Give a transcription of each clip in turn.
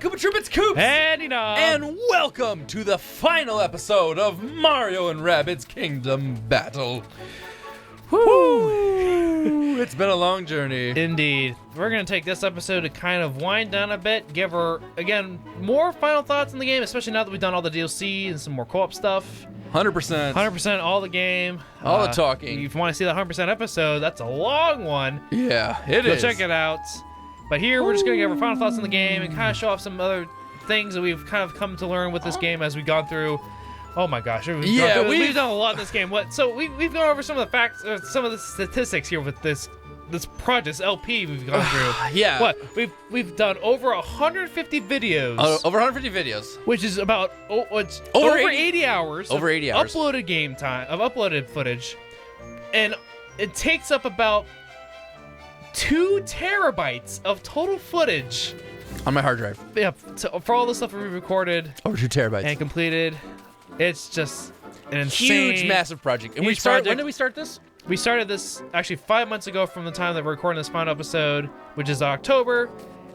Koopa Troop, it's Koops! And welcome to the final episode of Mario and Rabbids Kingdom Battle. Woo! It's been a long journey. Indeed. We're going to take this episode to kind of wind down a bit, give her, again, more final thoughts on the game, especially now that we've done all the DLC and some more co-op stuff. 100%. 100% all the game. All the talking. If you want to see the 100% episode, that's a long one. Yeah, it is. Go check it out. But here, we're just going to give our final thoughts on the game and kind of show off some other things that we've kind of come to learn with this game as we've gone through. Oh my gosh, we've done a lot in this game. So we've gone over some of the facts, some of the statistics here with this project, this LP we've gone through. Yeah. What we've done over 150 videos. Over 150 videos, which is about over 80 hours. Over 80 hours uploaded game time of uploaded footage, and it takes up about 2 terabytes of total footage on my hard drive. Yeah, for all the stuff we recorded. Over 2 terabytes and completed. It's just an insane, huge, massive project. And when did we start this? We started this actually 5 months ago from the time that we're recording this final episode, which is October.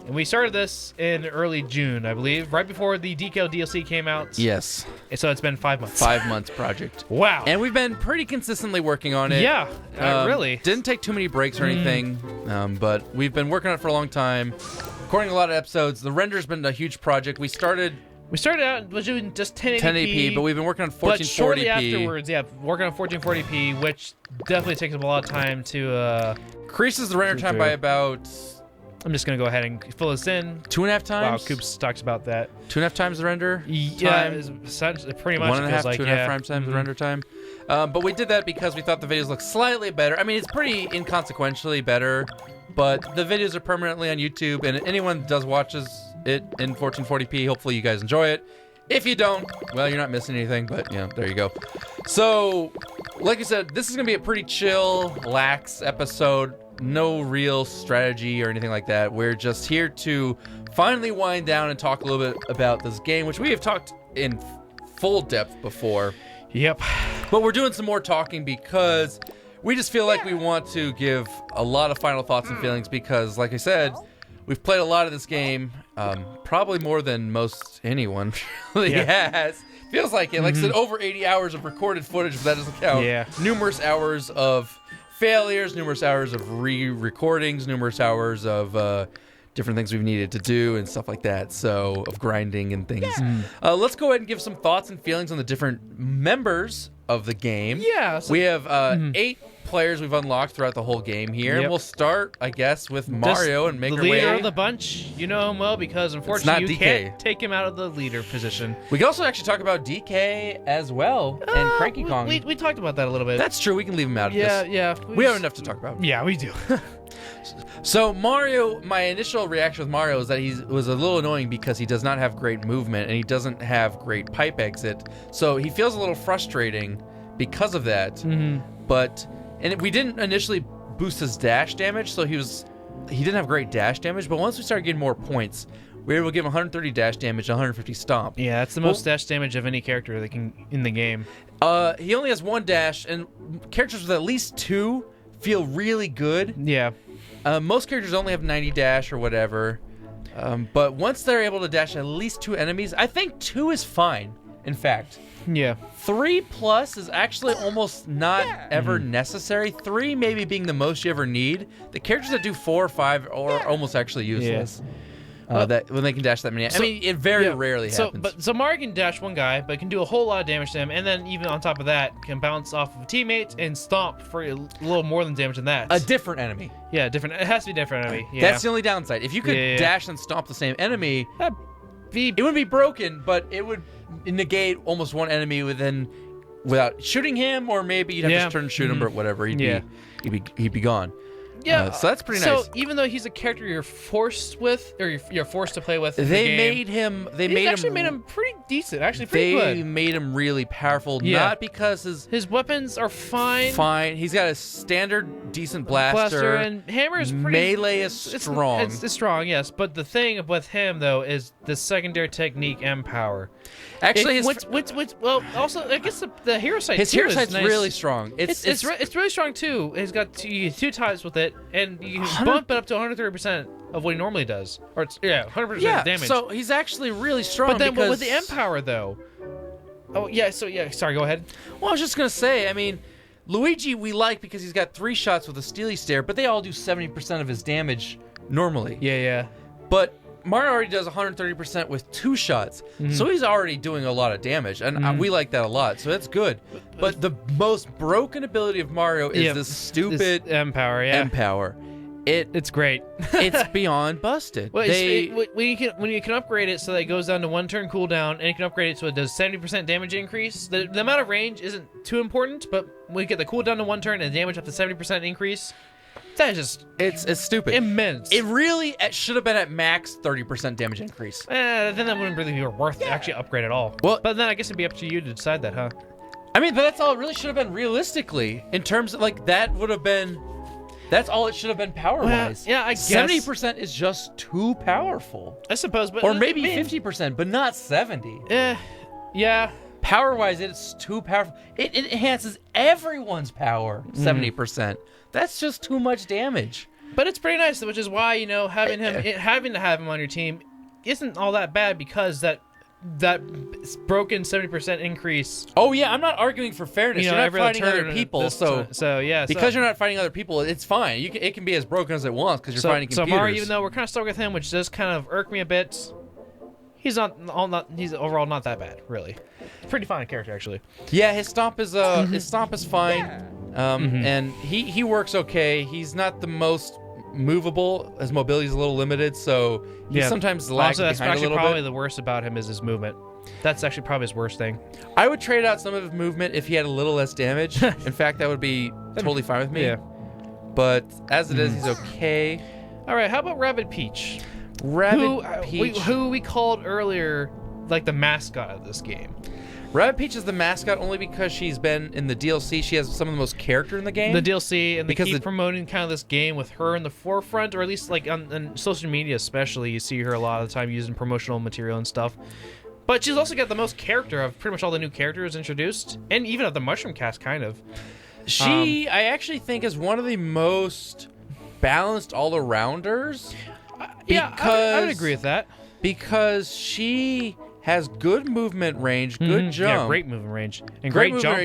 And we started this in early June, I believe, right before the DKL DLC came out. Yes. So it's been 5 months. 5 months project. Wow. And we've been pretty consistently working on it. Yeah, really. Didn't take too many breaks or anything, but we've been working on it for a long time, recording a lot of episodes. The render's been a huge project. We started out doing just 1080p, but we've been working on 1440p. But shortly afterwards, working on 1440p, which definitely takes up a lot of time to... increases the render time by about... I'm just going to go ahead and fill this in. 2.5 times? Wow, Koops talks about that. 2.5 times the render time? Pretty much. 2.5 times the render time. But we did that because we thought the videos looked slightly better. I mean, it's pretty inconsequentially better, but the videos are permanently on YouTube, and anyone that watches it in 1440p, hopefully you guys enjoy it. If you don't, well, you're not missing anything, but there you go. So, like I said, this is going to be a pretty chill, lax episode. No real strategy or anything like that. We're just here to finally wind down and talk a little bit about this game, which we have talked in full depth before. Yep. But we're doing some more talking because we just feel like we want to give a lot of final thoughts and feelings because, like I said, we've played a lot of this game, probably more than most anyone really has. Feels like it. Like I said, over 80 hours of recorded footage, but that doesn't count. Yeah. Numerous hours of failures, numerous hours of re-recordings, numerous hours of different things we've needed to do and stuff like that. So, of grinding and things. Yeah. Let's go ahead and give some thoughts and feelings on the different members of the game. Yeah. So, we have 8 players we've unlocked throughout the whole game here. Yep. And we'll start, I guess, with Mario and make our way. The leader of the bunch, you know him well because unfortunately you can't take him out of the leader position. We can also actually talk about DK as well and Cranky Kong. We talked about that a little bit. That's true. We can leave him out of this. Yeah. We have enough to talk about. Yeah, we do. So Mario, my initial reaction with Mario is that he was a little annoying because he does not have great movement and he doesn't have great pipe exit. So he feels a little frustrating because of that. And we didn't initially boost his dash damage, so he didn't have great dash damage, but once we started getting more points, we were able to give him 130 dash damage and 150 stomp. Yeah, that's the most dash damage of any character that can in the game. He only has 1 dash, and characters with at least 2 feel really good. Yeah. Most characters only have 90 dash or whatever, but once they're able to dash at least 2 enemies, I think 2 is fine, in fact. Yeah. 3+ is actually almost not ever necessary. 3 maybe being the most you ever need. The characters that do 4 or 5 are almost actually useless. That when they can dash that many. I mean, it very rarely happens. So Mario can dash one guy, but can do a whole lot of damage to him, and then even on top of that, can bounce off of teammates and stomp for a little more than damage than that. A different enemy. Yeah, different. It has to be a different enemy. Yeah. That's the only downside. If you could dash and stomp the same enemy, it wouldn't be broken, but it would negate almost one enemy without shooting him, or maybe you'd have to just turn and shoot him or whatever. He'd be gone. Yeah, so that's pretty nice. So even though he's a character you're forced with, or you're forced to play with, they made him pretty decent. Actually, pretty good. They made him really powerful. Yeah. Not because his weapons are fine. He's got a standard decent blaster, and hammer is pretty. Melee is strong. It's strong, yes. But the thing with him though is the secondary technique and power. Actually, also I guess the hero sight. His hero sight's nice. Really strong. It's really strong too. He's got two types with it. it, and you can bump it up to 130% of what he normally does. Or 100% damage. So he's actually really strong. But then with the Empower, though. Oh, yeah, sorry, go ahead. Well, I was just going to say, I mean, Luigi we like because he's got 3 shots with a Steely Stare, but they all do 70% of his damage normally. Yeah. But Mario already does 130% with 2 shots, so he's already doing a lot of damage, and we like that a lot, so that's good. But the most broken ability of Mario is this stupid Empower, Empower. It's great. It's beyond busted. Well, when you can upgrade it so that it goes down to 1 turn cooldown, and you can upgrade it so it does 70% damage increase. The amount of range isn't too important, but when you get the cooldown to 1 turn and the damage up to 70% increase, that is just it's stupid. Immense. It should have been at max 30% damage increase. Then that wouldn't really be worth to actually upgrade at all. Well, but then I guess it'd be up to you to decide that, huh? I mean, but that's all it really should have been realistically. In terms of that would have been. That's all it should have been power-wise. Yeah, I guess 70% is just too powerful. I suppose, but or maybe 50%, but not 70. Yeah. Power-wise, it's too powerful. It enhances everyone's power. 70%. That's just too much damage. But it's pretty nice, which is why having to have him on your team isn't all that bad because that broken 70% increase. Oh yeah, I'm not arguing for fairness. You're not fighting other people, because you're not fighting other people, it's fine. It can be as broken as it wants because you're fighting computers. So Mario, even though we're kind of stuck with him, which does kind of irk me a bit, he's overall not that bad, really. Pretty fine character actually. Yeah, his stomp is fine, and he works okay. He's not the most movable. His mobility is a little limited, so he sometimes lags behind a little bit. That's actually probably the worst about him is his movement. That's actually probably his worst thing. I would trade out some of his movement if he had a little less damage. In fact, that would be totally fine with me. Yeah. But as it is, he's okay. All right, how about Rabbid Peach? Rabbid Peach. Who we called earlier like the mascot of this game. Rabbid Peach is the mascot only because she's been in the DLC. She has some of the most character in the game. The DLC, and they keep promoting kind of this game with her in the forefront, or at least like on social media especially, you see her a lot of the time using promotional material and stuff. But she's also got the most character of pretty much all the new characters introduced, and even of the Mushroom Cast, kind of. I actually think is one of the most balanced all-arounders. Yeah, I would agree with that. Because she has good movement range, good jump. Yeah, great movement range. And great jump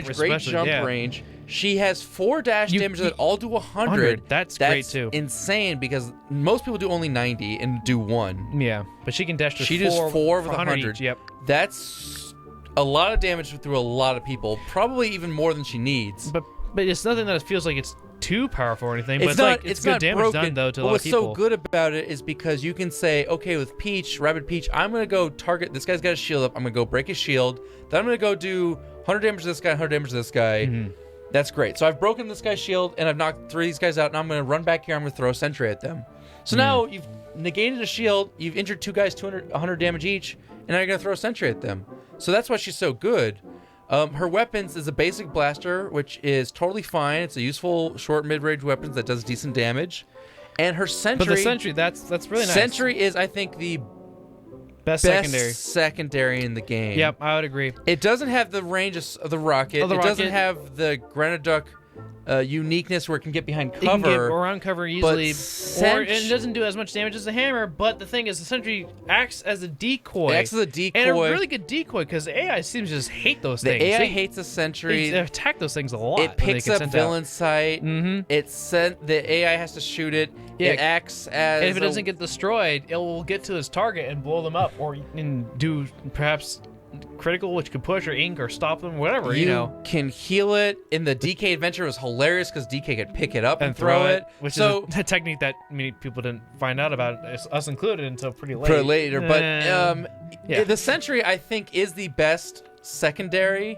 range. She has 4 dash damage that all do 100. That's great too. Insane because most people do only 90 and do 1. Yeah, but she can dash to 4. She does 4 with 100. Each, yep. That's a lot of damage through a lot of people. Probably even more than she needs. But it's nothing that feels like it's too powerful or anything. But it's good damage broken, done though to a lot of people. What's so good about it is because you can say, okay, with Peach, Rabbid Peach, I'm gonna go target this guy's got a shield up. I'm gonna go break his shield. Then I'm gonna go do 100 damage to this guy, 100 damage to this guy. That's great. So I've broken this guy's shield and I've knocked 3 of these guys out. And I'm gonna run back here. I'm gonna throw a sentry at them. So now you've negated a shield. You've injured 2 guys, 100 damage each, and now you're gonna throw a sentry at them. So that's why she's so good. Her weapons is a basic blaster, which is totally fine. It's a useful short mid-range weapon that does decent damage. And her sentry... But the sentry, that's really nice. Sentry is, I think, the best secondary in the game. Yep, I would agree. It doesn't have the range of the rocket. It doesn't have the Granaduck uniqueness where it can get behind cover. It can get around cover easily, and it doesn't do as much damage as the hammer. But the thing is, the sentry acts as a decoy. It acts as a decoy, and a really good decoy because the AI seems to just hate those things. The AI hates the sentry. They attack those things a lot. It picks up villain sight. The AI has to shoot it. Yeah. It acts as. And if it doesn't get destroyed, it will get to its target and blow them up, or do perhaps critical, which could push or ink or stop them, whatever. You can heal it. In the DK adventure, it was hilarious because DK could pick it up and throw it, which is a technique that many people didn't find out about, us included, until pretty late. Pretty later, but the sentry I think is the best secondary,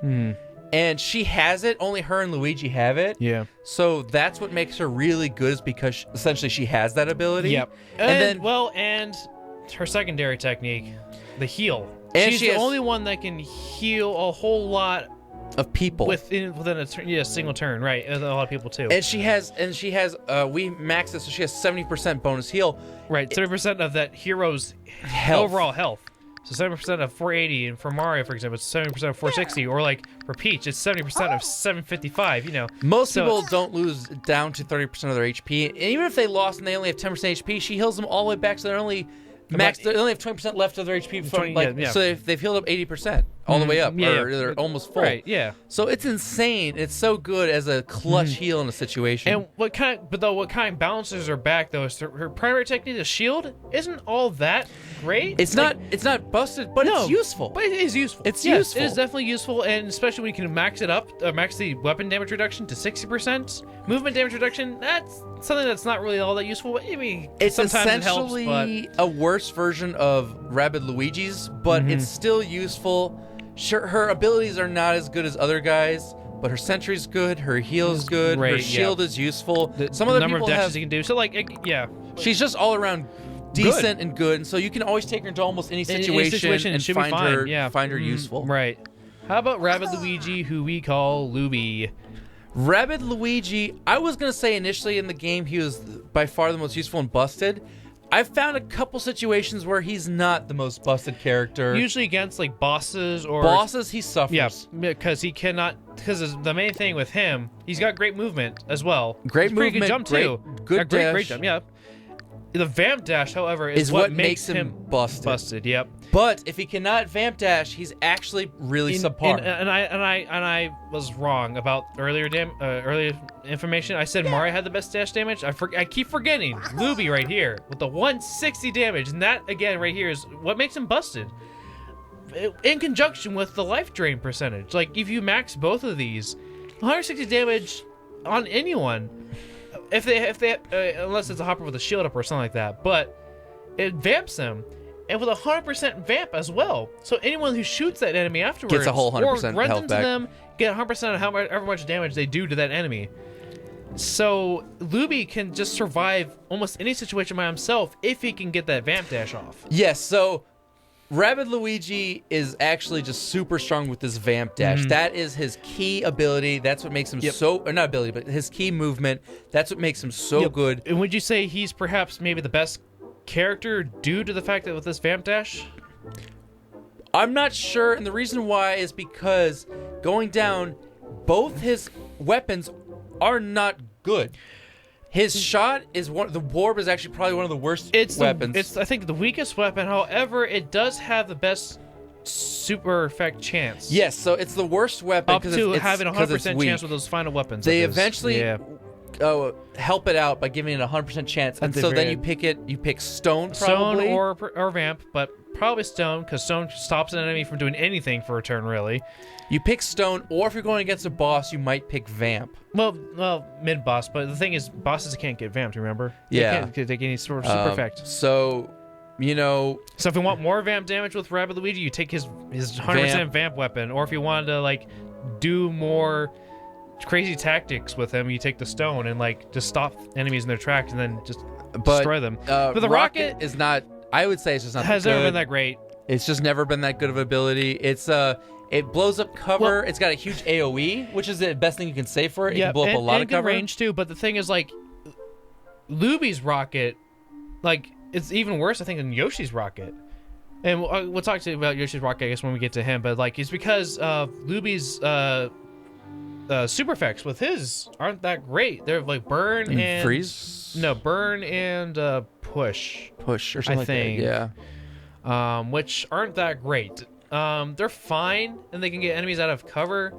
and she has it. Only her and Luigi have it. Yeah. So that's what makes her really good, is because essentially she has that ability. Yep. And her secondary technique, the heal. And she's the only one that can heal a whole lot of people within a single turn, right? And a lot of people too. And she has we maxed it, so she has 70% bonus heal. Right, 30% of that hero's overall health. So 70% of 480, and for Mario, for example, it's 70% of 460, or like for Peach, it's 70% of 755. You know, most people don't lose down to 30% of their HP, and even if they lost and they only have 10% HP, she heals them all the way back, so they're only max. They only have 20% left of their HP. From, 20, so they've healed up 80%. All the way up, or they're almost full. Right, yeah. So it's insane. It's so good as a clutch heal in a situation. And what kind balances her back though is her primary technique, the shield, isn't all that great. It's not busted, but it's useful. But it is useful. It's useful. It is definitely useful, and especially when you can max it up, max the weapon damage reduction to 60%. Movement damage reduction, that's something that's not really all that useful. But I mean, it's sometimes essentially it helps, but... a worse version of Rabbid Luigi's, but it's still useful. Sure, her abilities are not as good as other guys, but her sentry's good, her heal's good, her shield is useful. Some other number of dashes you can do. So like, she's just all around decent and good, and so you can always take her into almost any situation and find her useful. Right. How about Rabbid Luigi, who we call Luby? Rabbid Luigi, I was gonna say initially in the game he was by far the most useful and busted. I've found a couple situations where he's not the most busted character. Usually against like bosses, he suffers. Yeah, because he cannot. Because the main thing with him, he's got great movement as well. Great movement, pretty good jump too. Good dash. Great jump. Yeah. The vamp dash, however, is what makes him busted. Yep. But if he cannot vamp dash, he's actually really subpar. And I was wrong about earlier information. I said Mario had the best dash damage. I keep forgetting Luby right here with the 160 damage, and that again right here is what makes him busted. In conjunction with the life drain percentage, like if you max both of these, 160 damage on anyone. If they unless it's a hopper with a shield up or something like that, but it vamps them, and with 100% vamp as well. So anyone who shoots that enemy afterwards gets a whole 100% or runs health into back. them, get 100% of however much damage they do to that enemy. So Luby can just survive almost any situation by himself if he can get that vamp dash off. Yes. So Rabbid Luigi is actually just super strong with this vamp dash. That is his key ability. That's what makes him or not ability, but his key movement. That's what makes him so good. And would you say he's perhaps maybe the best character due to the fact that with this vamp dash? I'm not sure, and the reason why is because going down, both his weapons are not good. His shot is the warp is actually probably one of the worst weapons. It's I think the weakest weapon. However, it does have the best super effect chance. Yes, so it's the worst weapon up to having 100% chance with those final weapons. They eventually help it out by giving it a 100% chance, and so then you pick stone probably. or vamp, but probably stone because stone stops an enemy from doing anything for a turn really. You pick stone, or if you're going against a boss, you might pick vamp. Well, mid boss, but the thing is, bosses can't get vamped. Remember? Yeah, they can't take any sort of super effect. So, so if you want more vamp damage with Rabbid Luigi, you take his 100% vamp weapon, or if you wanted to like do more crazy tactics with him, you take the stone and like just stop enemies in their tracks and then just destroy them. But the rocket is not. I would say it's just not. Has never been that great. It's just never been that good of ability. It's It blows up cover. It's got a huge AoE, which is the best thing you can say for it. It can blow up a lot of cover. Range too. But the thing is, like, Luby's rocket, like, it's even worse, I think, than Yoshi's rocket. And we'll talk to you about Yoshi's rocket, I guess, when we get to him. But like, it's because Luby's super effects with his aren't that great. They're like burn and freeze. No, burn and push or something like that. Yeah. Which aren't that great. They're fine and they can get enemies out of cover,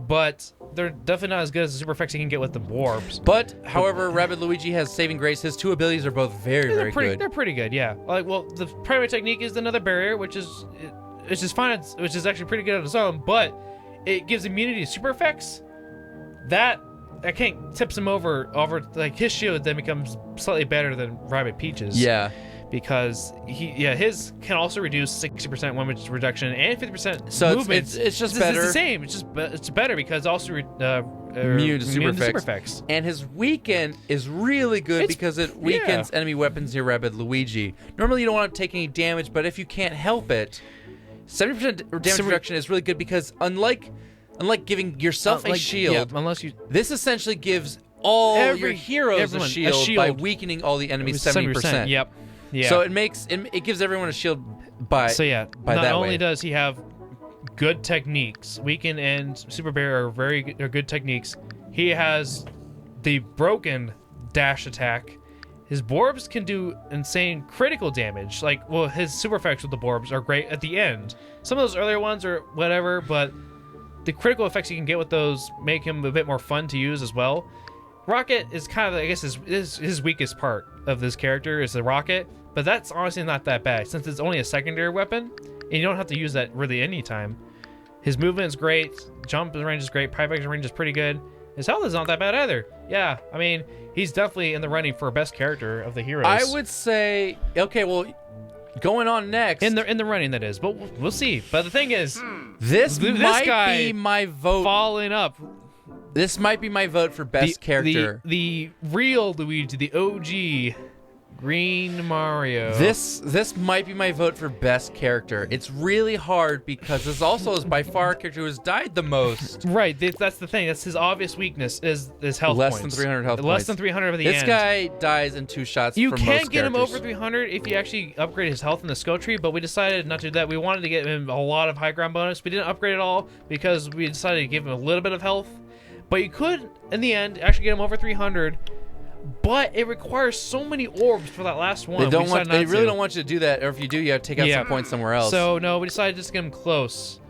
but they're definitely not as good as the super effects you can get with the warps. But however, Rabbid Luigi has saving grace. His two abilities are both very good. They're pretty good, yeah. Like, well, the primary technique is another barrier, which is fine. Which is actually pretty good on its own, but it gives immunity to super effects. That I can't tips him over like his shield then becomes slightly better than Rabbid Peach's. Yeah. Because his can also reduce 60% damage reduction and 50% so movement. It's just better. It's the same. It's better because also immune to super effects. And his weaken is really good because it weakens enemy weapons near Rabbid Luigi. Normally you don't want to take any damage, but if you can't help it, 70% damage reduction is really good because unlike giving yourself a shield, this essentially gives all your heroes a shield by weakening all the enemies 70%. Yep. Yeah. So it gives everyone a shield by not that only way. does he have good techniques, Weaken and Super Bear are good techniques. He has the broken dash attack. His Borbs can do insane critical damage. His super effects with the Borbs are great at the end. Some of those earlier ones are whatever, but the critical effects you can get with those make him a bit more fun to use as well. Rocket is kind of, I guess, his weakest part of this character is the rocket, but that's honestly not that bad since it's only a secondary weapon, and you don't have to use that really anytime. His movement is great, jump range is great, pipe action range is pretty good. His health is not that bad either. Yeah, I mean, he's definitely in the running for best character of the heroes. I would say, okay, well, going on next. In the running, that is, but we'll see. But the thing is, this might guy be my vote. Following up. This might be my vote for best character. The real Luigi, the OG Green Mario. This might be my vote for best character. It's really hard because this also is by far a character who has died the most. Right, that's the thing. That's his obvious weakness is health Less points. than 300 health points. Less than 300 at the end. This guy dies in 2 shots You from can most get him characters. over 300 if you actually upgrade his health in the skill tree, but we decided not to do that. We wanted to get him a lot of high ground bonus. We didn't upgrade it all because we decided to give him a little bit of health. But you could, in the end, actually get him over 300. But it requires so many orbs for that last one. They really don't want you to do that, or if you do, you have to take out some points somewhere else. So no, we decided just to get him close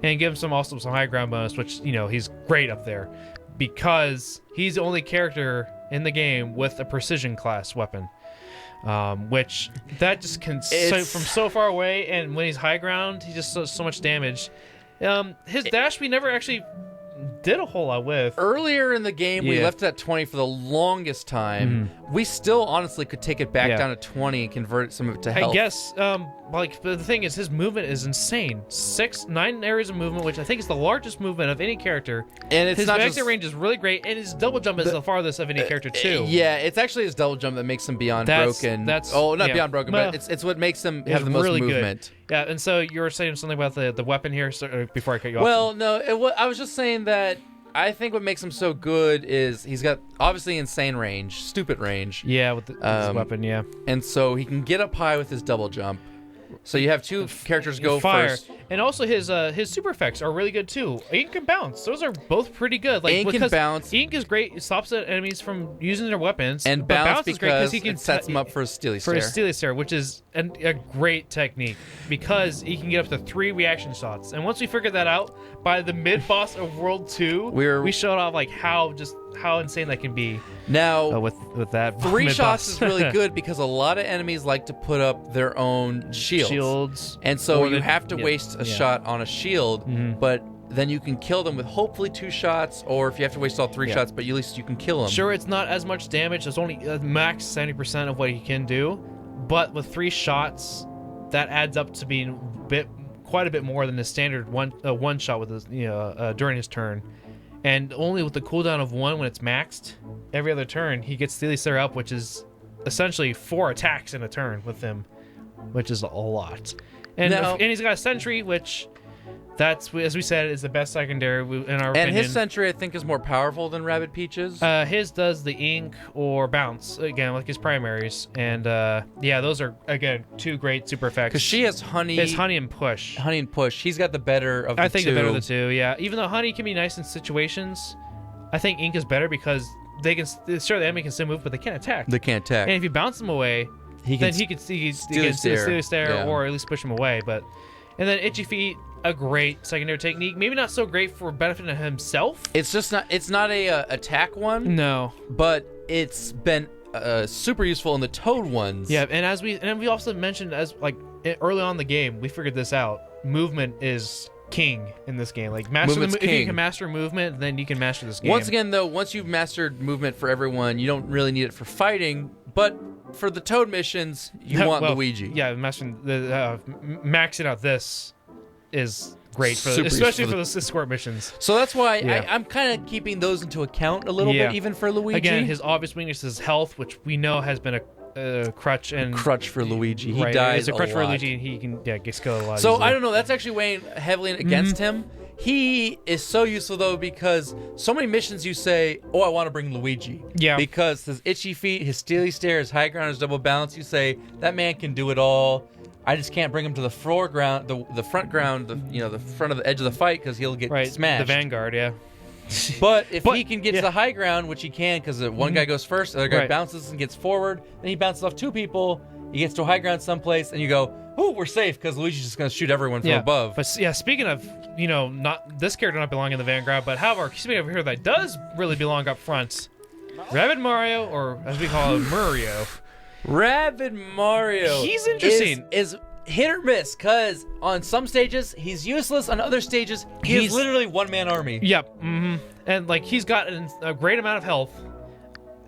and give him some high ground bonus, which he's great up there because he's the only character in the game with a precision class weapon, which that just can from so far away, and when he's high ground, he just does so much damage. His dash we never actually did a whole lot with. Earlier in the game, we left it at 20 for the longest time. We still honestly could take it back down to 20 and convert some of it to health. I guess, but the thing is, his movement is insane. 9 areas of movement, which I think is the largest movement of any character. And it's his not exit range is really great, and his double jump is the farthest of any character too. Yeah, it's actually his double jump that makes him beyond broken. Beyond broken, but it's what makes him have the most really movement. Good. Yeah, and so you were saying something about the weapon here before I cut you off. Well, no, I was just saying that I think what makes him so good is he's got obviously insane range, stupid range. Yeah, with his weapon, yeah. And so he can get up high with his double jump. So you have 2 characters go first. And also his super effects are really good too. Ink and bounce. Those are both pretty good. Ink and bounce. Ink is great. It stops enemies from using their weapons. And bounce is great because he can sets him up for a steely stare. For a steely stare, which is a great technique because he can get up to 3 reaction shots. And once we figured that out, by the mid boss of World 2, we showed off how insane that can be. Now with that 3 shots is really good because a lot of enemies like to put up their own shields. And so you have to waste a shot on a shield, but then you can kill them with hopefully 2 shots, or if you have to waste all 3 shots, but at least you can kill them. Sure, it's not as much damage. It's only max 70% of what he can do, but with 3 shots, that adds up to being quite a bit more than the standard one shot with his, during his turn. And only with the cooldown of 1 when it's maxed, every other turn he gets Steely Stare up, which is essentially 4 attacks in a turn with him, which is a lot. And he's got a Sentry, which that's, as we said, is the best secondary in our opinion. And his Sentry, I think, is more powerful than Rabbid Peach's. His does the Ink or Bounce, again, like his primaries. And those are, again, 2 great super effects. Because she has Honey. It's Honey and Push. Honey and Push. He's got the better of the 2. I think the better of the 2, yeah. Even though Honey can be nice in situations, I think Ink is better because the enemy can still move, but they can't attack. They can't attack. And if you bounce them away, then he can Steely Stare or at least push him away. And then Itchy Feet, a great secondary technique. Maybe not so great for benefiting himself. It's not a attack one. No, but it's been super useful in the Toad ones. Yeah, and we also mentioned early on in the game, we figured this out. Movement is king in this game. Like if you can master movement, then you can master this game. Once again, though, once you've mastered movement for everyone, you don't really need it for fighting, but for the Toad missions, you want Luigi. Yeah, maxing out this is great, especially for the escort missions. So that's why I'm kind of keeping those into account a little bit, even for Luigi. Again, his obvious weakness is health, which we know has been crutch and crutch for Luigi. He right, dies it's a crutch lot. for Luigi, and he can get killed a lot. So easily. I don't know. That's actually weighing heavily against him. He is so useful though because so many missions you say, "Oh, I want to bring Luigi." Yeah. Because his itchy feet, his steely stare, his high ground, his double balance. You say that man can do it all. I just can't bring him to the foreground, the front ground, the front of the edge of the fight because he'll get smashed. The vanguard, yeah. But if he can get to the high ground, which he can, because one guy goes first, the other guy bounces and gets forward, then he bounces off 2 people, he gets to a high ground someplace, and you go, "Oh, we're safe," because Luigi's just going to shoot everyone from above. But speaking of, not this character not belonging in the vanguard, but however, speaking of here that does really belong up front, Rabbid Mario, or as we call him, Mario. Rabbid Mario. He's interesting. Is hit or miss, because on some stages he's useless, on other stages he's literally one-man army. Yep. And he's got a great amount of health,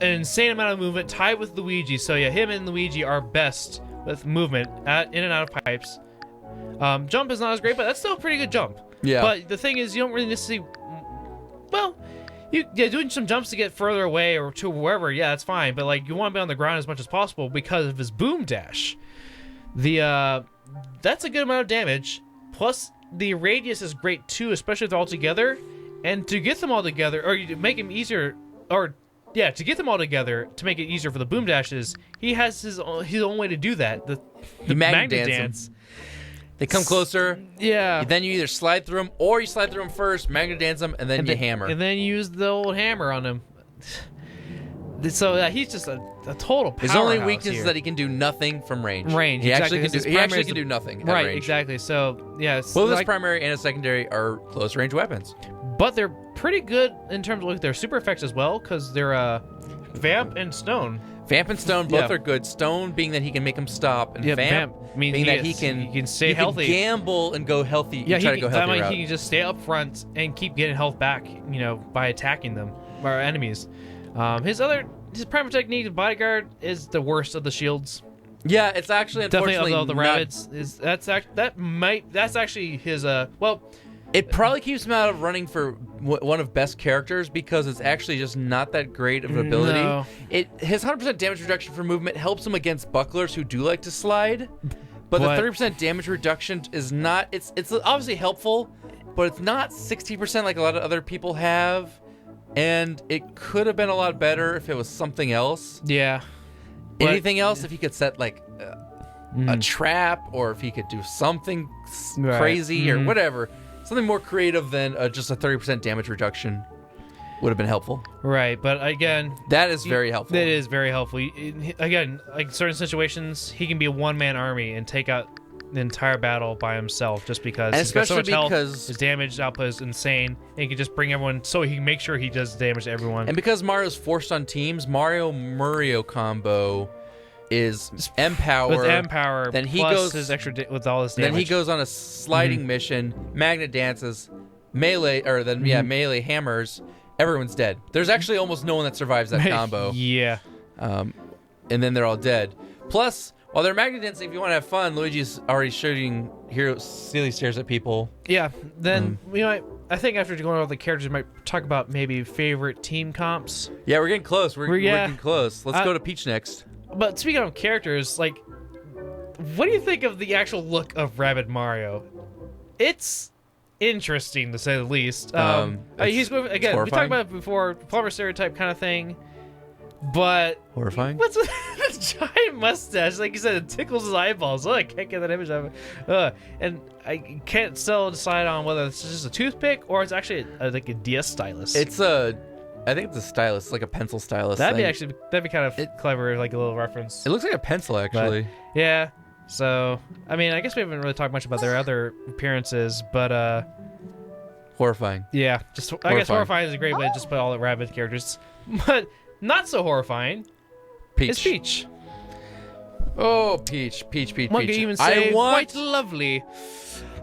an insane amount of movement, tied with Luigi. So yeah, him and Luigi are best with movement in and out of pipes. Jump is not as great, but that's still a pretty good jump. Yeah. But the thing is, you don't really necessarily. Well, doing some jumps to get further away or to wherever, yeah, that's fine. But you want to be on the ground as much as possible because of his boom dash. That's a good amount of damage. Plus, the radius is great too, especially if they're all together. And to get them all together, or to make them easier, to get them all together to make it easier for the boom dashes, he has his own way to do that. The magnet dance. They come closer. Yeah. Then you either slide through them, or you slide through them first, magnet dance them, and then you hammer. And then you use the old hammer on him. So he's just a total powerhouse. His only weakness is that he can do nothing from range. He actually can do nothing at right, range. Exactly. So, yeah. Both his primary and his secondary are close range weapons. But they're pretty good in terms of their super effects as well, because they're Vamp and Stone. Vamp and Stone both are good. Stone being that he can make him stop, and Vamp being that he can stay healthy. Can gamble and go healthy. Yeah, try to go healthy route. He can just stay up front and keep getting health back, by attacking them, our enemies. His primary technique, Bodyguard, is the worst of the shields. Yeah, it's actually unfortunately definitely of the Rabbids. That's actually his It probably keeps him out of running for one of best characters because it's actually just not that great of an ability. No. His 100% damage reduction for movement helps him against bucklers who do like to slide, but the 30% damage reduction is not. It's obviously helpful, but it's not 60% like a lot of other people have, and it could have been a lot better if it was something else. Yeah. Anything else, if he could set a trap, or if he could do something crazy or whatever. Something more creative than just a 30% damage reduction would have been helpful. Right, but again... That is very helpful. That is very helpful. Again, certain situations, he can be a one-man army and take out the entire battle by himself just because he's got so much health, his damage output is insane, and he can just bring everyone... So he can make sure he does damage to everyone. And because Mario's forced on teams, Mario combo is M-Power. With M-Power, then he plus goes his extra with all his damage. Then he goes on a sliding mission, magnet dances, melee, melee hammers. Everyone's dead. There's actually almost no one that survives that combo. Yeah. And then they're all dead. Plus, while they're magnet dancing, if you want to have fun, Luigi's already shooting silly stares at people. Yeah. Then I think after going over the characters, we might talk about maybe favorite team comps. Yeah, we're getting close. We're getting close. Let's go to Peach next. But speaking of characters, what do you think of the actual look of Rabbid Mario? It's interesting to say the least. He's again. We talked about it before, plumber stereotype kind of thing, but horrifying. What's with the giant mustache? Like you said, it tickles his eyeballs. I can't get that image of it. And I can't still decide on whether it's just a toothpick or it's actually a DS stylus. I think it's a stylus, like a pencil stylus. That'd be kind of clever, like a little reference. It looks like a pencil, actually. But, yeah. So, I mean, I guess we haven't really talked much about their other appearances, but horrifying. Yeah, I guess horrifying is a great way to just put all the Rabbid characters. But not so horrifying. Peach. It's Peach. Oh, Peach. One could even say quite lovely.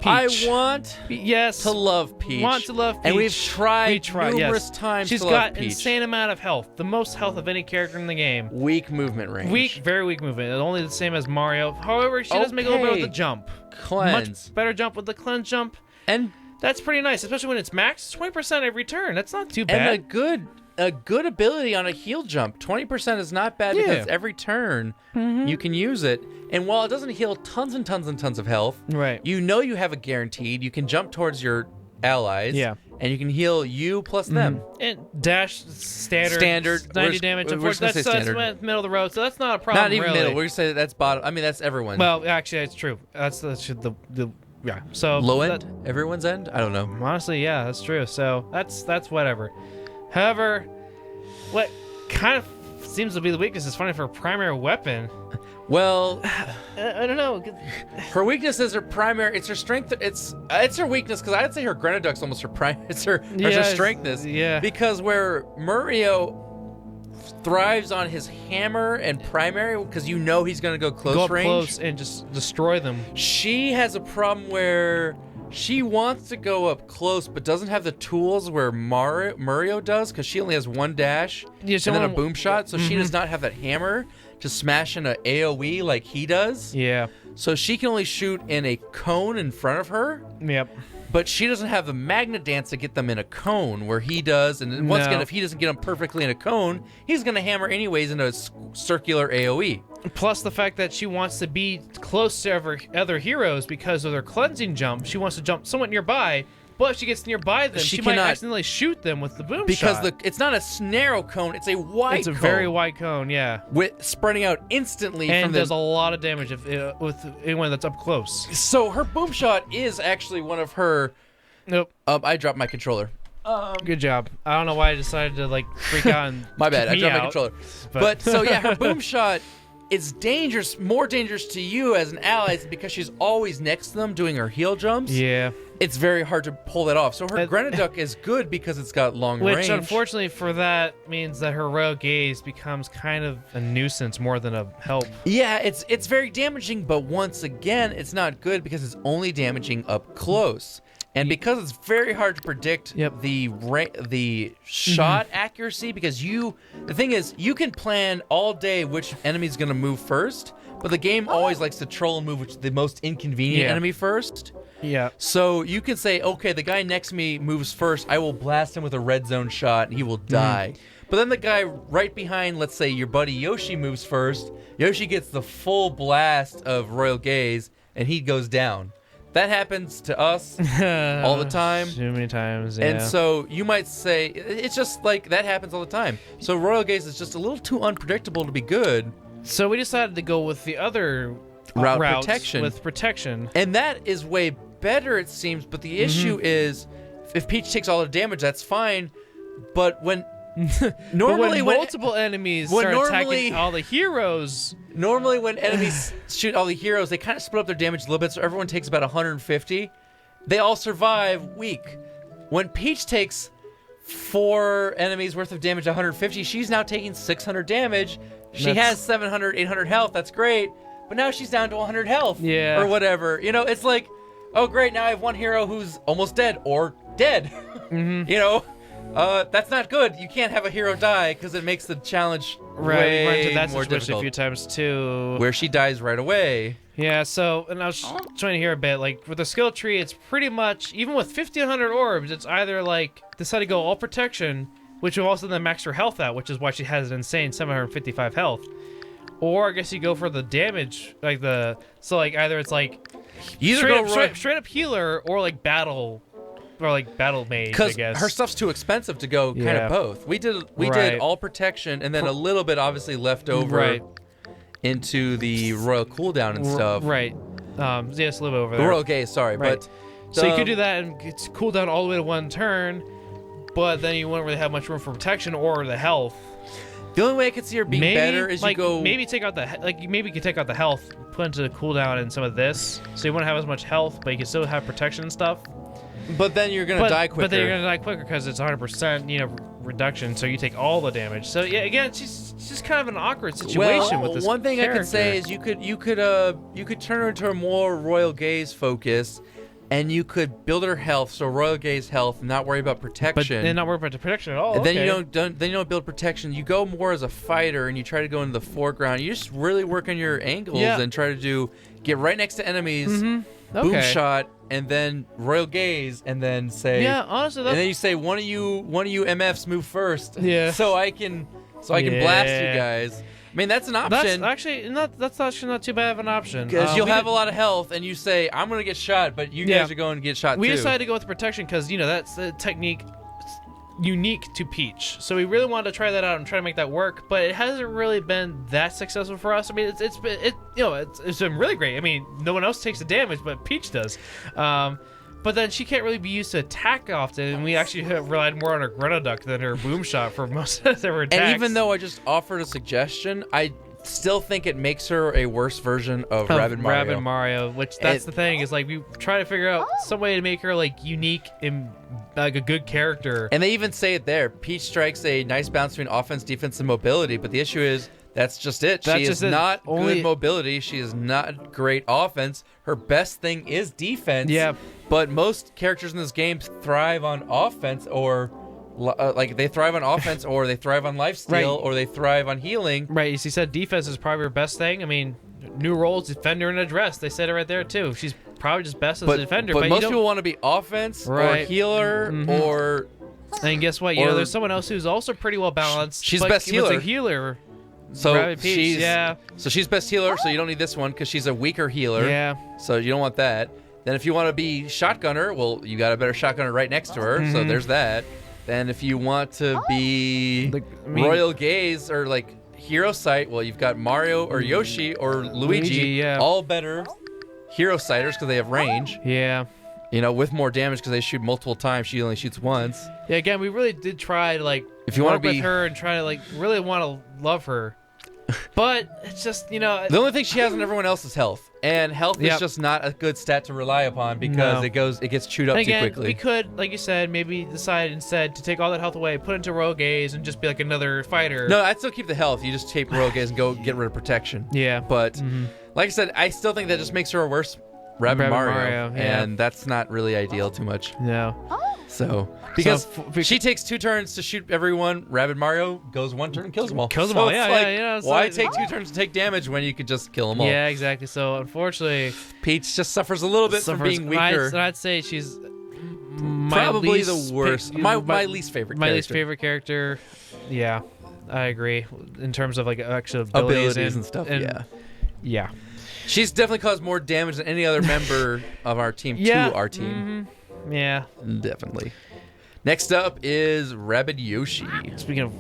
Peach. I want to love Peach. And we've tried numerous times She's to love got Peach. Insane amount of health. The most health of any character in the game. Weak movement range. Very weak movement. Only the same as Mario. However, she does make a little bit with the jump. Cleanse. Much better jump with the cleanse jump. And that's pretty nice, especially when it's max 20% every turn. That's not too bad. And a good a good ability on a heal jump. 20% is not bad because every turn you can use it. And while it doesn't heal tons and tons and tons of health, you know you have a guaranteed. You can jump towards your allies. Yeah. And you can heal you plus them. And dash standard 90 damage. Unfortunately, that's middle of the road, so that's not a problem. Not even middle. We're gonna say that's bottom. I mean, that's everyone. Well, actually, it's true. That's the yeah. So low end, everyone's end. I don't know. Honestly, yeah, that's true. So that's whatever. However, what kind of seems to be the weakness is funny for a primary weapon. Well, I don't know. Her weakness is her primary. It's her strength. It's her weakness because I'd say her Grenaduck's almost her prime. It's her strengthness. Yeah. Because where Mario thrives on his hammer and primary, because you know he's gonna go close range. Go up close and just destroy them. She has a problem where she wants to go up close, but doesn't have the tools where Mario does, because she only has one dash and then a boom shot, so she does not have that hammer to smash in an AoE like he does. Yeah. So she can only shoot in a cone in front of her. Yep. But she doesn't have the magnet dance to get them in a cone where he does. And once again, if he doesn't get them perfectly in a cone, he's going to hammer anyways into a circular AoE. Plus the fact that she wants to be close to other heroes because of their cleansing jump. She wants to jump somewhat nearby. But if she gets nearby them, she might accidentally shoot them with the boom shot. Because it's not a narrow cone, it's a wide cone. It's a very wide cone, yeah. With spreading out instantly. And does a lot of damage with anyone that's up close. So her boom shot is actually one of her... Nope. I dropped my controller. Good job. I don't know why I decided to freak out and my bad, I dropped my controller. But so yeah, her boom shot is dangerous, more dangerous to you as an ally because she's always next to them doing her heal jumps. Yeah. It's very hard to pull that off. So her Grenaduck is good because it's got long range. Which, unfortunately for that, means that her Royal Gaze becomes kind of a nuisance more than a help. Yeah, it's very damaging, but once again, it's not good because it's only damaging up close. And because it's very hard to predict the shot accuracy, because the thing is, you can plan all day which enemy's going to move first, but the game always likes to troll and move the most inconvenient enemy first. Yeah. So you can say, okay, the guy next to me moves first. I will blast him with a red zone shot, and he will die. But then the guy right behind, let's say your buddy Yoshi moves first. Yoshi gets the full blast of Royal Gaze, and he goes down. That happens to us all the time. Too many times, yeah. And so you might say, it's just like that happens all the time. So Royal Gaze is just a little too unpredictable to be good. So we decided to go with the other route, protection. With protection. And that is way better, it seems. But the issue is, if Peach takes all the damage, that's fine. But when... normally when multiple enemies start attacking all the heroes... Normally when enemies shoot all the heroes, they kind of split up their damage a little bit, so everyone takes about 150. They all survive weak. When Peach takes 4 enemies worth of damage, 150, she's now taking 600 damage. She has 700, 800 health, that's great. But now she's down to 100 health. Or whatever. You know, it's like, oh great, now I have one hero who's almost dead, or dead. You know? That's not good. You can't have a hero die because it makes the challenge way run into that more difficult. A few times too. Where she dies right away. Yeah. So, and I was trying to hear a bit with the skill tree. It's pretty much even with 1,500 orbs. It's either decide to go all protection, which will also then max her health out, which is why she has an insane 755 health. Or I guess you go for the damage, either it's straight up healer or battle. Or battle mage, I guess. Because her stuff's too expensive to go kind of both. We did all protection and then a little bit obviously left over into the royal cooldown and stuff. Right. Just a little bit over there. The royal gaze, sorry. Right. But so you could do that and it's cooldown all the way to 1 turn, but then you wouldn't really have much room for protection or the health. The only way I could see her being better is you go... Maybe take out maybe you could take out the health, put into the cooldown in some of this, so you wouldn't have as much health, but you can still have protection and stuff. But then you're gonna die quicker. But then you're gonna die quicker because it's 100%, reduction. So you take all the damage. So yeah, again, she's just kind of an awkward situation with this. One thing character. I could say is you could turn her into a more Royal Gaze focus, and you could build her health, so Royal Gaze health, and not worry about protection. But not worry about the protection at all. And then you don't build protection. You go more as a fighter, and you try to go into the foreground. You just really work on your angles and try to get right next to enemies, boom shot, and then Royal Gaze, and then say honestly, and then you say one of you MFs move first, so I can blast you guys. I mean, that's an option. That's actually not too bad of an option. Because you'll have a lot of health, and you say, I'm going to get shot, but you guys are going to get shot, We too. decided to go with protection because, that's the technique unique to Peach. So we really wanted to try that out and try to make that work, but it hasn't really been that successful for us. I mean, it's been really great. I mean, no one else takes the damage, but Peach does. But then she can't really be used to attack often, and we actually relied more on her Grunoduck than her Boom Shot for most of her attacks. And even though I just offered a suggestion, I still think it makes her a worse version of Rabbid Mario. Rabbid Mario, which that's the thing, is like we try to figure out some way to make her like unique and like a good character. And they even say it there. Peach strikes a nice balance between offense, defense, and mobility, but the issue is that's just it. She is not good mobility. She is not great offense. Her best thing is defense. Yeah. But most characters in this game thrive on offense, or they thrive on offense, or they thrive on lifesteal, or they thrive on healing. Right. As you said, defense is probably her best thing. I mean, new roles, defender and address. They said it right there too. She's probably just best as a defender. But most people want to be offense or healer or. And guess what? There's someone else who's also pretty well balanced. She's best healer. A healer. So Rabbid Peach, she's best healer, so you don't need this one because she's a weaker healer. Yeah. So you don't want that. Then if you want to be shotgunner, well, you got a better shotgunner right next to her, so there's that. Then if you want to be Royal Gaze or like Hero Sight, well, you've got Mario or Yoshi or Luigi, all better Hero Sighters because they have range. Yeah. With more damage because they shoot multiple times. She only shoots once. Yeah, again, we really did try to if you want to be with her and try to really want to love her. But it's just, the only thing she has on everyone else is health. And health is just not a good stat to rely upon because it gets chewed up too quickly. We could, like you said, maybe decide instead to take all that health away, put it into Royal Gaze, and just be like another fighter. No, I'd still keep the health. You just tape Royal Gaze and go get rid of protection. Yeah. But like I said, I still think that just makes her a worse Rabbid Mario, and that's not really ideal too much. No. So because she takes 2 turns to shoot everyone, Rabbid Mario goes 1 turn and kills them all. Kills them all. Yeah. Why take 2 turns to take damage when you could just kill them all? Yeah, exactly. So unfortunately, Peach just suffers a little bit from being weaker. I'd say she's probably the worst. My least favorite. My least favorite character. Yeah, I agree. In terms of actual abilities and stuff. Yeah. She's definitely caused more damage than any other member of our team to our team. Yeah. Definitely. Next up is Rabbid Yoshi. Speaking of,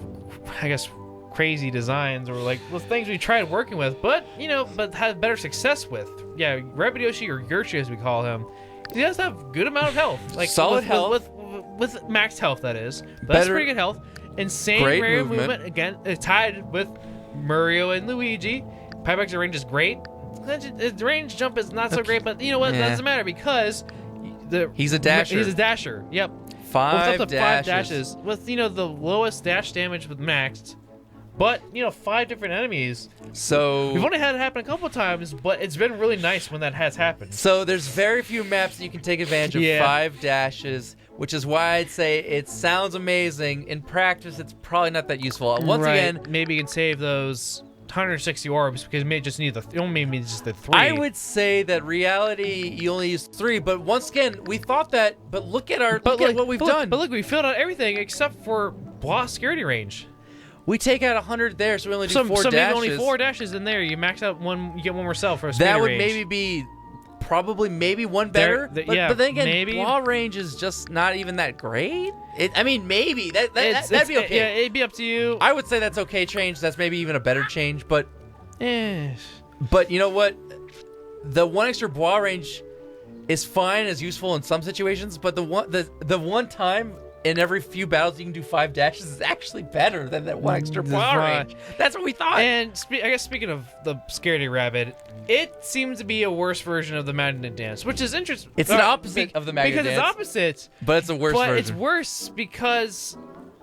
I guess, crazy designs or things we tried working with, but had better success with. Yeah, Rabbid Yoshi, or Yoshi as we call him, he does have good amount of health. Solid health. With max health, that is. But that's pretty good health. Insane Mario movement. Again, tied with Mario and Luigi. Pieback's range is great. His range jump is not so great, but you know what? That doesn't matter because he's a dasher. He's a dasher. Yep. 5 dashes with the lowest dash damage with maxed, but 5 different enemies. So we've only had it happen a couple times, but it's been really nice when that has happened. So there's very few maps that you can take advantage of 5 dashes, which is why I'd say it sounds amazing. In practice, it's probably not that useful. Once again, maybe you can save those 160 orbs because you may just need just the 3. I would say that reality you only use 3, but once again we thought that. But look at what we've done. But look, we filled out everything except for boss security range. We take out 100 there, so we only do 4 dashes. Maybe only 4 dashes in there. You max out 1, you get 1 more cell for a speed range. That would maybe be probably 1 better. But then again, maybe. Wall range is just not even that great. Maybe that'd be okay. Yeah, it'd be up to you. I would say that's okay change. That's maybe even a better change. But but you know what? The 1 extra bois range is fine, is useful in some situations. But the one time in every few battles you can do 5 dashes is actually better than that 1 extra bois range. That's what we thought. And I guess speaking of the Scaredy Rabbid, it seems to be a worse version of the Magnet Dance, which is interesting. It's an opposite of the Magnet Dance. Because it's opposite. But it's a worse version. But it's worse because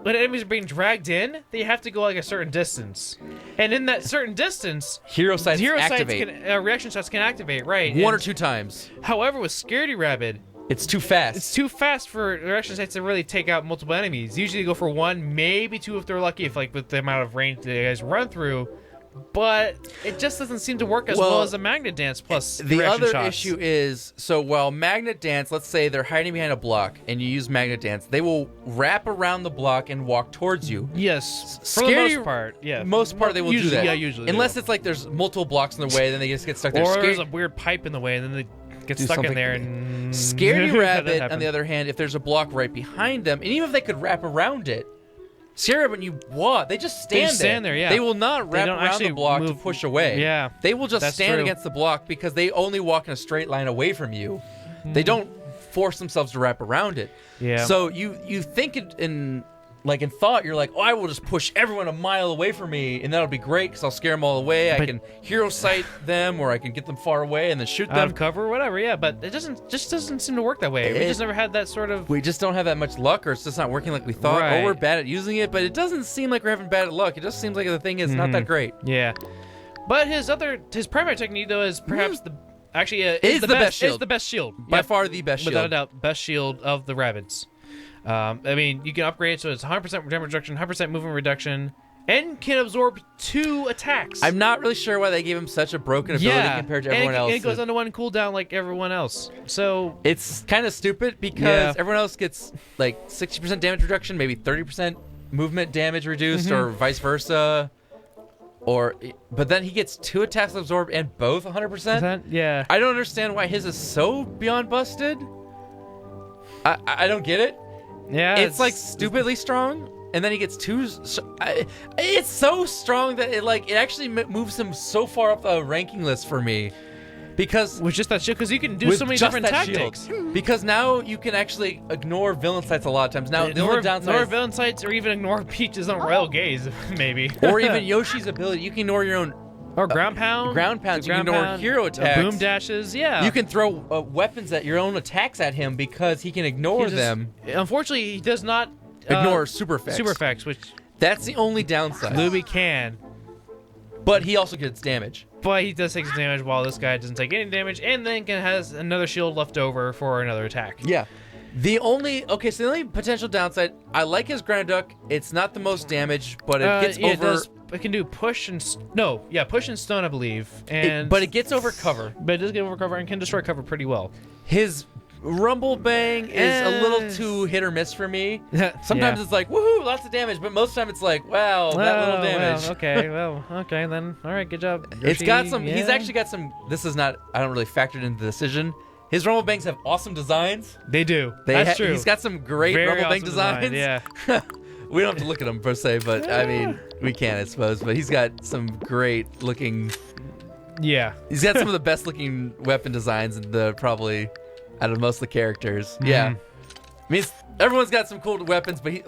when enemies are being dragged in, they have to go a certain distance. And in that certain distance, Hero Sights activate. Reaction shots can activate, right? 1 or 2 times. However, with Scaredy Rabbid, It's too fast. It's too fast for direction sights to really take out multiple enemies. Usually you go for one, maybe two if they're lucky, if like with the amount of range the guys run through. But it just doesn't seem to work as well as a magnet dance plus the other shots. issue is, so while magnet dance, let's say they're hiding behind a block and you use magnet dance, they will wrap around the block and walk towards you. Yes, for the most part. Yeah, most part they will usually, do that. Yeah, usually. Unless it's like there's multiple blocks in the way, then they just get stuck there. Or there's a weird pipe in the way, and then they get stuck in there. And Scary Rabbid, on the other hand, if there's a block right behind them, and even if they could wrap around it, Scary Rabbid, when you walk, they just stand there. Yeah. They will not wrap around the block to push away. Yeah. They will just stand against the block because they only walk in a straight line away from you. They don't force themselves to wrap around it. Yeah. So you think in thought, you're like, oh, I will just push everyone a mile away from me, and that'll be great because I'll scare them all away. I can hero sight them, or I can get them far away and then shoot them. Out of cover, or whatever, yeah. But it just doesn't seem to work that way. We just never had that sort of... We just don't have that much luck, or it's just not working like we thought, or we're bad at using it, but it doesn't seem like we're having bad luck. It just seems like the thing is not that great. Yeah. But his primary technique, though, is perhaps the best shield. It's the best shield. By far the best shield. Without a doubt, best shield of the Rabbids. I mean, you can upgrade it so it's 100% damage reduction, 100% movement reduction, and can absorb 2 attacks. I'm not really sure why they gave him such a broken ability compared to everyone else. And it goes on to 1 cooldown like everyone else. So it's kind of stupid because everyone else gets like 60% damage reduction, maybe 30% movement damage reduced, or vice versa. But then he gets 2 attacks absorbed and both 100%. Yeah. I don't understand why his is so beyond busted. I don't get it. Yeah, it's like stupidly strong, and then he gets 2. It's so strong that it actually moves him so far up the ranking list for me, because with just that shield, because you can do so many different tactics. Shield. Because now you can actually ignore villain sights a lot of times. Now the only downside ignore villain sights, or even ignore Peach's own royal gaze, maybe, or even Yoshi's ability. You can ignore your own. Or ground pound. Ground pounds. You can ignore hero attacks. Boom dashes. Yeah. You can throw weapons at your own attacks at him because he can ignore them. Unfortunately, he does not ignore super effects. Super effects, which that's the only downside. Luigi can, but he also gets damage. But he does take some damage while this guy doesn't take any damage, and then has another shield left over for another attack. Yeah. The only potential downside, I like his ground duck. It's not the most damage, but it gets over. It can do push and push and stun, I believe, but it gets over cover. But it does get over cover and can destroy cover pretty well. His rumble bang is a little too hit or miss for me. Sometimes it's like woohoo, lots of damage, but most of the time it's like wow, that little damage. Okay, then all right, good job. Yoshi. It's got some. He's actually got some. This is not. I don't really factor it into the decision. His rumble bangs have awesome designs. They do. That's true. He's got some great rumble bang designs. Yeah. We don't have to look at them per se, but I mean, we can, I suppose. But he's got some great looking. Yeah. He's got some of the best looking weapon designs in probably out of most of the characters. Yeah. I mean, everyone's got some cool weapons, but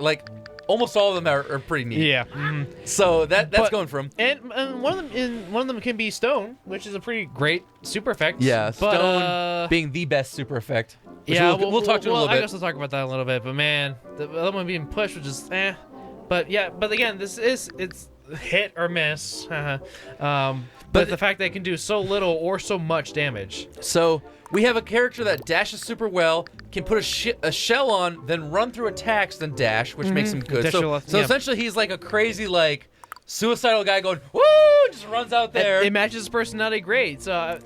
almost all of them are pretty neat. Yeah. So that's going for him. And one of them can be stone, which is a pretty great super effect. Yeah, stone being the best super effect. Yeah, we'll talk to it a little bit. I guess we'll talk about that a little bit. But man, the other one being pushed, which is But again, it's hit or miss. But the fact that it can do so little or so much damage. So we have a character that dashes super well, can put a shell on, then run through attacks, then dash, which makes him good. So essentially, he's like a crazy suicidal guy going woo, just runs out there. It matches his personality great. So I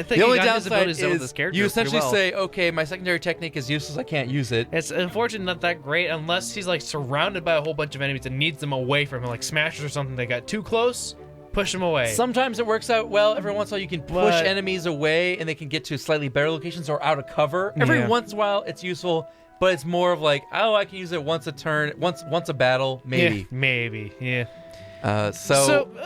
think the only downside is this character you essentially say, okay, my secondary technique is useless. I can't use it. It's unfortunately not that great unless he's surrounded by a whole bunch of enemies and needs them away from him, like smashers or something. They got too close. Push them away. Sometimes it works out well. Every once in a while, you can push enemies away, and they can get to slightly better locations or out of cover. Every once in a while, it's useful, but it's more of I can use it once a turn, once a battle, maybe. Yeah, maybe, yeah. So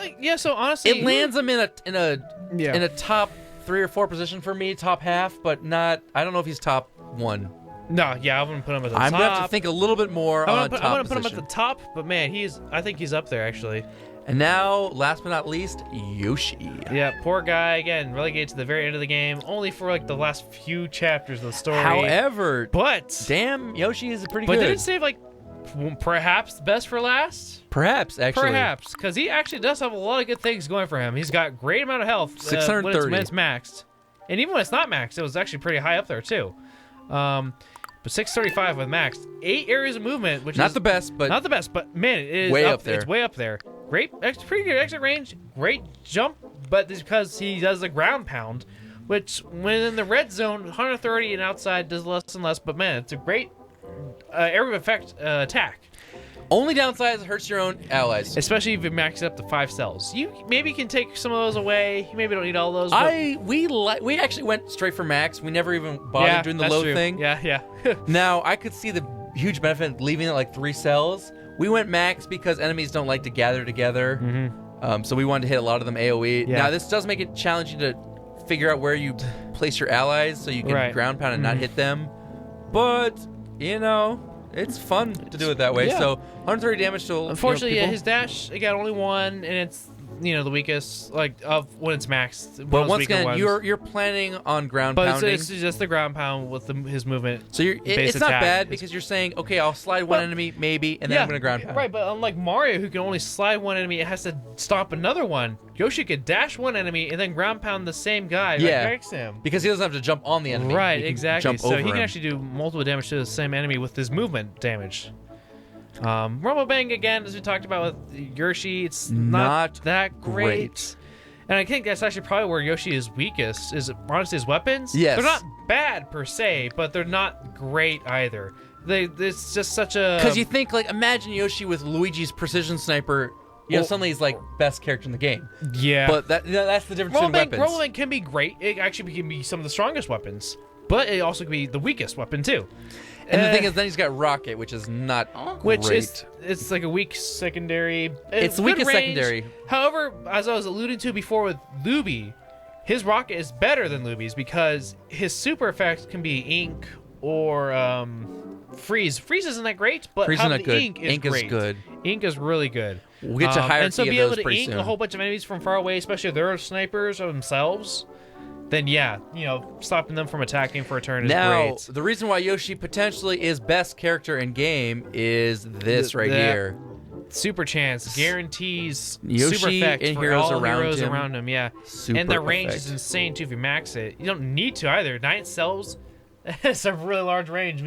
honestly, it lands him in a top 3 or 4 position for me, top half, but not. I don't know if he's top 1. No, yeah, I wouldn't put him at the top. I'm gonna have to think a little bit more on top. I'm gonna put him at the top, but man, I think he's up there actually. And now, last but not least, Yoshi. Yeah, poor guy, again, relegated to the very end of the game, only for the last few chapters of the story. However, damn, Yoshi is pretty good. But did it save perhaps best for last? Perhaps, actually. Perhaps, because he actually does have a lot of good things going for him. He's got great amount of health 630 when it's maxed. And even when it's not maxed, it was actually pretty high up there too. But 635 with max. 8 areas of movement, which not is the best, but not the best, but man, it is way up there. It's way up there. Great, pretty good exit range, great jump, but it's because he does the ground pound, which when in the red zone, 130 and outside does less and less. But man, it's a great area of effect attack. Only downside is it hurts your own allies. Especially if you max it up to 5 cells. You maybe can take some of those away. You maybe don't need all those. But We actually went straight for max. We never even bothered doing the load thing. Yeah. Now, I could see the huge benefit of leaving it like 3 cells. We went max because enemies don't like to gather together. So we wanted to hit a lot of them AoE. Yeah. Now, this does make it challenging to figure out where you place your allies so you can ground pound and not hit them. But, you know, it's fun to do it that way. Yeah. So 130 damage to unfortunately, people. his dash again only 1, and it's the weakest of when it's maxed. But once again, you're planning on ground pounding. It's just the ground pound with his movement. So it's not bad because you're saying, okay, I'll slide one enemy maybe, and then I'm gonna ground pound. Right, but unlike Mario, who can only slide one enemy, it has to stop another one. Yoshi could dash one enemy and then ground pound the same guy. Yeah, next to him. Because he doesn't have to jump on the enemy. Right, exactly. So he can him. actually do multiple damage to the same enemy with his movement damage. Rumble Bang again, as we talked about with Yoshi, it's not that great. And I think that's actually probably where Yoshi is weakest. Is honestly his weapons. Yes, they're not bad per se, but they're not great either. It's just such a because you think like imagine Yoshi with Luigi's precision sniper. Suddenly he's like best character in the game. Yeah, but that's the difference between weapons. Rumble Bang can be great. It actually can be some of the strongest weapons, but it also can be the weakest weapon too. And the thing is, then he's got Rocket, which is not great. It's like a weak secondary. It's the weakest secondary. However, as I was alluding to before with Luby, his Rocket is better than Luby's because his super effects can be Ink or Freeze. Freeze isn't that great, but Freeze how not the good. Ink is great. Is good. Ink is really good. We'll get to hierarchy and so be of able those to ink soon. a whole bunch of enemies from far away, especially if they're snipers of themselves. Then stopping them from attacking for a turn is great. Now, the reason why Yoshi potentially is best character in game is this here. Super chance guarantees Yoshi super effects and for heroes all around heroes him. around him. Yeah, Super and the range effect. is insane too if you max it. You don't need to either. 9 cells. It's a really large range.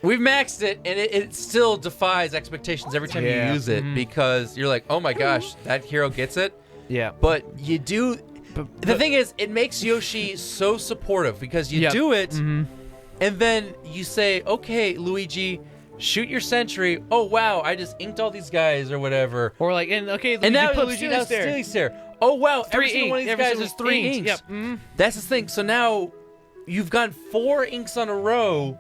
We've maxed it, and it still defies expectations every time you use it because you're like, oh my gosh, that hero gets it. Yeah, but you do. The thing is, it makes Yoshi so supportive because you do it, and then you say, okay, Luigi, shoot your sentry. Oh, wow, I just inked all these guys or whatever. Or like, Luigi and now put Luigi Steely's now Steely's there. Oh, wow, every single one of these guys is 3 inks. Yep. That's the thing. So now you've gotten 4 inks on a row,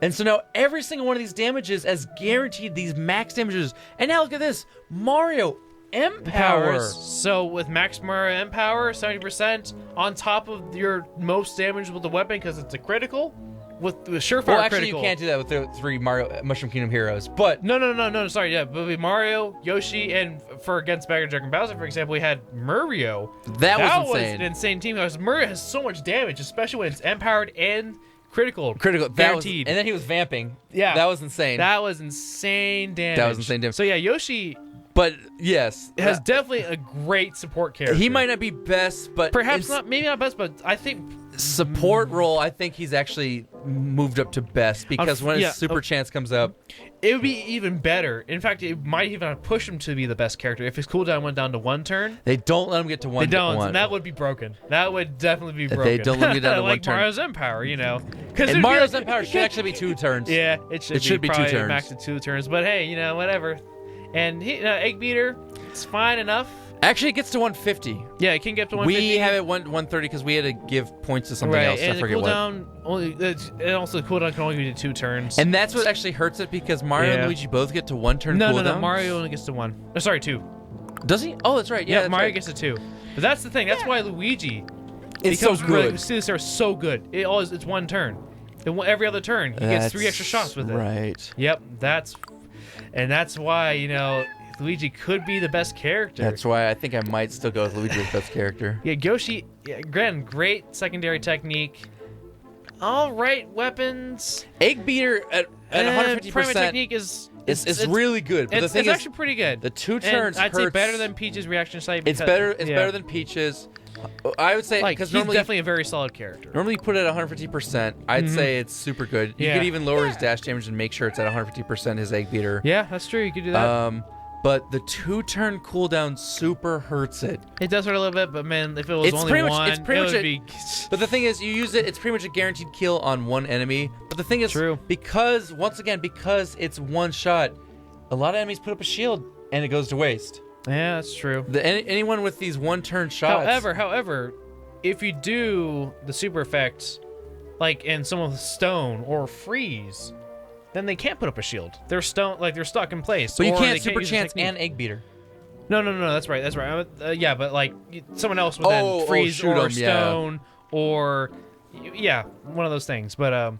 and so now every single one of these damages has guaranteed these max damages. And now look at this. Mario Empower. So with Max Mario Empower, 70% on top of your most damage with the weapon because it's a critical. With the surefire well, actually, critical. you can't do that with the 3 Mario Mushroom Kingdom heroes. But no. Sorry, yeah, but with Mario, Yoshi, and for against Bagger, Jack, and Bowser, for example, we had Mario. That was insane. Was an insane team. Because Mario has so much damage, especially when it's empowered and critical. Guaranteed. And then he was vamping. Yeah, that was insane. That was insane damage. So yeah, Yoshi. But yes, has definitely a great support character. He might not be best, but perhaps not. Maybe not best, but I think support role. I think he's actually moved up to best because when his super chance comes up, it would be even better. In fact, it might even push him to be the best character if his cooldown went down to 1 turn. They don't let him get to 1. They don't, and that would be broken. That would definitely be broken. They don't let him get down to 1 like turn. Mario's Empower, And Mario's Empower should actually be 2 turns. Yeah, it should be 2 turns. Max at 2 turns, but hey, whatever. And Egg Beater, it's fine enough. Actually, it gets to 150. Yeah, it can get to 150. We have it 130 because we had to give points to something else. And I forget what. And also the cooldown can only be 2 turns. And that's what actually hurts it because Mario and Luigi both get to 1 turn cooldown. No. Mario only gets to 1. Oh, sorry, 2. Does he? Oh, that's right. Yeah, that's Mario right. gets to 2. But that's the thing. That's why Luigi is so good. They're so good. It's 1 turn. Every other turn, he gets 3 extra shots with it. Right. Yep. That's why Luigi could be the best character. That's why I think I might still go with Luigi as best character. Yeah, Yoshi, great secondary technique. All right, weapons. Egg Beater at 150%. Primary technique is it's really good. But the thing it's is, actually pretty good. The 2 turns I'd say hurts. better than Peach's reaction sight. It's better than Peach's. I would say Like, because he's normally definitely a very solid character. normally you put it at 150%. I'd say it's super good. You Yeah. could even lower his dash damage and make sure it's at 150% his egg beater. Yeah, that's true. You could do that. But the 2-turn cooldown super hurts it. It does hurt a little bit, but man, if it was It's only pretty much- one, it's pretty it much would a- be. But the thing is, you use it, it's pretty much a guaranteed kill on one enemy. But the thing is, True. because, once again, because it's one shot, a lot of enemies put up a shield and it goes to waste. Yeah, that's true. Anyone with these one-turn shots... However, if you do the super effects, like in some of the stone or freeze, then they can't put up a shield. They're stone, like they're stuck in place. But you or can't they super use the chance technique. and egg beater. No, that's right. Yeah, but like someone else would then freeze shoot or 'em, yeah. stone or one of those things. But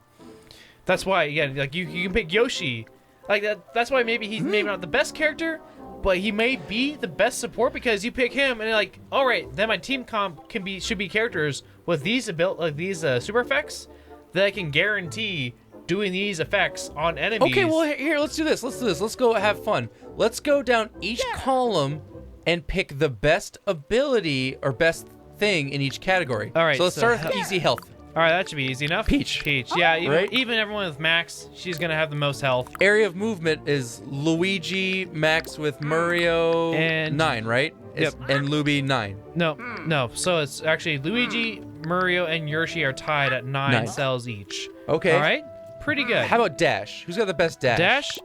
that's why like you can pick Yoshi, like that. That's why maybe he's maybe not the best character, but he may be the best support because you pick him and you're like, all right, then my team comp should be characters with these super effects that I can guarantee doing these effects on enemies. Okay, well, here, let's do this. Let's go have fun. Let's go down each column and pick the best ability or best thing in each category. All right, so let's start with easy health. All right, that should be easy enough. Peach. Yeah, Right? even everyone with Max, she's gonna have the most health. Area of movement is Luigi, Max with Mario, And- 9, right? Yep. And Luby, 9. No. So it's actually Luigi, Mario, and Yoshi are tied at 9 Nine. cells each. Okay. All right, pretty good. How about Dash? Who's got the best Dash? Dash?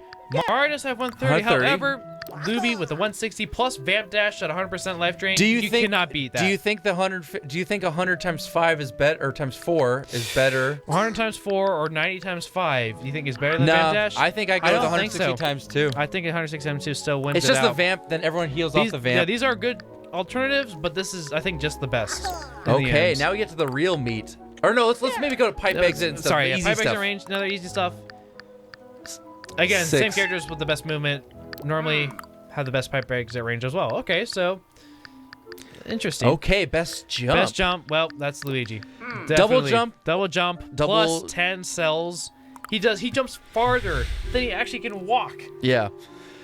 Mario does have 130. 130. However, Luby with the 160 plus Vamp Dash at 100% life drain. Do you think cannot beat that? Do you think the 100? Do you think 100 times 5 is better, or times 4 is better? 100 times 4 or 90 times 5? You think is better than No, Vamp Dash? I think I go with don't 160 think so. times 2. I think 160 times 2 still wins. It's just it the out. vamp. Then everyone heals off the vamp. Yeah, these are good alternatives, but this is, I think, just the best. in the Okay, end. now we get to the real meat. Or no, let's maybe go to pipe exit and stuff. Sorry, the easy pipe stuff. exit range, another easy stuff. Again, 6. same characters with the best movement normally have the best pipe exit range as well. Okay, so interesting. Okay, best jump. Best jump. Well, that's Luigi. Double Definitely. jump. Double jump. Double- Plus 10 cells. He jumps farther than he actually can walk. Yeah.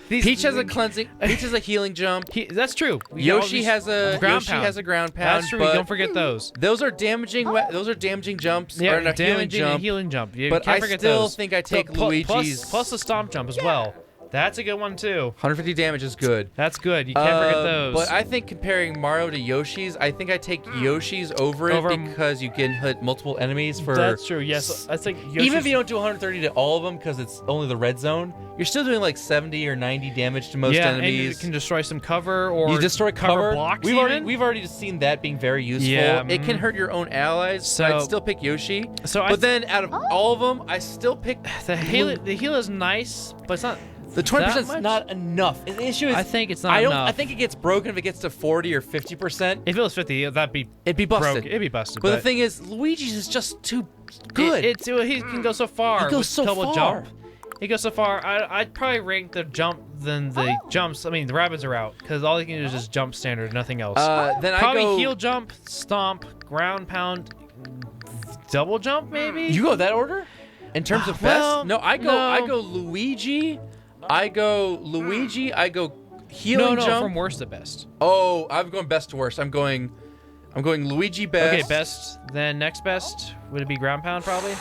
These- Peach has a cleansing. Peach has a healing jump. That's true. Yoshi has a ground Yoshi pound. has a ground pound. That's true. But Don't forget those. those are damaging. Those are damaging jumps. Yeah, or not healing damaging jump. and healing jump. You But can't I forget still those. think I take Plus- Luigi's. plus the stomp jump as well. That's a good one too. 150 damage is good. That's good. You can't forget those. But I think comparing Mario to Yoshi's, I think I take Yoshi's over Over- it because you can hit multiple enemies for. That's true. Yes, I think Yoshi's, Even if you don't do 130 to all of them because it's only the red zone, you're still doing like 70 or 90 damage to most and you enemies. can destroy some cover or You destroy cover blocks. We've even. already seen that being very useful. Yeah, It can hurt your own allies, so So- I'd still pick Yoshi. So I but then out of all of them, I still pick the heal is nice, but it's not. the 20% is that much? not enough. The issue is I think it's not I enough. think it gets broken if it gets to 40 or 50%. If it was 50, it'd be busted. broke. It'd be busted. But the thing is, Luigi's is just too good. He can go so far. He goes with so double far. Jump. He goes so far. I'd probably rank the jump than the jumps. I mean, the Rabbids are out because all you can do is just jump standard, nothing else. Then Probably I go heel jump, stomp, ground pound, double jump maybe. You go that order? In terms of best? Well, No, I go Luigi. I go healing no, jump. from worst to best. Oh, I'm going best to worst. I'm going Luigi best. Okay, best. Then next best would it be ground pound probably?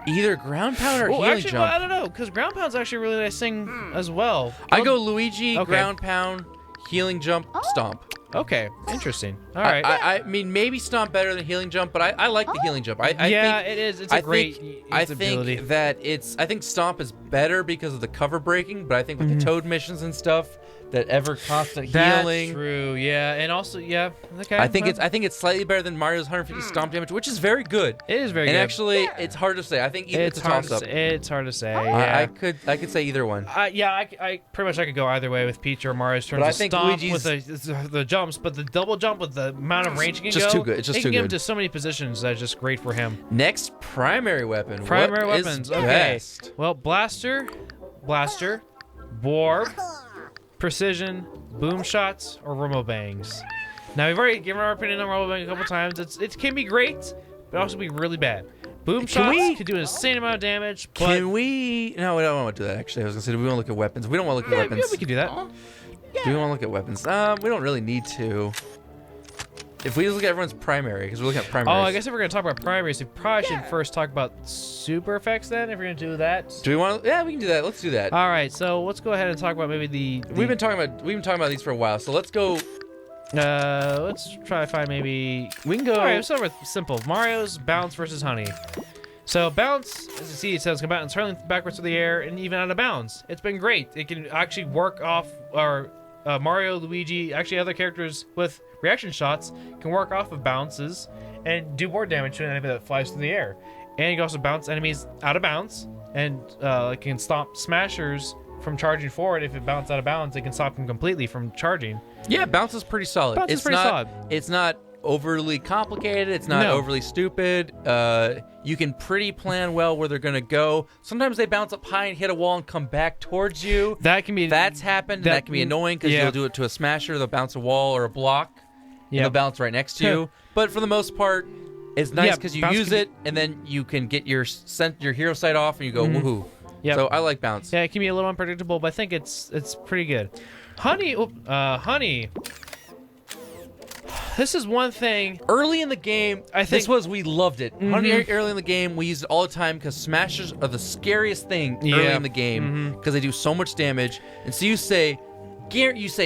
Either ground pound or Well, healing actually, jump. well, I don't know because ground pound's actually a really nice thing as well. I go Luigi, Okay. ground pound, healing jump, stomp. Okay, interesting. All right. I mean, maybe stomp better than healing jump, but I like the healing jump. I yeah, think, it is. It's a great I ability. think that I think stomp is better because of the cover breaking, but I think with the toad missions and stuff, that ever constant healing. That's true. Yeah, and also okay. I think it's slightly better than Mario's 150 stomp damage, which is very good. it is very And good. actually, it's hard to say. I think it's a hard toss to up. say. It's hard to say. I Yeah. could say either one. I pretty much I could go either way with Peach or Mario's turn. But I to think stomp Luigi's- with the jumps, but the double jump with the amount of range he can Just go, too good. It's just it too can get him good. to so many positions that's just great for him. Next, primary weapon. Primary What is weapons. Okay. best? Well, blaster, warp, precision, boom shots, or rumble bangs. Now we've already given our opinion on rumble bang a couple times. It can be great, but also be really bad. Boom shots can do an insane amount of damage. But Can we? No, we don't want to do that. Actually, I was gonna say, do we want to look at weapons? We don't want to look at weapons. yeah, we can do that. Do we want to look at weapons? We don't really need to. if we just look at everyone's primary, because we're looking at primaries. Oh, I guess if we're gonna talk about primaries, we probably should first talk about super effects. Then, if we're gonna do that. Do we want to? Yeah, we can do that. Let's do that. All right, so let's go ahead and talk about maybe the. We've been talking about these for a while, so let's go. Let's try to find maybe. We can go. All right, let's start with simple. Mario's bounce versus honey. So bounce, as you see, it says come out and turn backwards through the air and even out of bounds. It's been great. It can actually work off our Mario, Luigi, actually other characters with reaction shots can work off of bounces and do more damage to an enemy that flies through the air. And you can also bounce enemies out of bounds and it can stop smashers from charging forward. If it bounces out of bounds, it can stop them completely from charging. Yeah, bounce is pretty solid. Bounce is pretty solid. It's not overly complicated. It's not overly stupid. You can pretty plan well where they're gonna go. Sometimes they bounce up high and hit a wall and come back towards you. That can be. That's happened. That can be annoying because you'll do it to a smasher. They'll bounce a wall or a block. And they'll bounce right next to you. But for the most part, it's nice because you use it and then you can get your hero sight off and you go woohoo. Yep. So I like bounce. Yeah, it can be a little unpredictable, but I think it's pretty good. Honey, honey. This is one thing. Early in the game, we loved it. Honey, early in the game, we used it all the time because smashers are the scariest thing early in the game because they do so much damage. And so you say,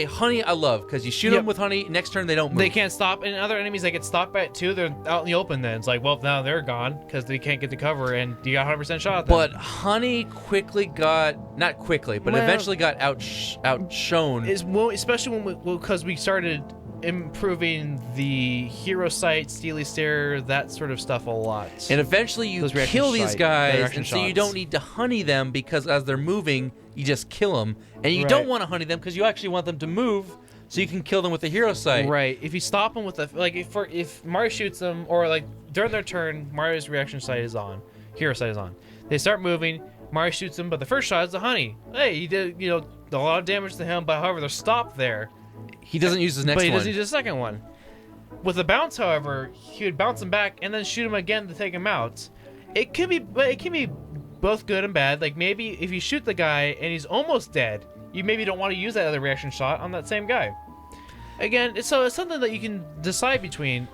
honey, I love because you shoot them with honey. Next turn, they don't move. They can't stop. And other enemies, they get stopped by it too. They're out in the open then. It's like, well, now they're gone because they can't get the cover and you got 100% shot at them. But honey quickly got, not quickly, but eventually got outshone. Especially because we started improving the hero sight, steely stare, that sort of stuff a lot. And eventually you kill these guys, and so you don't need to honey them because as they're moving, you just kill them. And you don't want to honey them because you actually want them to move so you can kill them with the hero sight. Right. If you stop them with the if Mario shoots them or like during their turn, Mario's reaction sight is on, hero sight is on. They start moving, Mario shoots them, but the first shot is the honey. Hey, he did a lot of damage to him, but however they're stopped there. He doesn't use his next one. But he doesn't use the second one. With the bounce, however, he would bounce him back and then shoot him again to take him out. It can be both good and bad. Like maybe if you shoot the guy and he's almost dead, you maybe don't want to use that other reaction shot on that same guy. Again, so it's something that you can decide between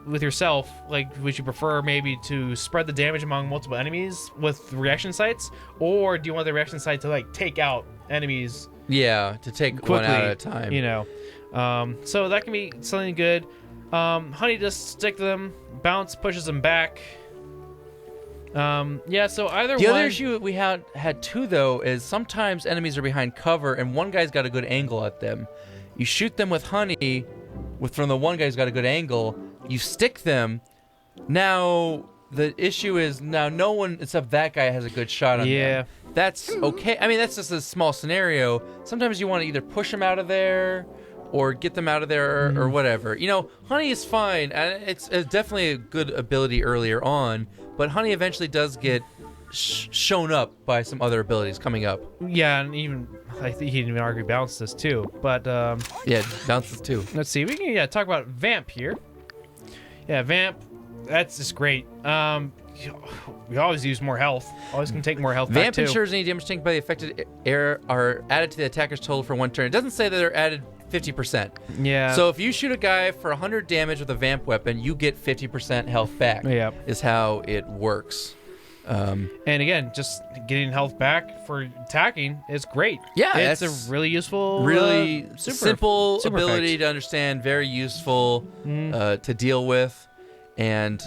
with yourself. Like, would you prefer maybe to spread the damage among multiple enemies with reaction sights, or do you want the reaction sight to like take out enemies? Yeah, to take quickly, one out at a time. So that can be something good. Honey just stick to them. Bounce pushes them back. Yeah, so either the other issue we had too, though, is sometimes enemies are behind cover and one guy's got a good angle at them. You shoot them with honey, from the one guy's got a good angle. You stick them. Now the issue is no one except that guy has a good shot on them. That's okay. I mean, that's just a small scenario. Sometimes you want to either push them out of there or get them out of there or whatever. Honey is fine. And it's definitely a good ability earlier on, but honey eventually does get shown up by some other abilities coming up. Yeah, and even I think he didn't even argue bounces too. But yeah, bounces too. Let's see. We can talk about Vamp here. Yeah, Vamp. That's just great. We always use more health. Always can take more health. Vamp back too. ensures any damage taken by the affected air are added to the attacker's total for one turn. It doesn't say that they're added 50%. Yeah. So if you shoot a guy for 100 damage with a Vamp weapon, you get 50% health back. Yeah. Is how it works. And again, just getting health back for attacking is great. Yeah, it's a really useful, really simple super ability effect to understand, very useful to deal with. And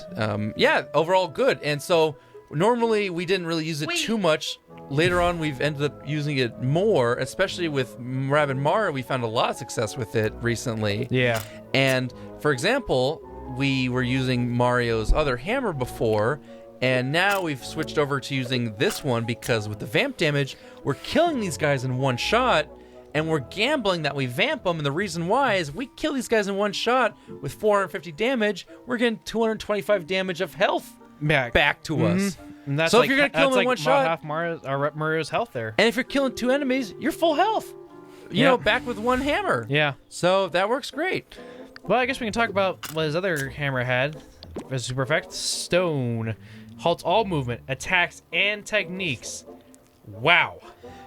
overall good. And so normally we didn't really use it too much. Later on, we've ended up using it more, especially with Rabbid Mario. We found a lot of success with it recently. Yeah. And for example, we were using Mario's other hammer before, and now we've switched over to using this one because with the Vamp damage, we're killing these guys in one shot. And we're gambling that we vamp them, and the reason why is we kill these guys in one shot with 450 damage, we're getting 225 damage of health back to us. And that's so if you're gonna kill them in one shot, half Mario's health there. And if you're killing two enemies, you're full health. Back with one hammer. Yeah. So that works great. Well, I guess we can talk about what his other hammer had. As super effect, Stone halts all movement, attacks, and techniques. Wow.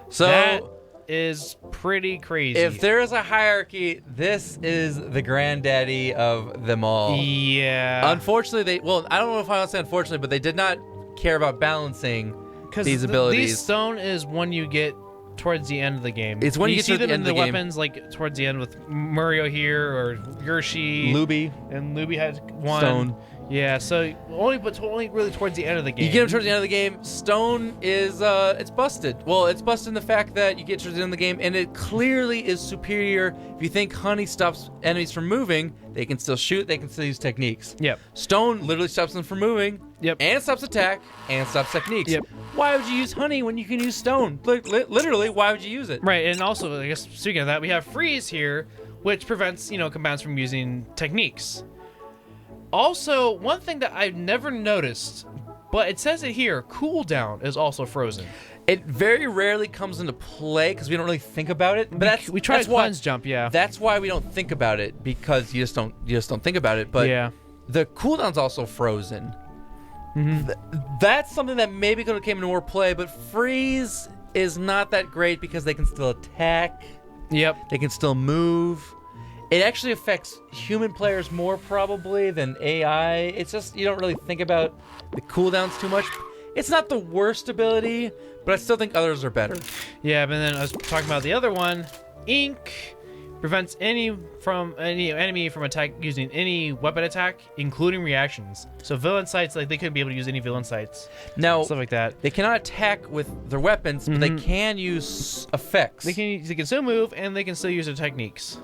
So is pretty crazy. If there is a hierarchy, this is the granddaddy of them all. Yeah. Unfortunately, I don't know if I want to say unfortunately, but they did not care about balancing these abilities. These stone is one you get towards the end of the game. It's when you get see to them the in end the of the game. weapons, like towards the end with Mario here or Yoshi. Luby. And Luby had one. Stone. Yeah, so only really towards the end of the game. You get him towards the end of the game. Stone is it's busted. Well, it's busted in the fact that you get towards the end of the game, and it clearly is superior. If you think Honey stops enemies from moving, they can still shoot. They can still use techniques. Yep. Stone literally stops them from moving. Yep. And stops attack and stops techniques. Yep. Why would you use Honey when you can use Stone? Literally, why would you use it? Right, and also, I guess speaking of that, we have Freeze here, which prevents combatants from using techniques. Also, one thing that I've never noticed, but it says it here, cooldown is also frozen. It very rarely comes into play because we don't really think about it. But we tried Cleanse Jump, yeah. That's why we don't think about it, because you just don't think about it. But yeah. The cooldown's also frozen. That's something that maybe could have came into more play, but Freeze is not that great because they can still attack. Yep. They can still move. It actually affects human players more probably than AI. It's just you don't really think about the cooldowns too much. It's not the worst ability, but I still think others are better. Yeah, but then I was talking about the other one. Ink prevents any enemy from attack using any weapon attack, including reactions. So villain sights, like they couldn't be able to use any villain sights. Now, stuff like that. They cannot attack with their weapons, but they can use effects. They can still move, and they can still use their techniques.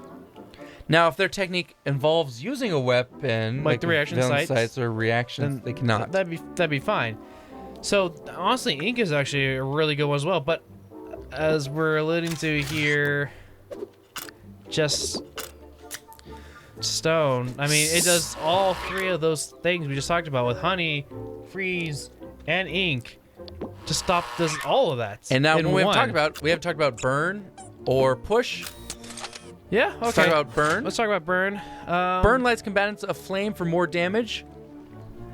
Now, if their technique involves using a weapon, like the reaction sights or reactions, they cannot. That'd be fine. So honestly, Ink is actually a really good one as well. But as we're alluding to here, just Stone. I mean, it does all three of those things we just talked about with Honey, Freeze, and Ink. Does all of that. And now we haven't talked about Burn or Push. Yeah, okay. Let's talk about Burn. Let's talk about Burn. Burn lights combatants a flame for more damage.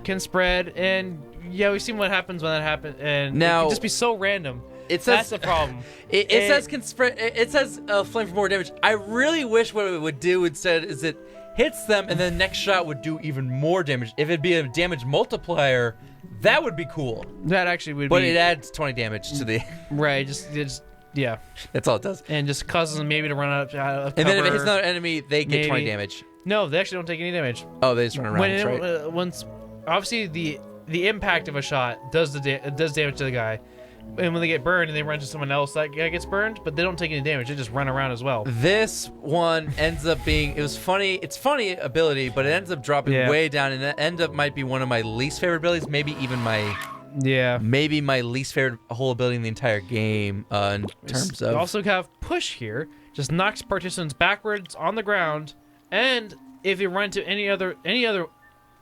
Can spread, and yeah, we've seen what happens when that happens, and now, it can just be so random. It says, that's the problem. It says can spread. It says flame for more damage. I really wish what it would do instead is it hits them, and then the next shot would do even more damage. If it'd be a damage multiplier, that would be cool. That actually would be. But it adds 20 damage to the. Right, just yeah. That's all it does. And just causes them maybe to run out of cover. And then if it hits another enemy, they get 20 damage. No, they actually don't take any damage. Oh, they just run around. That's right. Once, obviously, the impact of a shot does damage to the guy. And when they get burned and they run into someone else, that guy gets burned, but they don't take any damage. They just run around as well. This one ends up being, it was funny. It's funny ability, but it ends up dropping way down, and it ends up might be one of my least favorite abilities. Maybe even maybe my least favorite whole ability in the entire game in terms of. You also have Push here, just knocks participants backwards on the ground, and if you run into any other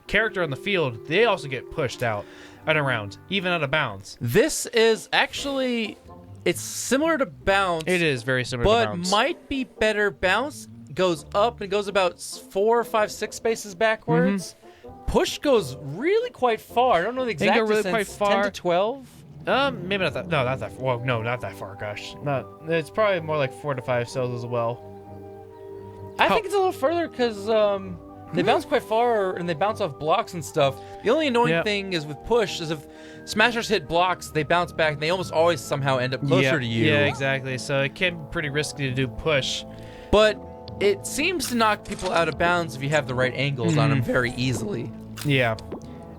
character on the field, they also get pushed out and around, even out of bounds. This is actually, it's similar to Bounce. It is very similar to Bounce. But might be better. Bounce goes up and goes about 4, 5, 6 spaces backwards. Push goes really quite far. I don't know the exact distance. Really quite far. 10 to 12? Maybe not that. No, not that. Well, no, not that far. Gosh, it's probably more like 4 to 5 cells as well. I think it's a little further because they bounce quite far and they bounce off blocks and stuff. The only annoying thing is with Push is if smashers hit blocks, they bounce back and they almost always somehow end up closer to you. Yeah, exactly. So it can be pretty risky to do Push. But it seems to knock people out of bounds if you have the right angles on them very easily. Yeah.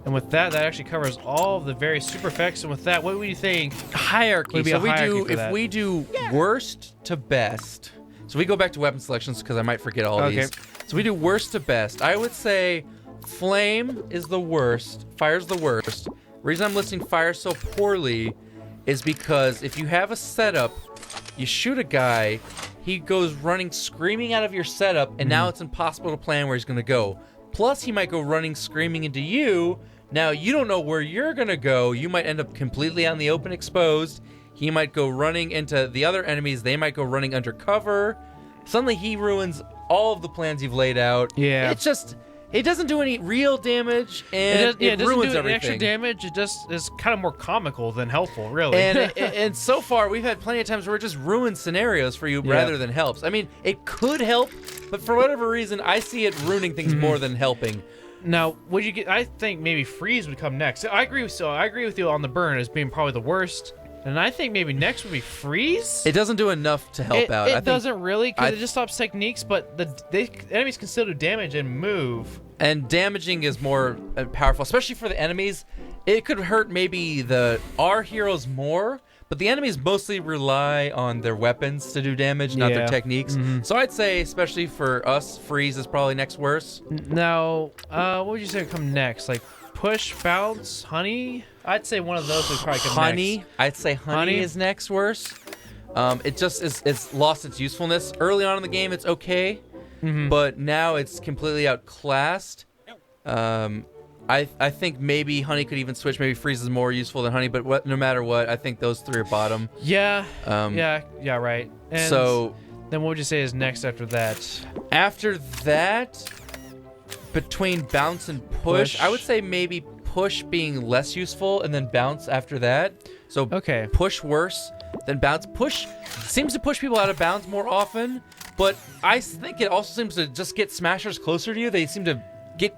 And with that actually covers all of the various super effects. And with that, what would you think? Hierarchy. So we do worst to best. So we go back to weapon selections because I might forget all of these. So we do worst to best. I would say Flame is the worst. Fire's the worst. Reason I'm listing Fire so poorly is because if you have a setup, you shoot a guy, he goes running screaming out of your setup, and now it's impossible to plan where he's going to go. Plus, he might go running screaming into you. Now, you don't know where you're going to go. You might end up completely on the open exposed. He might go running into the other enemies. They might go running undercover. Suddenly, he ruins all of the plans you've laid out. Yeah. It's just, it doesn't do any real damage, and it doesn't ruins do everything. Extra damage. It just is kind of more comical than helpful, really. And so far, we've had plenty of times where it just ruins scenarios for you rather than helps. I mean, it could help, but for whatever reason, I see it ruining things more than helping. Now, would you get? I think maybe freeze would come next. I agree with you on the burn as being probably the worst. And I think maybe next would be freeze. It doesn't do enough to help out. It doesn't really, because it just stops techniques, but the enemies can still do damage and move. And damaging is more powerful, especially for the enemies. It could hurt maybe our heroes more, but the enemies mostly rely on their weapons to do damage, not their techniques. So I'd say, especially for us, freeze is probably next worst. Now, what would you say would come next? Like push, bounce, honey? I'd say one of those would probably come next. I'd say honey is next worst. It just it's lost its usefulness. Early on in the game, it's okay, but now it's completely outclassed. I think maybe honey could even switch. Maybe freeze is more useful than honey, but no matter what, I think those three are bottom. Yeah. Yeah, right. And so then what would you say is next after that? After that, between bounce and push, I would say maybe push being less useful, and then bounce after that. So push worse than bounce. Push seems to push people out of bounds more often, but I think it also seems to just get smashers closer to you. They seem to get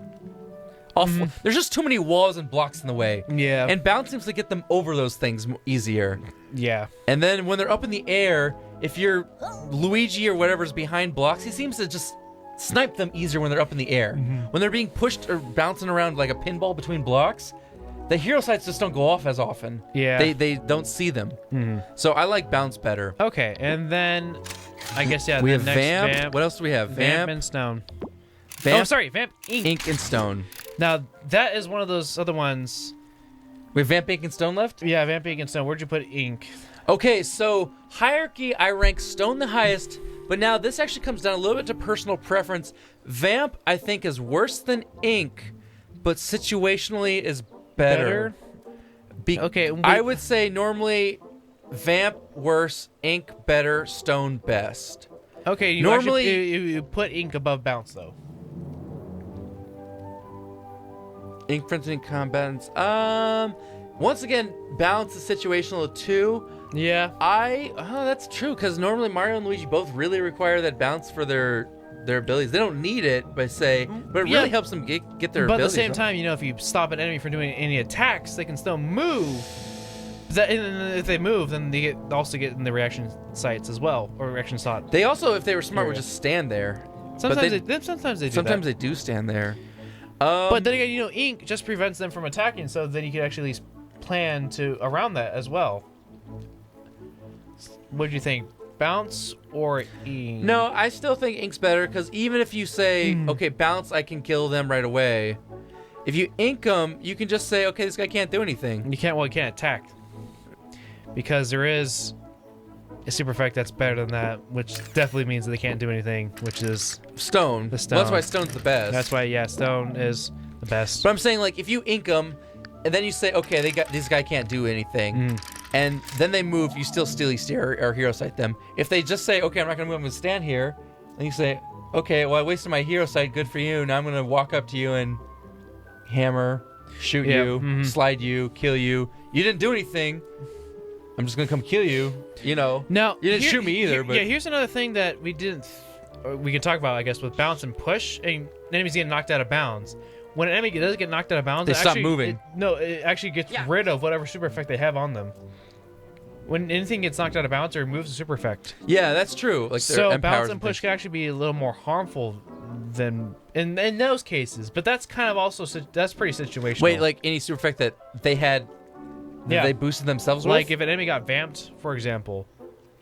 off. There's just too many walls and blocks in the way. Yeah. And bounce seems to get them over those things easier. Yeah. And then when they're up in the air, if you're Luigi or whatever's behind blocks, he seems to just snipe them easier when they're up in the air. When they're being pushed or bouncing around like a pinball between blocks, the hero sights just don't go off as often. Yeah. They don't see them. So I like bounce better. Okay, and then I guess we have Vamp. What else do we have? Vamp and Stone. Vamp, Vamp, Ink. Ink and Stone. Now that is one of those other ones. We have Vamp, Ink, and Stone left? Yeah, Vamp, Ink, and Stone. Where'd you put Ink? Okay, so hierarchy, I rank Stone the highest. But now this actually comes down a little bit to personal preference. Vamp, I think, is worse than Ink, but situationally is better. Okay. I would say normally Vamp worse, Ink better, Stone best. Okay, you put Ink above Bounce, though. Ink printing combatants. Once again, Bounce is situational too. Yeah. That's true, because normally Mario and Luigi both really require that bounce for their abilities. They don't need it, but it really helps them get their abilities. But at the same time, if you stop an enemy from doing any attacks, they can still move. And if they move, then they also get in the reaction sites as well, or reaction slot. They also, if they were smart, would just stand there. Sometimes they do. Sometimes they do stand there. But then again, Ink just prevents them from attacking, so then you can actually plan around that as well. What do you think, Bounce or Ink? No, I still think Ink's better, because even if you say, okay, Bounce, I can kill them right away. If you Ink them, you can just say, okay, this guy can't do anything. You can't attack. Because there is a super effect that's better than that, which definitely means that they can't do anything, which is Stone. The Stone. Well, that's why Stone's the best. That's why, Stone is the best. But I'm saying, like, if you Ink them, and then you say, okay, this guy can't do anything, and then they move, you still steely steer or hero sight them. If they just say, okay, I'm not going to move, I'm going to stand here, and you say, okay, well, I wasted my hero sight, good for you, now I'm going to walk up to you and hammer, shoot you, slide you, kill you. You didn't do anything. I'm just going to come kill you, Now, you didn't shoot me either, but... Yeah, here's another thing that we can talk about, I guess, with bounce and push, and enemies get knocked out of bounds. When an enemy does get knocked out of bounds, they stop moving. It actually gets rid of whatever super effect they have on them. When anything gets knocked out of bounds, it removes the super effect. Yeah, that's true. Like, so bounce and push can actually be a little more harmful than in those cases. But that's kind of also that's pretty situational. Wait, like any super effect that they had, they boosted themselves with? Like if an enemy got vamped, for example.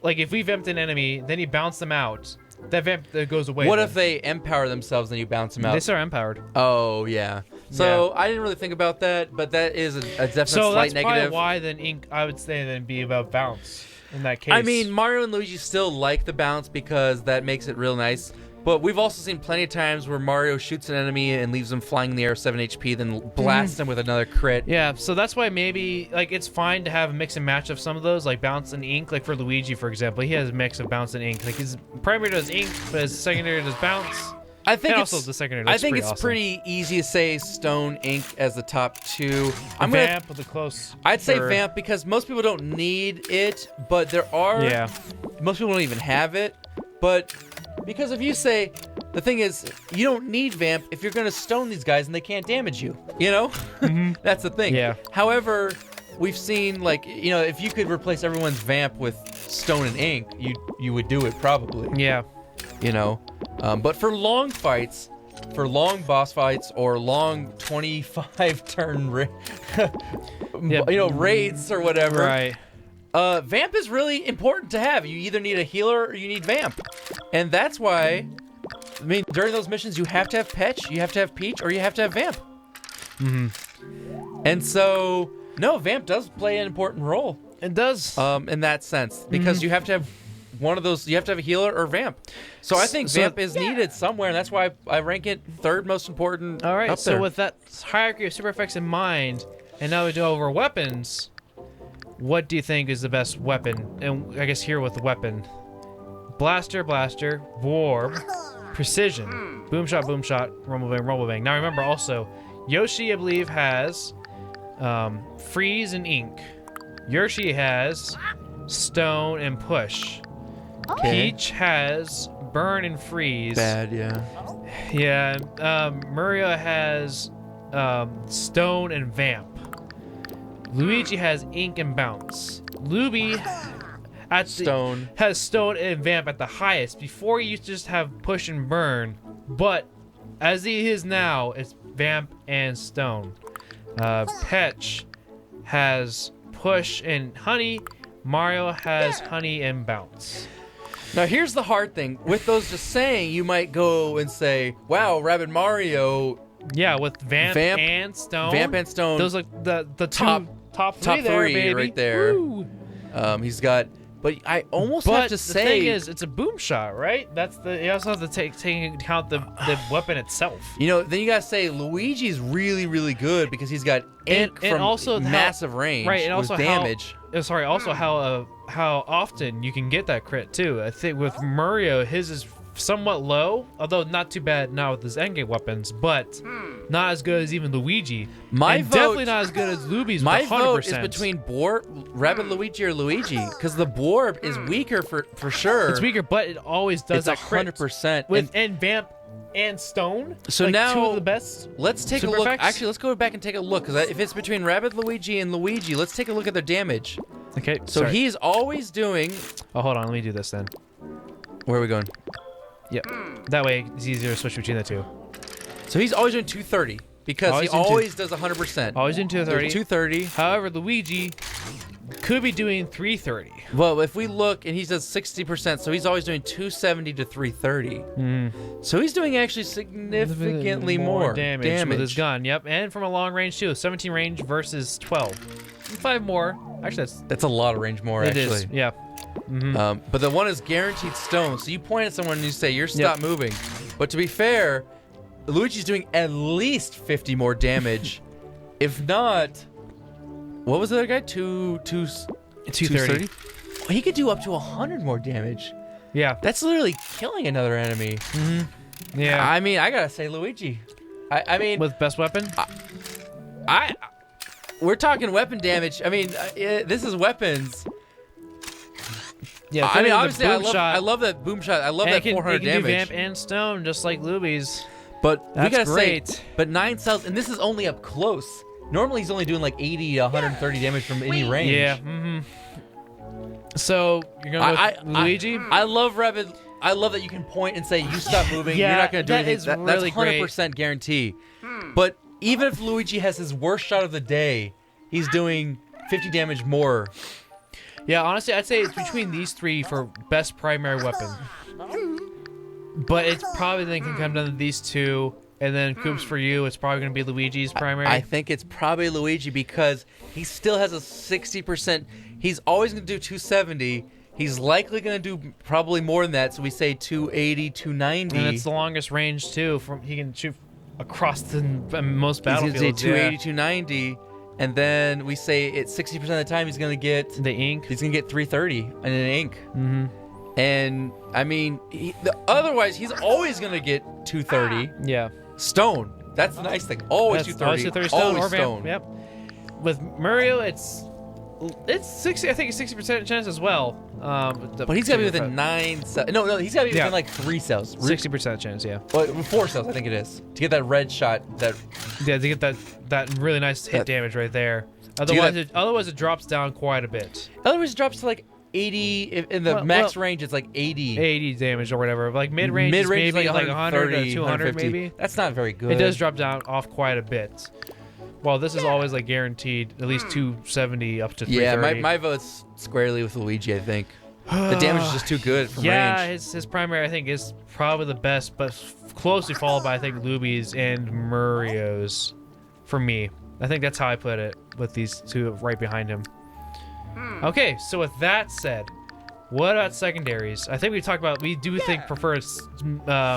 Like if we vamped an enemy, then you bounce them out. That vamp goes away. What if they empower themselves and you bounce them out? They start empowered. Oh, yeah. So I didn't really think about that, but that is a definite slight negative. So that's probably why then Ink, I would say, then be about bounce in that case. I mean, Mario and Luigi still like the bounce because that makes it real nice. But we've also seen plenty of times where Mario shoots an enemy and leaves them flying in the air 7 HP, then blasts them with another crit. Yeah, so that's why maybe it's fine to have a mix and match of some of those, like bounce and Ink. Like for Luigi, for example, he has a mix of bounce and Ink. Like his primary does Ink, but his secondary does bounce. I think and it's also the secondary. I think it's awesome. pretty easy to say Stone, Ink as the top two. Vamp with a close. I'd say third. Vamp because most people don't need it, but there are. Yeah. Most people don't even have it, but because if you say, the thing is, you don't need Vamp if you're gonna stone these guys and they can't damage you. You know, that's the thing. Yeah. However, we've seen like if you could replace everyone's Vamp with Stone and Ink, you would do it probably. Yeah. But for long fights, for long boss fights or long 25 turn raids or whatever. Right. Vamp is really important to have. You either need a healer or you need Vamp. And that's why, I mean, during those missions, you have to have Peach, you have to have Peach, or you have to have Vamp. And so, no, Vamp does play an important role. It does. In that sense. Because you have to have one of those, you have to have a healer or Vamp. So I think Vamp is needed somewhere, and that's why I rank it third most important. All right, up so there. with that hierarchy of super effects in mind, and now we go over weapons, what do you think is the best weapon? And I guess here with the weapon. Blaster, Warp, Precision, Boom Shot, Rumble Bang. Now remember also, Yoshi, I believe, has Freeze and Ink. Yoshi has Stone and Push. Okay. Peach has Burn and Freeze. Bad, yeah. Yeah, Mario has Stone and Vamp. Luigi has Ink and Bounce. Luby has Stone and Vamp at the highest. Before, he used to just have Push and Burn, but as he is now, it's Vamp and Stone. Peach has Push and Honey. Mario has Honey and Bounce. Now here's the hard thing. With those just saying, you might go and say, wow, Rabbid Mario. Yeah, with Vamp and Stone. Vamp and Stone. Those are the top three there, baby. Right there. Woo. He's got, but I almost have to say. the thing is, it's a boom shot, right? You also have to take into account the weapon itself. Then you gotta say Luigi's really, really good because he's got ink from also massive range, right? And also with damage. How often you can get that crit too. I think with Mario, his is somewhat low, although not too bad now with his endgame weapons, but not as good as even Luigi. Definitely not as good as Luby's. My 100%. vote is between Rabbid Luigi or Luigi, because the Borb is weaker for sure. It's weaker, but it always does that crit. 100%. And Vamp and Stone. So like now two of the best. Let's take a super look. effects? Actually, let's go back and take a look, because if it's between Rabbid Luigi and Luigi, let's take a look at their damage. Okay. So he's always doing. Oh, hold on. Let me do this then. Where are we going? Yep. That way it's easier to switch between the two. So he's always doing 230 because he always does 100%. Always doing 230. 230. However, Luigi could be doing 330. Well, if we look, and he does 60%, so he's always doing 270 to 330. So he's doing actually significantly more damage with his gun. Yep, and from a long range too. 17 range versus 12. 5 more. Actually, that's a lot of range more. It actually. is. Yeah. But the one is guaranteed stone. So you point at someone and you say, "You're stop moving." But to be fair, Luigi's doing at least 50 more damage, if not. What was the other guy? 230. He could do up to 100 more damage. Yeah. That's literally killing another enemy. Yeah. I mean, I gotta say Luigi. I mean, with best weapon. We're talking weapon damage. I mean, this is weapons. Yeah, I mean, obviously, I love that boom shot. I love that 400 damage. It can do Vamp and Stone, just like Luby's. But we gotta great. say, but 9 cells, and this is only up close. Normally, he's only doing like 80 to 130 damage from any range. Yeah. So you're gonna go with Luigi? I love Rabbid. I love that you can point and say, "You stop moving. You're not gonna do anything." That's 100% guarantee. But even if Luigi has his worst shot of the day, he's doing 50 damage more. Yeah, honestly, I'd say it's between these three for best primary weapon. But it's probably then can come down to these two, and then Koops for you, it's probably going to be Luigi's primary. I think it's probably Luigi because he still has a 60%. He's always going to do 270. He's likely going to do probably more than that, so we say 280, 290. And it's the longest range, too. He can shoot across the most battlefields. He's going to do 280, 290. And then we say it's 60% of the time he's going to get the ink. He's going to get 330 and an ink. And I mean, otherwise he's always gonna get 230. Yeah. Stone. That's the nice thing. Always 230. Always 230 stone Always or vamp. stone. Yep. With Mario, it's 60. I think it's 60% chance as well. But he's gotta be within 9 cells. No, he's gotta be within like 3 cells. 60% chance, yeah. Well, 4 cells, I think it is, to get that red shot. Yeah, to get that really nice hit damage right there. Otherwise, it drops down quite a bit. Otherwise, it drops to like 80. In the max range, it's like 80. 80 damage or whatever. Like mid range is maybe like 100 or 200 maybe. That's not very good. It does drop down off quite a bit. Well, this is always like guaranteed at least 270 up to 330. Yeah, my vote's squarely with Luigi, I think. The damage is just too good from range. Yeah, his primary I think is probably the best, but closely followed by I think Luigi's and Mario's for me. I think that's how I put it with these two right behind him. Okay, so with that said, what about secondaries? I think we talked about, we do think prefer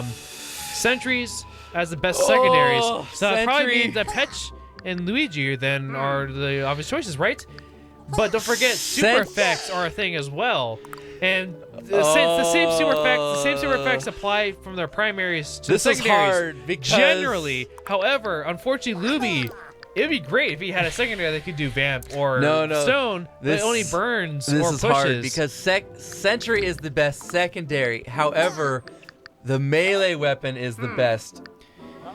Sentries as the best secondaries. So that probably means that Peach and Luigi then are the obvious choices, right? But don't forget, super effects are a thing as well. And the same super effects apply from their primaries to this secondaries. Is hard because generally. However, unfortunately, Luigi, it'd be great if he had a secondary that could do vamp or stone, but it only burns or pushes. This is hard because Sentry is the best secondary. However, the melee weapon is the best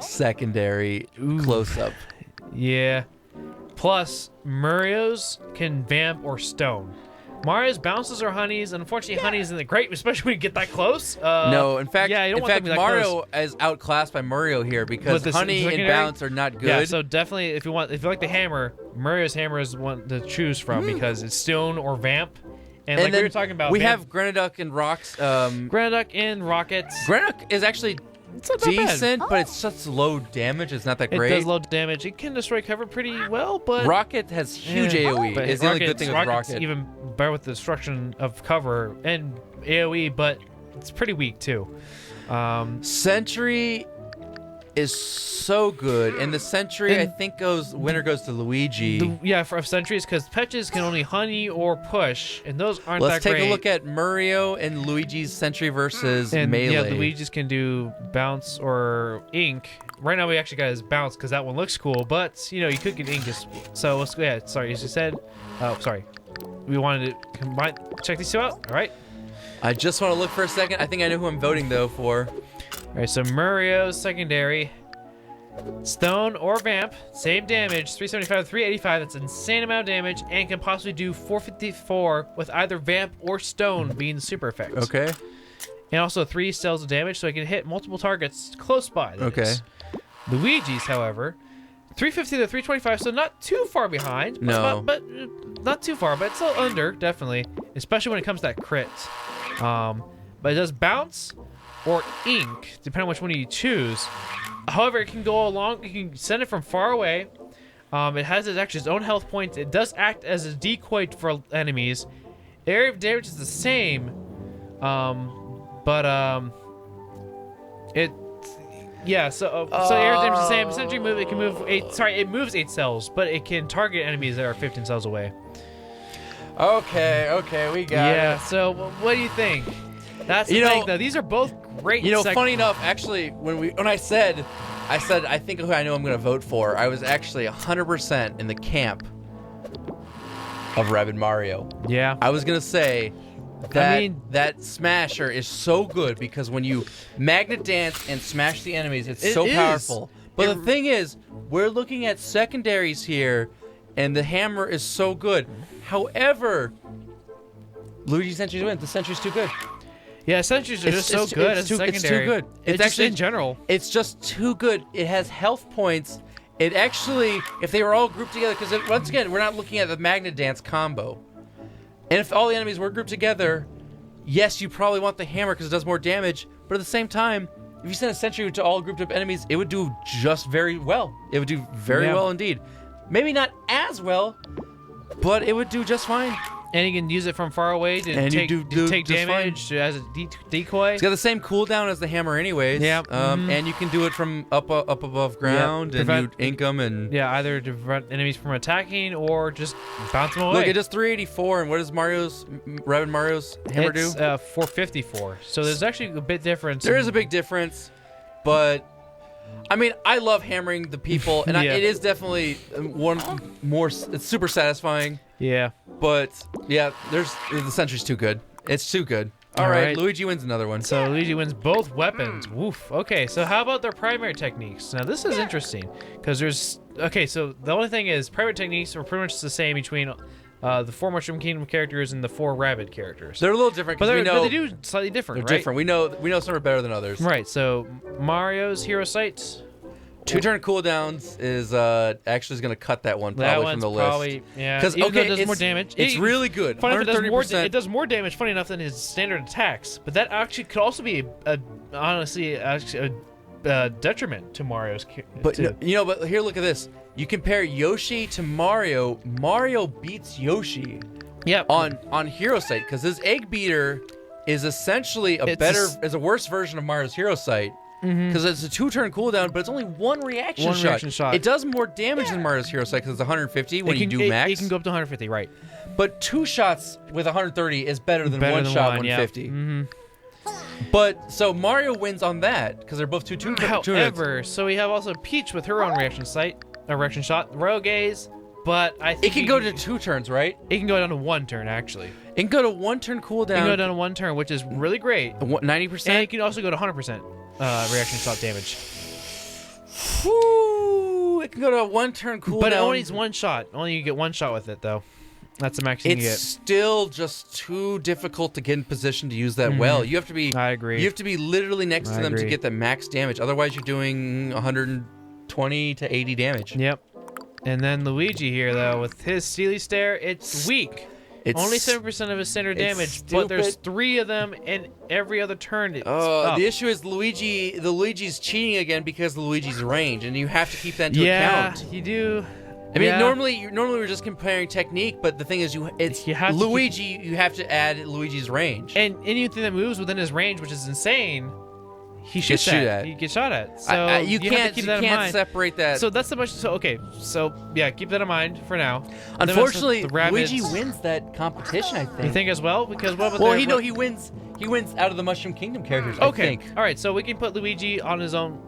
secondary close-up. Yeah. Plus, Mario's can vamp or stone. Mario's bounces or honeys, and unfortunately, honey isn't great, especially when you get that close. No, in fact, you don't want them to be that Mario close. is outclassed by Mario here because honey and bounce are not good. Yeah, so definitely, if you like the hammer, Mario's hammer is one to choose from because it's stone or vamp. And like we were talking about, we have Grenaduck and Rocks. Grenaduck and Rockets. Grenaduck is actually decent, but it's such low damage. It's not that great. It does low damage. It can destroy cover pretty well, but Rocket has huge AoE. But it's the only good thing with Rocket. Even better with the destruction of cover and AoE, but it's pretty weak too. Sentry is so good, and the Sentry I think winner goes to Luigi. For Sentries, because Peaches can only honey or push, and those aren't Let's that great. take a look at Mario and Luigi's Sentry versus melee. Yeah, Luigi's can do bounce or ink. Right now we actually got his bounce because that one looks cool, but you could get ink. So let's go ahead. Sorry, as you said. Oh, sorry. We wanted to combine. Check these two out. All right. I just want to look for a second. I think I know who I'm voting though for. All right, so Mario's secondary, stone or vamp, same damage, 375 to 385. That's an insane amount of damage, and can possibly do 454 with either vamp or stone being the super effect. Okay. And also 3 cells of damage, so it can hit multiple targets close by. Okay. Luigi's, however, 350 to 325, so not too far behind. No. But not too far, but it's still under, definitely, especially when it comes to that crit. But it does bounce or ink, depending on which one you choose. However, it can go along. You can send it from far away. It has its own health points. It does act as a decoy for enemies. Area of damage is the same, but area of damage is the same. Essentially, it can move 8. Sorry, it moves 8 cells, but it can target enemies that are 15 cells away. Okay, we got it. Yeah. So, what do you think? That's the thing, though. These are both great. Funny enough, actually, when I said I think who I know I'm going to vote for, I was actually 100% in the camp of Rabbid Mario. Yeah. I was going to say that that smasher is so good because when you magnet dance and smash the enemies, it's so powerful. But the thing is, we're looking at secondaries here, and the hammer is so good. However, Luigi's Sentry's win. The Sentry's too good. Yeah, Sentries are just so good as secondary. It's too good. It's actually in general. It's just too good. It has health points. It actually, if they were all grouped together, because once again, we're not looking at the Magnet Dance combo. And if all the enemies were grouped together, yes, you probably want the hammer because it does more damage. But at the same time, if you send a Sentry to all grouped up enemies, it would do just very well. It would do very well indeed. Maybe not as well, but it would do just fine. And you can use it from far away to And take, you to take just damage as a decoy. It's got the same cooldown as the hammer, anyways. Yeah. And you can do it from up above ground, and you ink them and. Yeah, either to prevent enemies from attacking or just bounce them away. Look, it does 384, and what does Rabbid Mario's hammer do? It's 454. So there's actually a bit difference. There is a big difference, but I mean, I love hammering the people, and it is definitely it's super satisfying. Yeah. But yeah, the sentry's too good. It's too good. All right, Luigi wins another one. So Luigi wins both weapons. Woof. Okay, so how about their primary techniques? Now this is interesting because so the only thing is primary techniques are pretty much the same between the 4 Mushroom Kingdom characters and the 4 Rabbid characters. They're a little different, but they do slightly different. They're different. We know some are better than others. Right. So Mario's Hero Sight. 2-turn cooldowns is actually going to cut that one probably from the list. Yeah. Because it does more damage. It's really good. Funny it does more damage. Funny enough than his standard attacks, but that actually could also be honestly a detriment to Mario's. But but here, look at this. You compare Yoshi to Mario. Mario beats Yoshi. Yep. On Hero Sight, because his Egg Beater is essentially is a worse version of Mario's Hero Sight. Because it's a 2-turn cooldown, but it's only one reaction shot. It does more damage than Mario's Hero Sight because it's 150 when you do max. It can go up to 150, right? But 2 shots with 130 is better than one shot 150. Yeah. But so Mario wins on that because they're both 2-turns. However, so we have also Peach with her own reaction shot, Royal Gaze. But I think it can go to 2 turns, right? It can go down to 1 turn, actually. It can go to 1-turn cooldown. It can go down to 1 turn, which is really great. 90%. And it can also go to 100%. Reaction shot damage. Woo! It can go to a 1-turn cooldown. But it only needs 1 shot. Only you get 1 shot with it, though. That's the max you can get. It's still just too difficult to get in position to use that well. You have to be. I agree. You have to be literally next to them to get the max damage. Otherwise, you're doing 120 to 80 damage. Yep. And then Luigi here, though, with his Steely Stare, it's weak. It's only 7% of his standard damage, but there's 3 of them in every other turn. The issue is Luigi's cheating again because of Luigi's range, and you have to keep that into account. Yeah, you do. I mean, normally we're just comparing technique, but the thing is, you have to add Luigi's range. And anything that moves within his range, which is insane, he gets shot at. So you can't separate that. So that's the much. So okay. So yeah, keep that in mind for now. Unfortunately, Luigi wins that competition. I think. You think as well? Because what about he wins. He wins out of the Mushroom Kingdom characters. Okay. I think. All right. So we can put Luigi on his own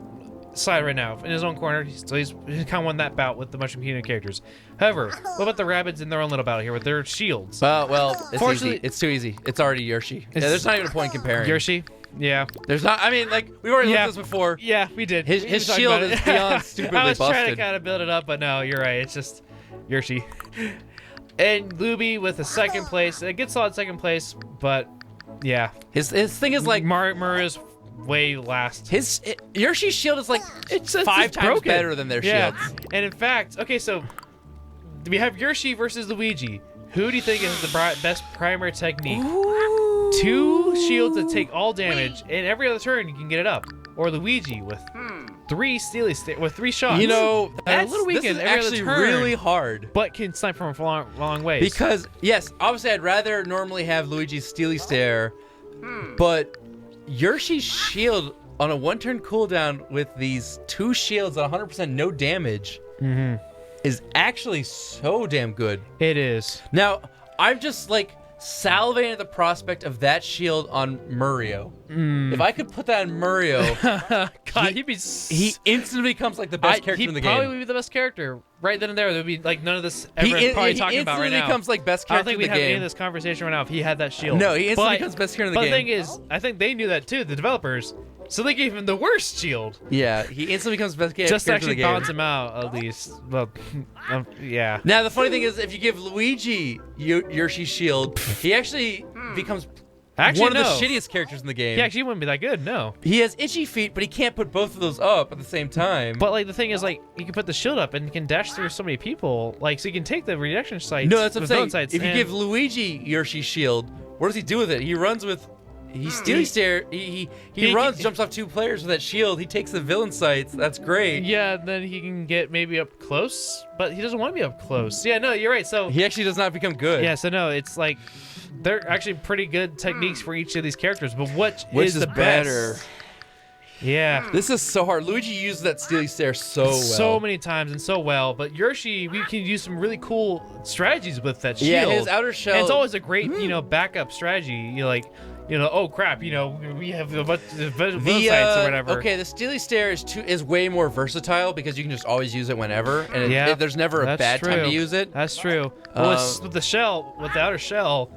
side right now, in his own corner. So he's kind of won that bout with the Mushroom Kingdom characters. However, what about the Rabbids in their own little battle here with their shields? Well, it's easy. It's too easy. It's already Yoshi. There's not even a point comparing. Yoshi. Yeah. There's not. I mean, like we've already looked at this before. Yeah, we did. His shield is beyond stupidly busted. I was trying to kind of build it up, but no, you're right. It's just Yoshi. And Luby with a 2nd place. It gets solid 2nd place, but yeah. His thing is like Murray's way last. Yoshi's shield is like it's 5 times better than their shields. And in fact, okay, so we have Yoshi versus Luigi. Who do you think is the best primary technique? Ooh. 2 shields that take all damage, and every other turn you can get it up. Or Luigi with 3 with 3 shots. That's a little weakened every actually other turn, really hard. but can snipe from a long ways. Because yes, obviously I'd rather normally have Luigi's Steely Stare, but Yoshi's shield on a 1-turn cooldown with these 2 shields at 100% no damage is actually so damn good. It is. Now, I'm just like salivating at the prospect of that shield on Mario. If I could put that on Mario, God, he instantly becomes like the best character in the game. He probably would be the best character right then and there. There would be like none of this probably talking about right now. He instantly becomes like best character in the game. I don't think we'd have any of this conversation right now if he had that shield. No, he instantly becomes best character in the game. But the thing is, I think they knew that too, the developers. So they gave him the worst shield. Yeah, he instantly becomes best character just to actually in the game. balance him out, at least. Well, yeah. Now, the funny thing is, if you give Luigi Yoshi's shield, he actually becomes one of the shittiest characters in the game. He actually wouldn't be that good, no. He has itchy feet, but he can't put both of those up at the same time. But, like, the thing is, like, you can put the shield up and you can dash through so many people. Like, so you can take the reaction sites. No, that's what I'm saying. If you give Luigi Yoshi's shield, what does he do with it? He runs with He steely stare. He runs, jumps off 2 players with that shield. He takes the villain sights. That's great. Yeah, then he can get maybe up close, but he doesn't want to be up close. Yeah, no, you're right. So he actually does not become good. Yeah, so no, it's like they're actually pretty good techniques for each of these characters, but which is the better? best? Yeah. This is so hard. Luigi used that steely stare so well. So many times and so well, but Yoshi, we can use some really cool strategies with that shield. Yeah, his outer shell. And it's always a great, backup strategy. Oh crap, we have a bunch of sights or whatever. Okay, the steely stare is way more versatile because you can just always use it whenever, and there's never a bad time to use it. That's true. With the outer shell,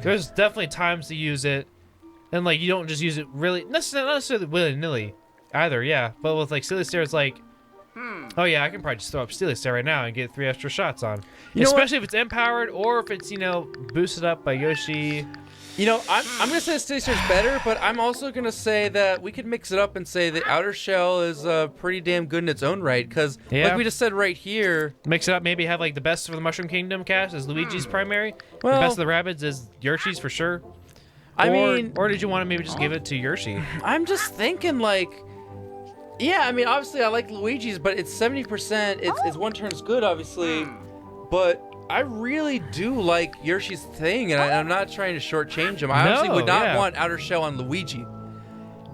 there's definitely times to use it. And you don't just use it not necessarily willy-nilly either, yeah. But with steely stare, it's oh yeah, I can probably just throw up steely stare right now and get 3 extra shots on. Especially if it's empowered or if it's boosted up by Yoshi. I'm gonna say steely stare is better, but I'm also gonna say that we could mix it up and say the outer shell is pretty damn good in its own right, because like we just said right here, mix it up. Maybe have the best of the Mushroom Kingdom cast as Luigi's primary. Well, the best of the Rabbids is Yoshi's for sure. Or did you want to maybe just give it to Yoshi? I'm just thinking obviously I like Luigi's, but it's 70%. It's one turn's good, obviously, but I really do like Yoshi's thing, and I'm not trying to shortchange him. I obviously would not want outer shell on Luigi.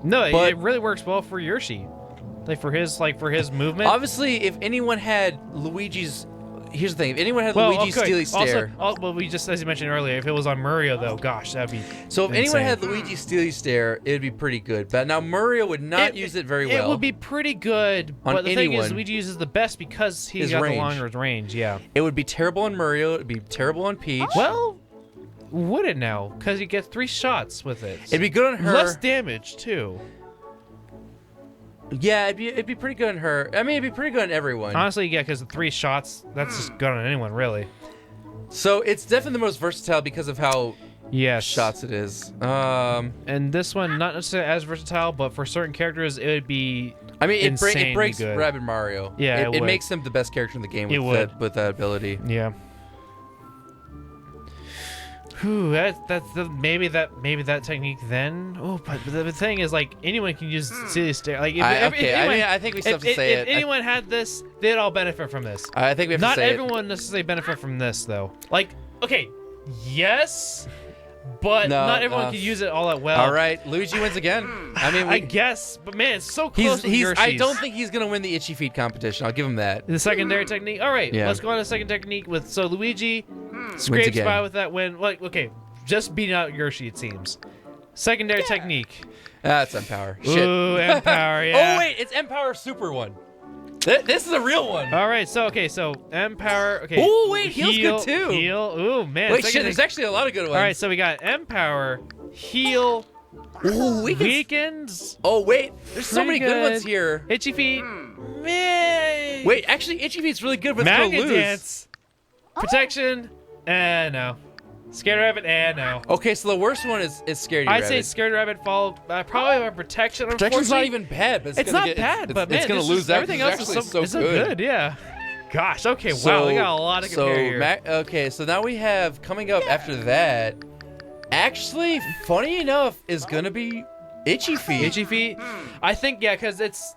No, it really works well for Yoshi, for his movement. Obviously, if anyone had Luigi's. Here's the thing: if anyone had Luigi's steely stare, we just, as you mentioned earlier, if it was on Mario though, gosh, that'd be. So if anyone had Luigi's steely stare, it'd be pretty good. But now Mario would not use it very well. It would be pretty good, but the thing is, Luigi uses the best because he's got the longer range. Yeah. It would be terrible on Mario. It'd be terrible on Peach. Well, would it now? Because you get 3 shots with it. It'd be good on her. Less damage too. Yeah, it'd be pretty good on her. I mean, it'd be pretty good on everyone. Honestly, yeah, because the 3 shots, that's just good on anyone, really. So it's definitely the most versatile because of how shots it is. And this one, not necessarily as versatile, but for certain characters, it would be. I mean, it breaks good. Rabbid Mario. Yeah, it makes him the best character in the game with that ability. Yeah. Whew, maybe that technique then. Oh, but the thing is, anyone can use steely stare. I think we still have to say it. If anyone had this, they'd all benefit from this. I think we have to say it. Not everyone necessarily benefit from this, though. Yes, but not everyone can use it all that well. All right, Luigi wins again. I guess, but man, it's so close. I don't think he's gonna win the itchy feet competition. I'll give him that. The secondary technique. All right, let's go on to the second technique Luigi scrapes by with that win. Just beating out Yoshi, it seems. Secondary technique. That's Empower. Ooh, Empower, yeah. Oh wait, it's Empower Super one. This is a real one. All right, so Empower. Okay. Oh wait, Heal's good too. Heal. Ooh man. Wait, shit. There's actually a lot of good ones. All right, so we got Empower, Heal, Weakens. Oh wait, there's so many good ones here. Itchy Feet. Wait, actually, Itchy Feet's really good, but it's gonna lose. Dance. Protection. No. Scared Rabbit, no. Okay, so the worst one is Scaredy Rabbit. I'd say Scared Rabbit followed probably by Protection. Protection's not even bad, but it's not bad, but man, it's gonna lose. Everything else is so good. Yeah. Gosh. Okay. Wow. We got a lot to compare here. Okay, so now we have coming up after that. Actually, funny enough, is gonna be Itchy Feet. Itchy Feet. I think because it's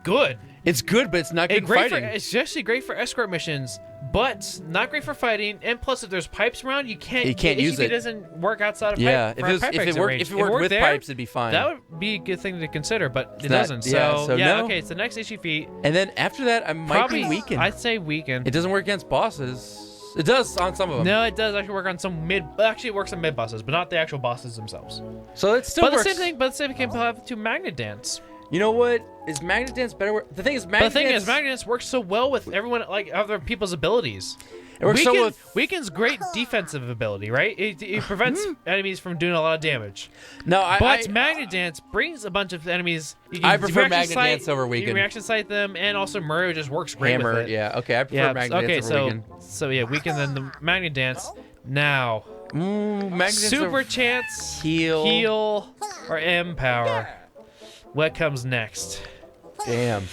good. It's good, but it's not good fighting. It's actually great for escort missions, but not great for fighting. And plus, if there's pipes around, you can't use it. It doesn't work outside of pipe. If it worked with pipes, it'd be fine. That would be a good thing to consider, but it doesn't. Okay, it's the next Itchy Feet. And then after that, I might be Weakened. I'd say Weakened. It doesn't work against bosses. It does on some of them. No, it does actually work on some mid. Actually, it works on mid bosses, but not the actual bosses themselves. So it still works. But the same can apply to Magnet Dance. You know what? Is Magnet Dance better? The thing is, Magnet Dance works so well with everyone, other people's abilities. It works so well with Weaken's great defensive ability, right? It prevents enemies from doing a lot of damage. No, but Magnet Dance brings a bunch of enemies. I prefer Magnet Dance over Weaken. You can reaction sight them, and also Mario just works great with it. Yeah, okay, I prefer Magnet Dance over Weaken. So yeah, Weaken then the Magnet Dance. Now, Super Chance, Heal, or Empower. What comes next? Damn.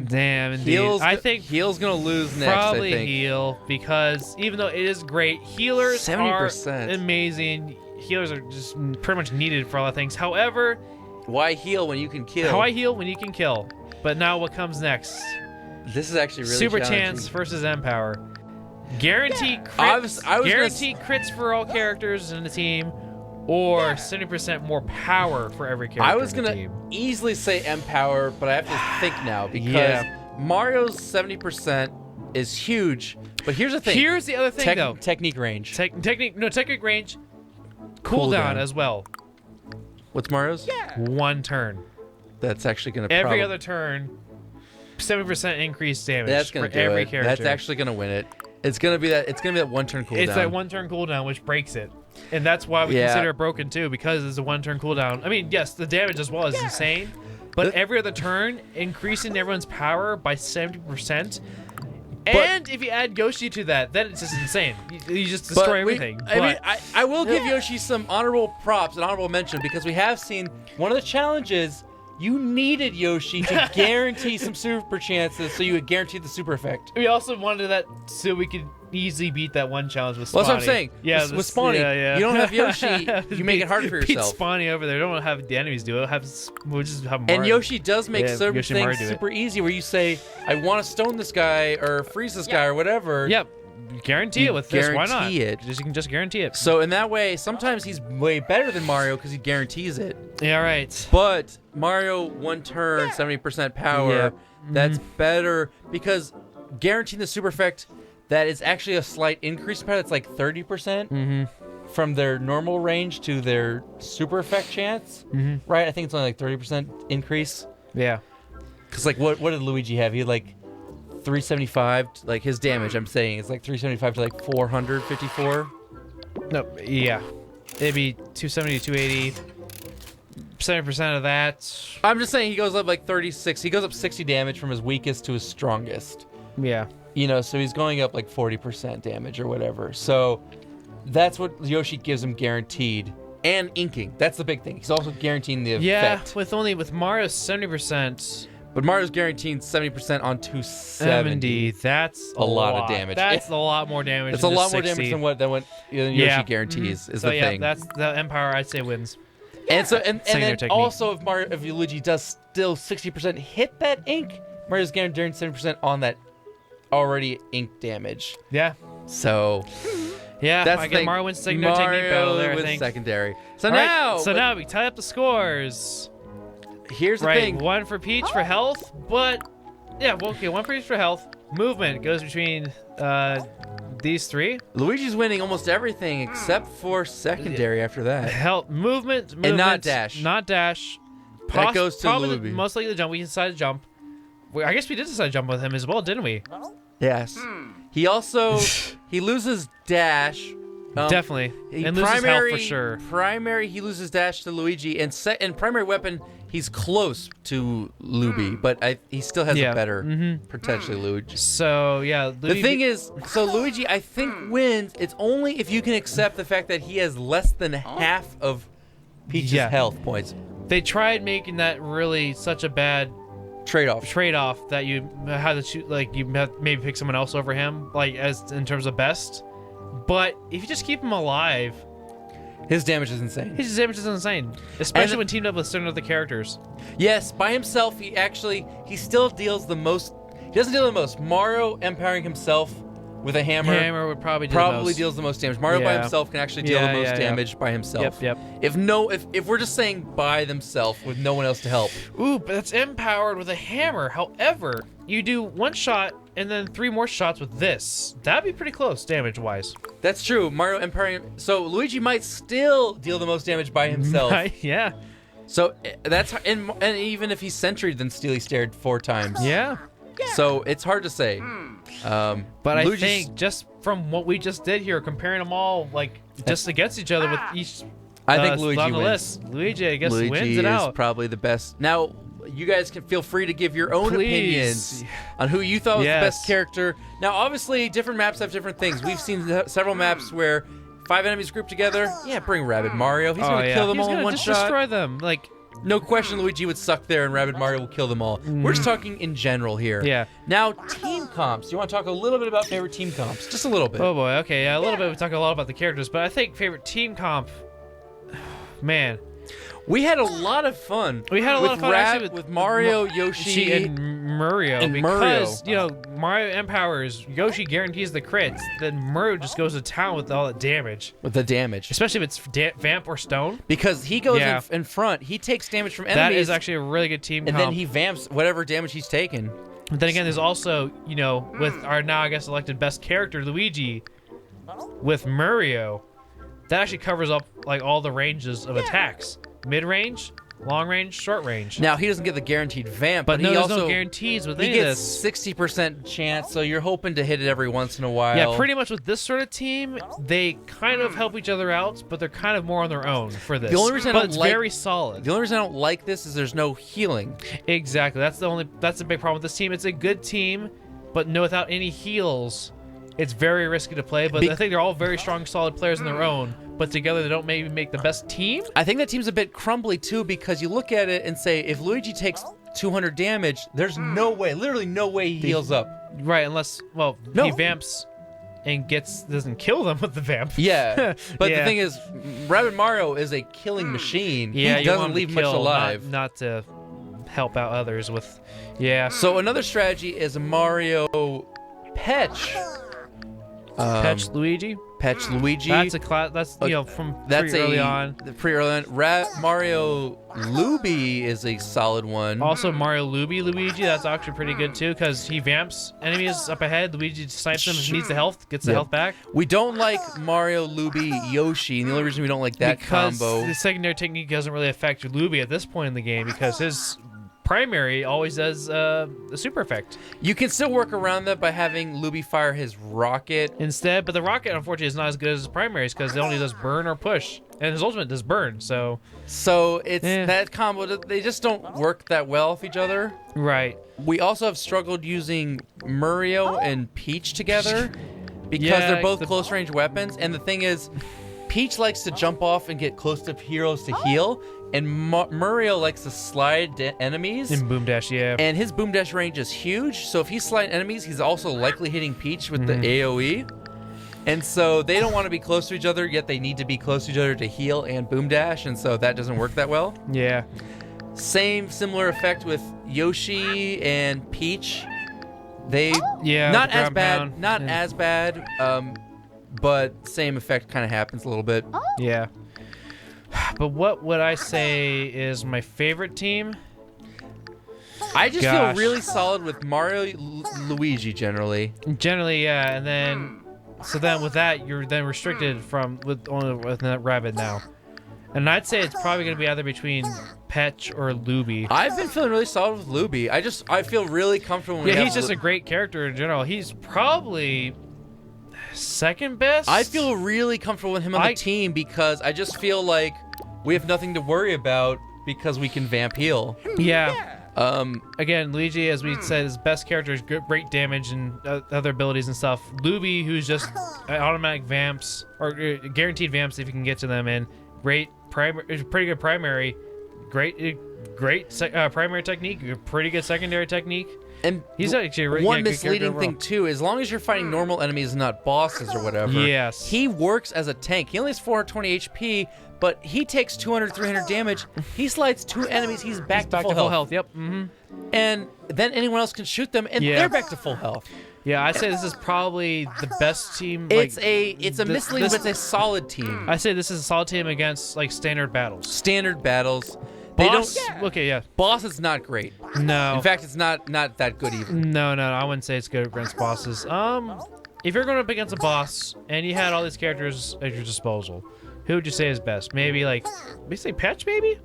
Damn, indeed. I think Heal's gonna lose next. probably I think. Heal, because even though it is great, healers 70%. are amazing. Healers are just pretty much needed for a lot of things. However, Why heal when you can kill? how I heal when you can kill. But now what comes next? This is actually really Super challenging. Chance versus Empower. Guaranteed I crits. was gonna Guaranteed crits for all characters in the team, or 70% more power for every character. I was in the gonna team. easily say Empower, but I have to think now because Yeah. Mario's 70% is huge. But here's the thing. Here's the other thing, though. Technique range. Technique range. Cooldown. Cooldown as well. What's Mario's? 1 turn. That's actually gonna. Every other turn, 70% increased damage That's gonna for do every it. character. That's actually gonna win it. It's gonna be that. It's gonna be that 1 turn cooldown. It's that 1 turn cooldown which breaks it, and that's why we consider it broken too, because it's a 1 turn cooldown. I mean, yes, the damage as well is insane, but every other turn, increasing everyone's power by 70%. And if you add Yoshi to that, then it's just insane. You just destroy everything. I will give Yoshi some honorable props and honorable mention because we have seen one of the challenges. You needed Yoshi to guarantee some super chances, so you would guarantee the super effect. We also wanted that so we could easily beat that one challenge with Spawny. Well, that's what I'm saying. Yeah, with Spawny, you don't have Yoshi, you make it harder for Beat yourself. Spawny over there. Don't have the enemies do it. We'll just have Mario. And Yoshi does make certain Yoshi and Mario things do it. super easy, where you say, "I want to stone this guy or freeze this guy or whatever." Yep. Guarantee it with this. Why not? Guarantee it. You can just guarantee it. So in that way, sometimes he's way better than Mario because he guarantees it. Yeah, right. But Mario 1 turn, 70% power. Yeah. That's better because guaranteeing the super effect, that is actually a slight increase in power. It's like 30% from their normal range to their super effect chance. Right? I think it's only like 30% increase. Yeah. Because like what did Luigi have? He had like 375, like his damage, I'm saying, is like 375 to like 454. No, yeah. It'd be 270 to 280. 70% of that. I'm just saying he goes up like 36. He goes up 60 damage from his weakest to his strongest. Yeah. You know, so he's going up like 40% damage or whatever. So that's what Yoshi gives him guaranteed. And inking. That's the big thing. He's also guaranteeing the effect. Yeah, with Mario's 70%. But Mario's guaranteeing 70% on 270. That's a lot of damage. That's a lot more damage. It's than a the lot more 60. damage than what Yoshi guarantees is so the thing. that's the Empire I'd say wins. And so and then technique. also if Luigi does still 60% hit that ink, Mario's guaranteeing 70% on that already ink damage. Yeah. So yeah, that's I the guess thing. Mario wins technique battle there, I wins think. secondary. So All right, now so now we tie up the scores. Here's the Right, thing. 1 for Peach for health, but yeah, well, okay, 1 for Peach for health. Movement goes between these 3. Luigi's winning almost everything except for secondary after that. Health, movement, And not dash. Not dash. That goes to probably Luigi. most likely the jump. We decided to jump. I guess we did decide to jump with him as well, didn't we? Yes. He also he loses dash. Definitely. He And loses health for sure. Primary, he loses dash to Luigi, and primary weapon, he's close to Luby, but he still has a better, potentially, Luigi. So, yeah. The thing is, so Luigi, I think, wins. It's only if you can accept the fact that he has less than half of Peach's health points. They tried making that really such a bad trade-off that you had to choose, like, you have maybe pick someone else over him, like, as in terms of best. But if you just keep him alive, his damage is insane. His damage is insane, especially when teamed up with certain other characters. Yes, by himself, he still deals the most. He doesn't deal the most. Mario empowering himself with a hammer would probably deals the most damage. Mario by himself can actually deal the most damage by himself. Yep. If we're just saying by themselves with no one else to help. Ooh, but that's empowered with a hammer. However, you do 1 shot and then 3 more shots with this. That'd be pretty close damage-wise. That's true. Mario empowering. So Luigi might still deal the most damage by himself. Yeah. So that's and even if he's sentryed, then Steely stared 4 times. Yeah. So it's hard to say. But I think just from what we just did here, comparing them all like just against each other with each. I think Luigi on the wins. list. Luigi, I guess, Luigi wins it out. is probably the best. Now, you guys can feel free to give your own opinions on who you thought was the best character. Now, obviously, different maps have different things. We've seen several maps where 5 enemies grouped together. Yeah, bring Rabbid Mario. He's going to kill them all in 1 shot. Destroy them. Like, no question Luigi would suck there and Rabbid Mario will kill them all. We're just talking in general here. Yeah. Now, team comps. You want to talk a little bit about favorite team comps? Just a little bit. Oh boy, okay, yeah, a little bit. We talk a lot about the characters, but I think favorite team comp, man. We had a lot of fun. We had a lot of fun actually with Mario, Yoshi, and Mario, because you know Mario empowers, Yoshi guarantees the crits, then Mario just goes to town with all the damage. With the damage, especially if it's Vamp or Stone, because he goes in front. He takes damage from enemies. That is actually a really good team comp. And then he vamps whatever damage he's taken. But then again, there's also with our now I guess elected best character Luigi, with Mario, that actually covers up like all the ranges of attacks. Mid-range, long-range, short-range. Now, he doesn't get the guaranteed vamp, but there's no guarantees with any of this. He gets 60% chance, so you're hoping to hit it every once in a while. Yeah, pretty much with this sort of team, they kind of help each other out, but they're kind of more on their own for this. The only reason it's very solid. The only reason I don't like this is there's no healing. Exactly. That's the big problem with this team. It's a good team, but without any heals, it's very risky to play. But I think they're all very strong, solid players on their own. But together, they don't maybe make the best team. I think that team's a bit crumbly, too, because you look at it and say, if Luigi takes 200 damage, there's no way, literally no way he heals up. Right, unless, he vamps and doesn't kill them with the vamp. Yeah, but the thing is, Rabbid Mario is a killing machine. Yeah, he doesn't leave much alive. Not to help out others with, So another strategy is Mario Peach. Peach Luigi. Peach Luigi. That's a class. That's from pretty early on. Pretty early on. Mario Luigi is a solid one. Also Mario Luigi. That's actually pretty good too because he vamps enemies up ahead. Luigi snipes them. If he needs the health, gets the health back. We don't like Mario Luigi Yoshi, and the only reason we don't like that combo the secondary technique doesn't really affect Luigi at this point in the game because his primary always does a super effect. You can still work around that by having Luigi fire his rocket instead, but the rocket unfortunately is not as good as his primaries because it only does burn or push, and his ultimate does burn. So it's that combo. They just don't work that well with each other. Right. We also have struggled using Mario and Peach together because they're both close range weapons. And the thing is, Peach likes to jump off and get close to heroes to heal. And Mario likes to slide enemies. And boom dash, yeah. And his boom dash range is huge. So if he's sliding enemies, he's also likely hitting Peach with the AoE. And so they don't want to be close to each other, yet they need to be close to each other to heal and boom dash. And so that doesn't work that well. Yeah. Similar effect with Yoshi and Peach. They not as bad, but same effect kind of happens a little bit. Yeah. But what would I say is my favorite team? I just feel really solid with Mario, Luigi generally. Generally, yeah, and then with that you're then restricted with Rabbid now. And I'd say it's probably going to be either between Peach or Luigi. I've been feeling really solid with Luigi. I feel really comfortable. When he's just a great character in general. He's probably second best. I feel really comfortable with him on the team because I just feel like we have nothing to worry about because we can vamp heal. Yeah. Again, Luigi, as we said, his best character is great damage and other abilities and stuff. Luigi, who's just automatic vamps or guaranteed vamps if you can get to them, and pretty good primary, great primary technique, pretty good secondary technique. And he's actually really one misleading thing too, as long as you're fighting normal enemies, not bosses or whatever. Yes. He works as a tank. He only has 420 HP, but he takes 200, 300 damage. He slides two enemies, he's back to full health. Yep. Mm-hmm. And then anyone else can shoot them, and they're back to full health. Yeah, I'd say this is probably the best team. It's a misleading, but it's a solid team. I say this is a solid team against standard battles. Standard battles. Boss, okay, yeah. Boss is not great. No. In fact, it's not that good even. No, I wouldn't say it's good against bosses. If you're going up against a boss and you had all these characters at your disposal, who would you say is best? Maybe say Peach, maybe?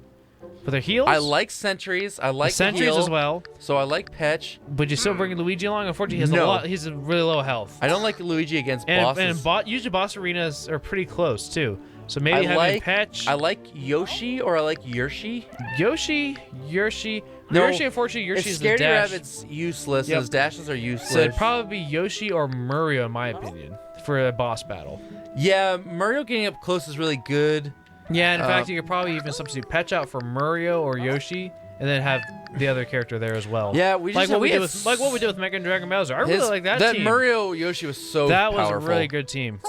For their heals? I like sentries. I like sentries as well. So I like Peach. Would you still bring Luigi along? Unfortunately, he's a really low health. I don't like Luigi against bosses. And usually boss arenas are pretty close too. So maybe having Peach. I like Yoshi or I like Yoshi. Yoshi. No, Yoshi, unfortunately, Yoshi's the dash. Rabbid's useless. Yep. His dashes are useless. So it'd probably be Yoshi or Mario, in my opinion, for a boss battle. Yeah, Mario getting up close is really good. Yeah, in fact, you could probably even substitute Peach out for Mario or Yoshi, and then have the other character there as well. Yeah, we just what we did with Mega and Dragon Bowser. I really like that team. That Mario Yoshi was so powerful. That powerful. was a really good team.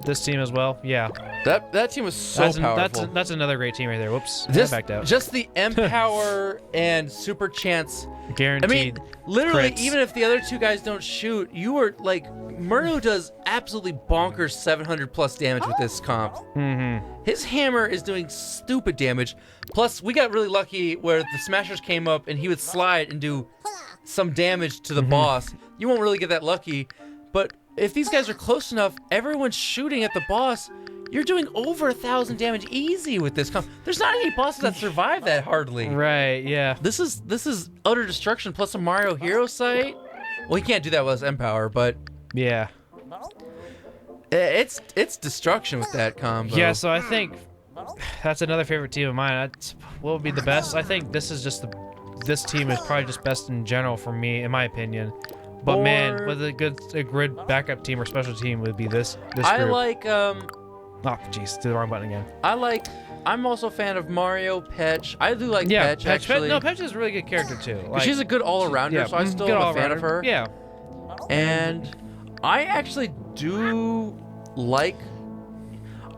This team as well, yeah. That team was so powerful. That's another great team right there. Whoops, I backed out. Just the Empower and Super Chance. Guaranteed. I mean, literally, crits. even if the other two guys don't shoot, you are like Mario does absolutely bonkers 700 plus damage with this comp. His hammer is doing stupid damage. Plus, we got really lucky where the Smashers came up and he would slide and do some damage to the boss. You won't really get that lucky, but if these guys are close enough, everyone's shooting at the boss. You're doing over 1,000 damage easy with this comp. There's not any bosses that survive that hardly. Right, yeah. This is utter destruction plus a Mario Hero Sight. Well, he can't do that with his Empower, but yeah, it's destruction with that combo. Yeah, so I think that's another favorite team of mine. What would be the best? I think this is just this team is probably just best in general for me, in my opinion. But man, with a good backup team or special team would be this group. I like oh jeez, did the wrong button again. I'm also a fan of Mario, Peach. I do like Peach, actually. Peach is a really good character too. Like, she's a good all-arounder, so I still am a fan of her. Yeah. And I actually do like...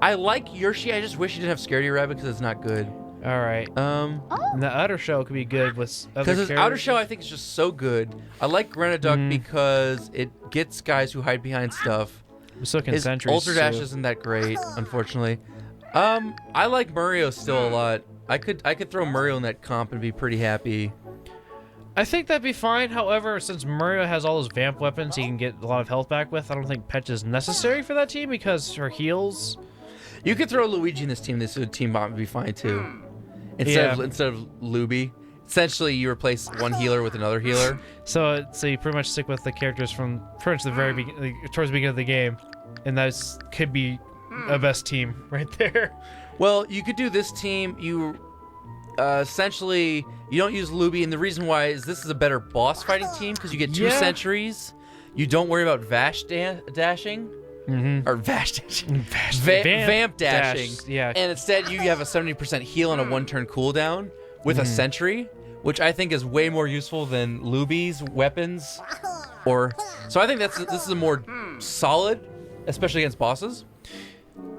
I like Yoshi. I just wish he didn't have Scaredy Rabbit because it's not good. All right. And the outer shell could be good with other because his outer shell I think is just so good. I like Grenaduck because it gets guys who hide behind stuff. So can his Sentries Ultra Dash too. isn't that great, unfortunately. I like Mario still a lot. I could throw Mario in that comp and be pretty happy. I think that'd be fine. However, since Mario has all those vamp weapons he can get a lot of health back with, I don't think Peach is necessary for that team because her heals. You could throw Luigi in this team. This team bot would be fine too. Instead of Luby. Essentially, you replace one healer with another healer. So you pretty much stick with the characters from pretty much the very towards the beginning of the game, and that could be a best team right there. Well, you could do this team. You essentially you don't use Luby, and the reason why is this is a better boss fighting team because you get two sentries. You don't worry about Vash dashing. Or Vash dashing. Vamp dashing. Yeah. And instead, you have a 70% heal on a one-turn cooldown with a sentry, which I think is way more useful than Luby's weapons. So I think this is a more solid, especially against bosses.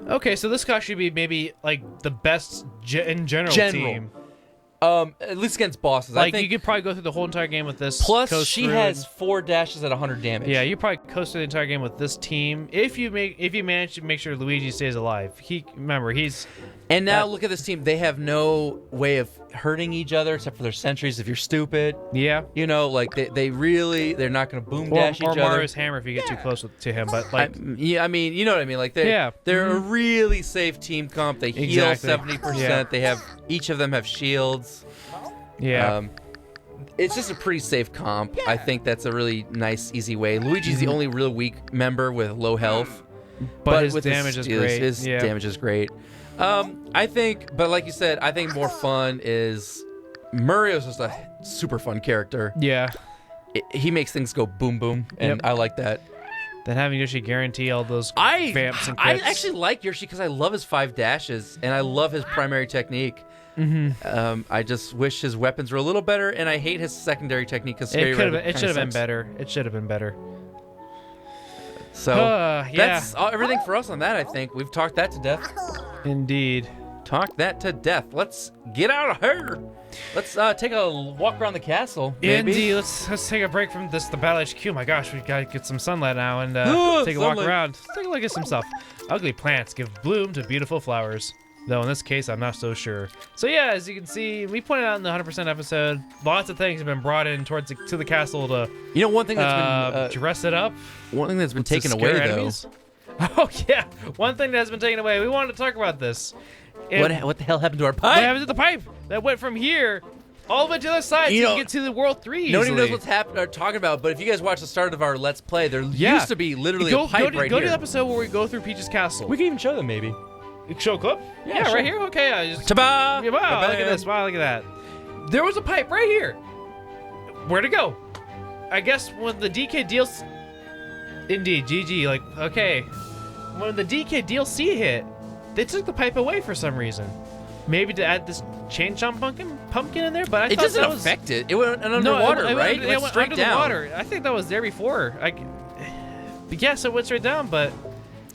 Okay, so this guy should be maybe like the best in general team. At least against bosses. Like, I think you could probably go through the whole entire game with this. Plus, she has 4 dashes at 100 damage. Yeah, you probably coast through the entire game with this team if you manage to make sure Luigi stays alive. He's. And now look at this team. They have no way of hurting each other except for their sentries if you're stupid. Yeah. You know, like they're not going to boom dash each other. Or Mario's hammer if you get too close to him. But like, I mean, you know what I mean. Like they're a really safe team comp. They heal 70%. Yeah. They have each of them have shields. Yeah. It's just a pretty safe comp. I think that's a really nice, easy way. Luigi's the only real weak member with low health. But his damage is great. His damage is great. I think, but like you said, I think more fun is Mario's just a super fun character. Yeah. He makes things go boom boom, and I like that. Then having Yoshi guarantee all those vamps and crits. I actually like Yoshi because I love his 5 dashes, and I love his primary technique. I just wish his weapons were a little better, and I hate his secondary technique because it should have been better. It should have been better. So that's everything for us on that. I think we've talked that to death. Indeed, talk that to death. Let's get out of here. Let's take a walk around the castle. Maybe. Indeed, let's take a break from the Battle HQ. My gosh, we gotta get some sunlight now and take a walk around. Let's take a look at some stuff. Ugly plants give bloom to beautiful flowers. Though in this case, I'm not so sure. So yeah, as you can see, we pointed out in the 100% episode, lots of things have been brought in to the castle to one thing that's been dress it up. One thing that's been taken away though. Oh yeah, one thing that's been taken away. We wanted to talk about this. What the hell happened to our pipe? What happened to the pipe that went from here all the way to the other side so you can get to the World 3 easily? No one even knows what's happening or talking about, but if you guys watch the start of our Let's Play, there used to be literally a pipe right here. Go to the episode where we go through Peach's castle. We can even show them maybe. Show a clip? Yeah, sure. Right here? Okay. Ta-ba! Wow, look at this. Wow, look at that. There was a pipe right here. Where'd it go? I guess when the DK DLC... Indeed, GG. Like, okay. When the DK DLC hit, they took the pipe away for some reason. Maybe to add this chain chomp pumpkin in there, but it doesn't affect it. It went underwater, right? It went straight under down. The water. I think that was there before. Yes, it went straight down, but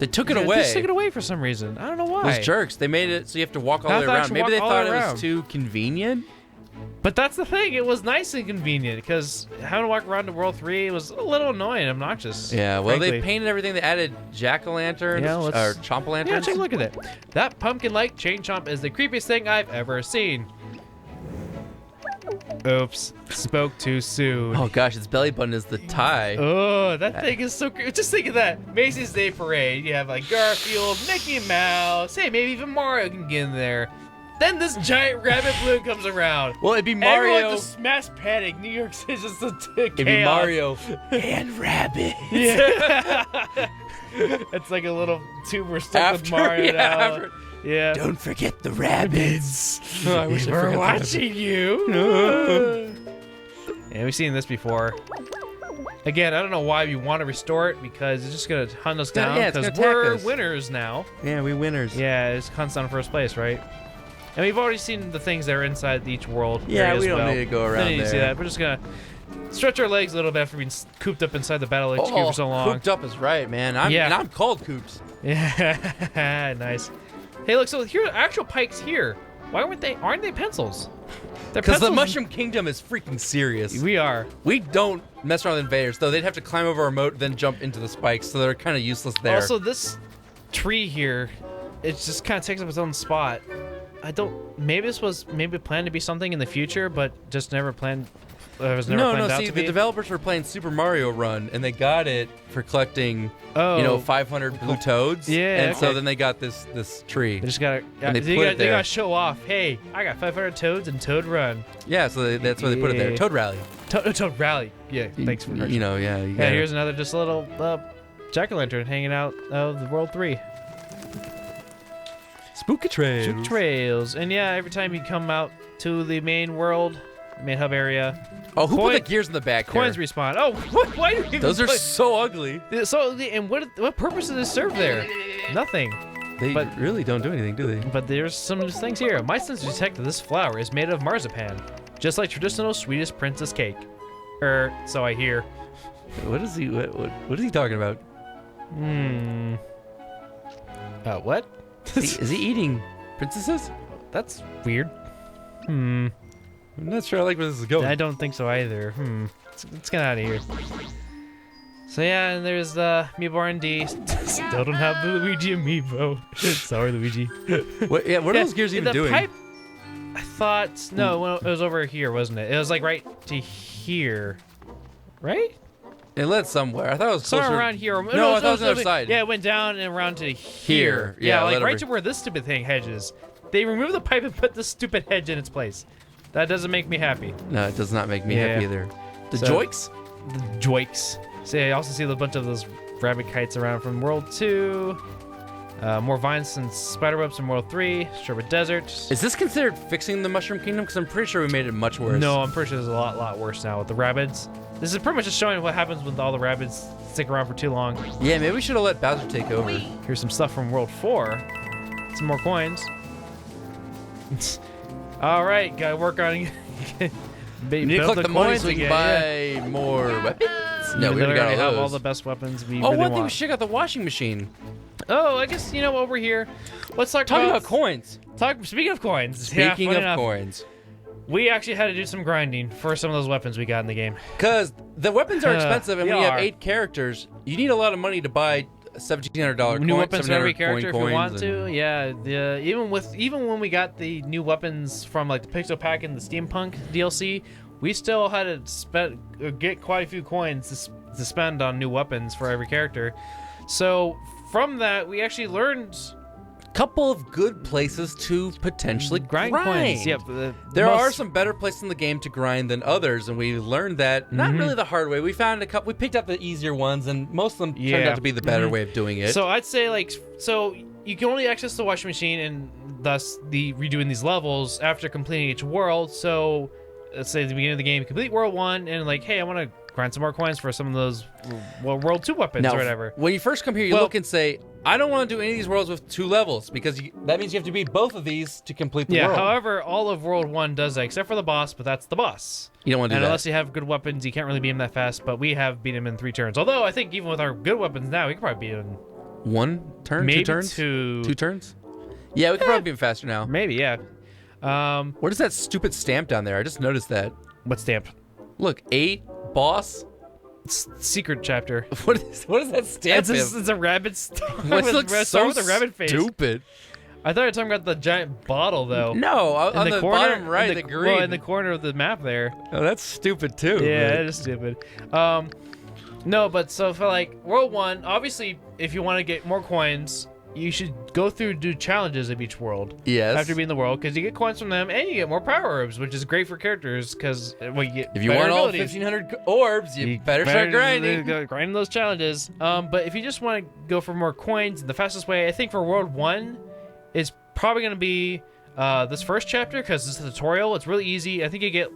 they took it away. They just took it away for some reason. I don't know why. Those jerks. They made it so you have to walk all the way around. Maybe they thought it was too convenient. But that's the thing. It was nice and convenient because having to walk around to World 3 was a little annoying and obnoxious. Yeah, well, frankly. they painted everything. They added jack-o'-lanterns or chomp-a-lanterns. Yeah, take a look at it. That pumpkin-like chain chomp is the creepiest thing I've ever seen. Oops, spoke too soon. Oh gosh, its belly button is the tie. Oh, that thing is so creepy. Just think of that. Macy's Day Parade. You have like Garfield, Mickey Mouse. Hey, maybe even Mario can get in there. Then this giant rabbit balloon comes around. Well, it'd be Mario. Everyone just mass panic. New York City's just a chaos. It'd be Mario and Rabbids. Yeah. It's like a little tuber stuck with Mario now. Yeah. Don't forget the Rabbids. I wish we were watching you. Yeah, we've seen this before. Again, I don't know why we want to restore it because it's just gonna hunt us down because we're winners now. Yeah, we winners. Yeah, it's hunts down first place, right? And we've already seen the things that are inside each world. Yeah, we don't need to go around there. Need to see that. We're just gonna stretch our legs a little bit after being cooped up inside the Battle HQ for so long. Cooped up is right, man. And I'm called Coops. Yeah, nice. Hey, look, so here are actual pikes here. Why aren't they pencils? Because the Mushroom Kingdom is freaking serious. We are. We don't mess around with invaders, though. They'd have to climb over our moat, then jump into the spikes, so they're kind of useless there. Also, this tree here, it just kind of takes up its own spot. Maybe this was planned to be something in the future, but just never planned. The developers were playing Super Mario Run, and they got it for collecting, 500 blue toads. Yeah, and so then they got this tree. They just gotta, they gotta show off. Hey, I got 500 toads in Toad Run. Yeah, so that's why they put it there. Toad Rally. Toad Rally. Yeah, thanks for here's another just a little jack-o'-lantern hanging out of the World 3. Spooky trails. And yeah, every time you come out to the main world, main hub area. Oh, who put the gears in the back? Coins respawn. Oh, why do you Those are so ugly. So, and what purpose does this serve there? Nothing. They really don't do anything, do they? But there's some things here. My sensors detect that this flower is made of marzipan, just like traditional Swedish princess cake. So I hear. What is he talking about? What? Is he eating princesses? That's weird. I'm not sure I like where this is going. I don't think so either. Let's get out of here. So yeah, and there's Amiibo R&D. Still don't have the Luigi Amiibo. Sorry, Luigi. What are those gears even doing? Pipe, I thought it was over here, wasn't it? It was like right to here, right? It led somewhere. I thought it was closer. Somewhere around here. No, I thought it was on the other side. Yeah, it went down and around to here. Yeah, like right to where this stupid thing hedges. They removed the pipe and put this stupid hedge in its place. That doesn't make me happy. No, it does not make me happy either. The joiks? The joiks. See, I also see a bunch of those rabbit kites around from World 2. More vines and spiderwebs from World 3. Sherbet Desert. Is this considered fixing the Mushroom Kingdom? Because I'm pretty sure we made it much worse. No, I'm pretty sure it's a lot worse now with the Rabbids. This is pretty much just showing what happens when all the Rabbids stick around for too long. Yeah, maybe we should have let Bowser take over. Here's some stuff from World 4. Some more coins. All right, gotta work on you need to collect the money so we can buy more weapons. No, we already have all the best weapons we really one want. thing we should got the washing machine. Oh, I guess over here. Let's talk about coins. Speaking of coins. Speaking of coins. We actually had to do some grinding for some of those weapons we got in the game. Because the weapons are expensive, and when you have 8 characters, you need a lot of money to buy $1,700 new weapons for every character if you want to. Yeah, even when we got the new weapons from like the Pixel Pack and the Steampunk DLC, we still had to get quite a few coins to spend on new weapons for every character. So from that, we actually learned couple of good places to potentially grind coins. Yep. There are some better places in the game to grind than others, and we learned that not really the hard way. We found a couple. We picked up the easier ones, and most of them turned out to be the better way of doing it. So I'd say you can only access the washing machine and thus redoing these levels after completing each world. So let's say at the beginning of the game, complete World 1, and hey, I want to grind some more coins for some of those World 2 weapons or whatever. When you first come here, you look and say, I don't want to do any of these worlds with 2 levels because that means you have to beat both of these to complete the world. However, all of World 1 does that except for the boss, but that's the boss. You don't want to do that. Unless you have good weapons, you can't really beat him that fast, but we have beat him in 3 turns. Although, I think even with our good weapons now, we could probably beat him in 1 turn? maybe 2 turns? 2. 2 turns? Yeah, we could probably beat him faster now. Maybe, yeah. What is that stupid stamp down there? I just noticed that. What stamp? Look, 8, boss. Secret chapter. What is that stamp? It's a rabbit stamp. What looks so with a rabbit face. stupid. I thought you were talking about the giant bottle, though. No, on the corner, bottom right, the green. Well, in the corner of the map there. Oh, that's stupid too. Yeah, but... it is stupid. No, but so for like World 1, obviously, if you want to get more coins, you should go through do challenges of each world. Yes. After being in the world, because you get coins from them and you get more power orbs, which is great for characters. Because you get if you want all 1,500 orbs, you better start grinding. Grinding those challenges. But if you just want to go for more coins, the fastest way, I think, for World 1 is probably going to be this first chapter because it's a tutorial. It's really easy. I think you get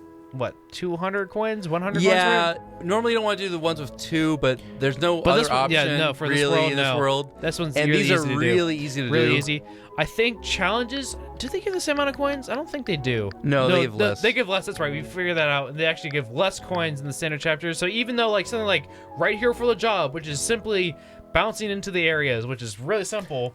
200 coins, 100 coins. Yeah, normally you don't want to do the ones with 2, but there's no other option for really in this world. This one's and really these are easy to really easy to do. Really easy. I think challenges, do they give the same amount of coins? I don't think they do. No, they give less. They give less, that's right. We figured that out. They actually give less coins in the standard chapters. So even though like something like right here for the job, which is simply bouncing into the areas, which is really simple,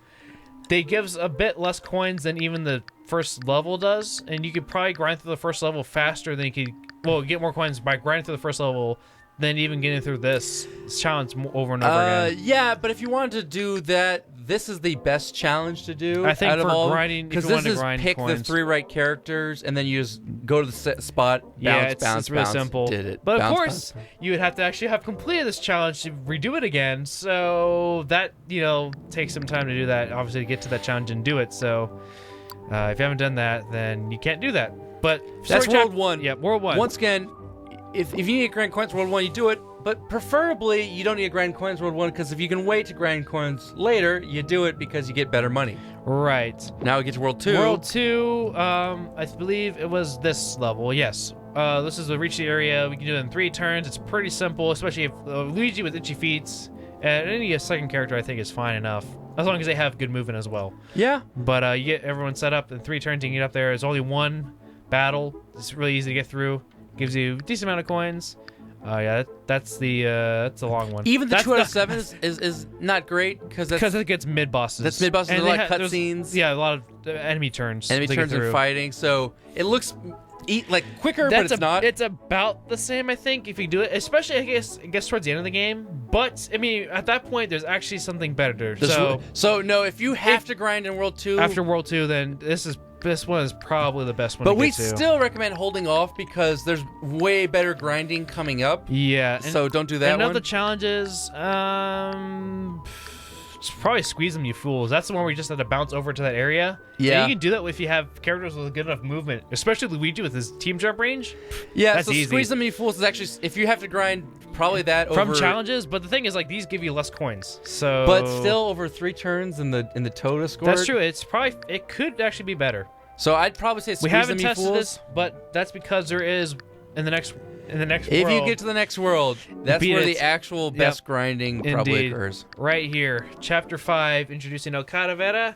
they gives a bit less coins than even the first level does. And you could probably grind through the first level faster than you could, get more coins by grinding through the first level than even getting through this challenge over and over again. Yeah, but if you wanted to do that, this is the best challenge to do. I think out of for all, grinding, because this is pick coins. the 3 right characters, and then you just go to the spot, bounce, it's really simple. Did it. But bounce, of course, you would have to actually have completed this challenge to redo it again. So that takes some time to do that. Obviously, to get to that challenge and do it. So if you haven't done that, then you can't do that. But that's World 1. Yeah, World 1. Once again, if you need to grind coins World 1, you do it. But preferably, you don't need to grind coins World 1, because if you can wait to grind coins later, you do it because you get better money. Right. Now we get to World 2. World 2, I believe it was this level, yes. This is the reach the area. We can do it in 3 turns. It's pretty simple, especially if Luigi with itchy feet. And any second character, I think, is fine enough. As long as they have good movement as well. Yeah. But you get everyone set up in 3 turns. You can get up there. There's only 1 battle. It's really easy to get through. Gives you a decent amount of coins. Yeah, that's the long one. Even the 2 out of 7 is not great because it gets mid bosses. That's mid bosses. There's a lot of cutscenes. Yeah, a lot of enemy turns. Enemy turns and fighting. So it looks quicker, but it's not. It's about the same, I think, if you do it. Especially, I guess towards the end of the game. But I mean, at that point, there's actually something better. So no, if you have to grind in World 2 after World 2, then this one is probably the best one. But we still recommend holding off because there's way better grinding coming up. Yeah. So don't do that one. And the challenges, just probably Squeeze Them, You Fools. That's the one where you just have to bounce over to that area. Yeah. And you can do that if you have characters with good enough movement, especially Luigi with his team jump range. Yeah, that's easy. Squeeze Them, You Fools is actually, if you have to grind, probably that from challenges. But the thing is, these give you less coins. So. But still, over 3 turns in the Toad score. That's true. It could actually be better. So I'd probably say Squeeze we haven't Them, You tested Fools. this, but that's because there is in the next world. If you get to the next world, that's where the actual best grinding probably occurs. Right here, Chapter 5, introducing El Calavera.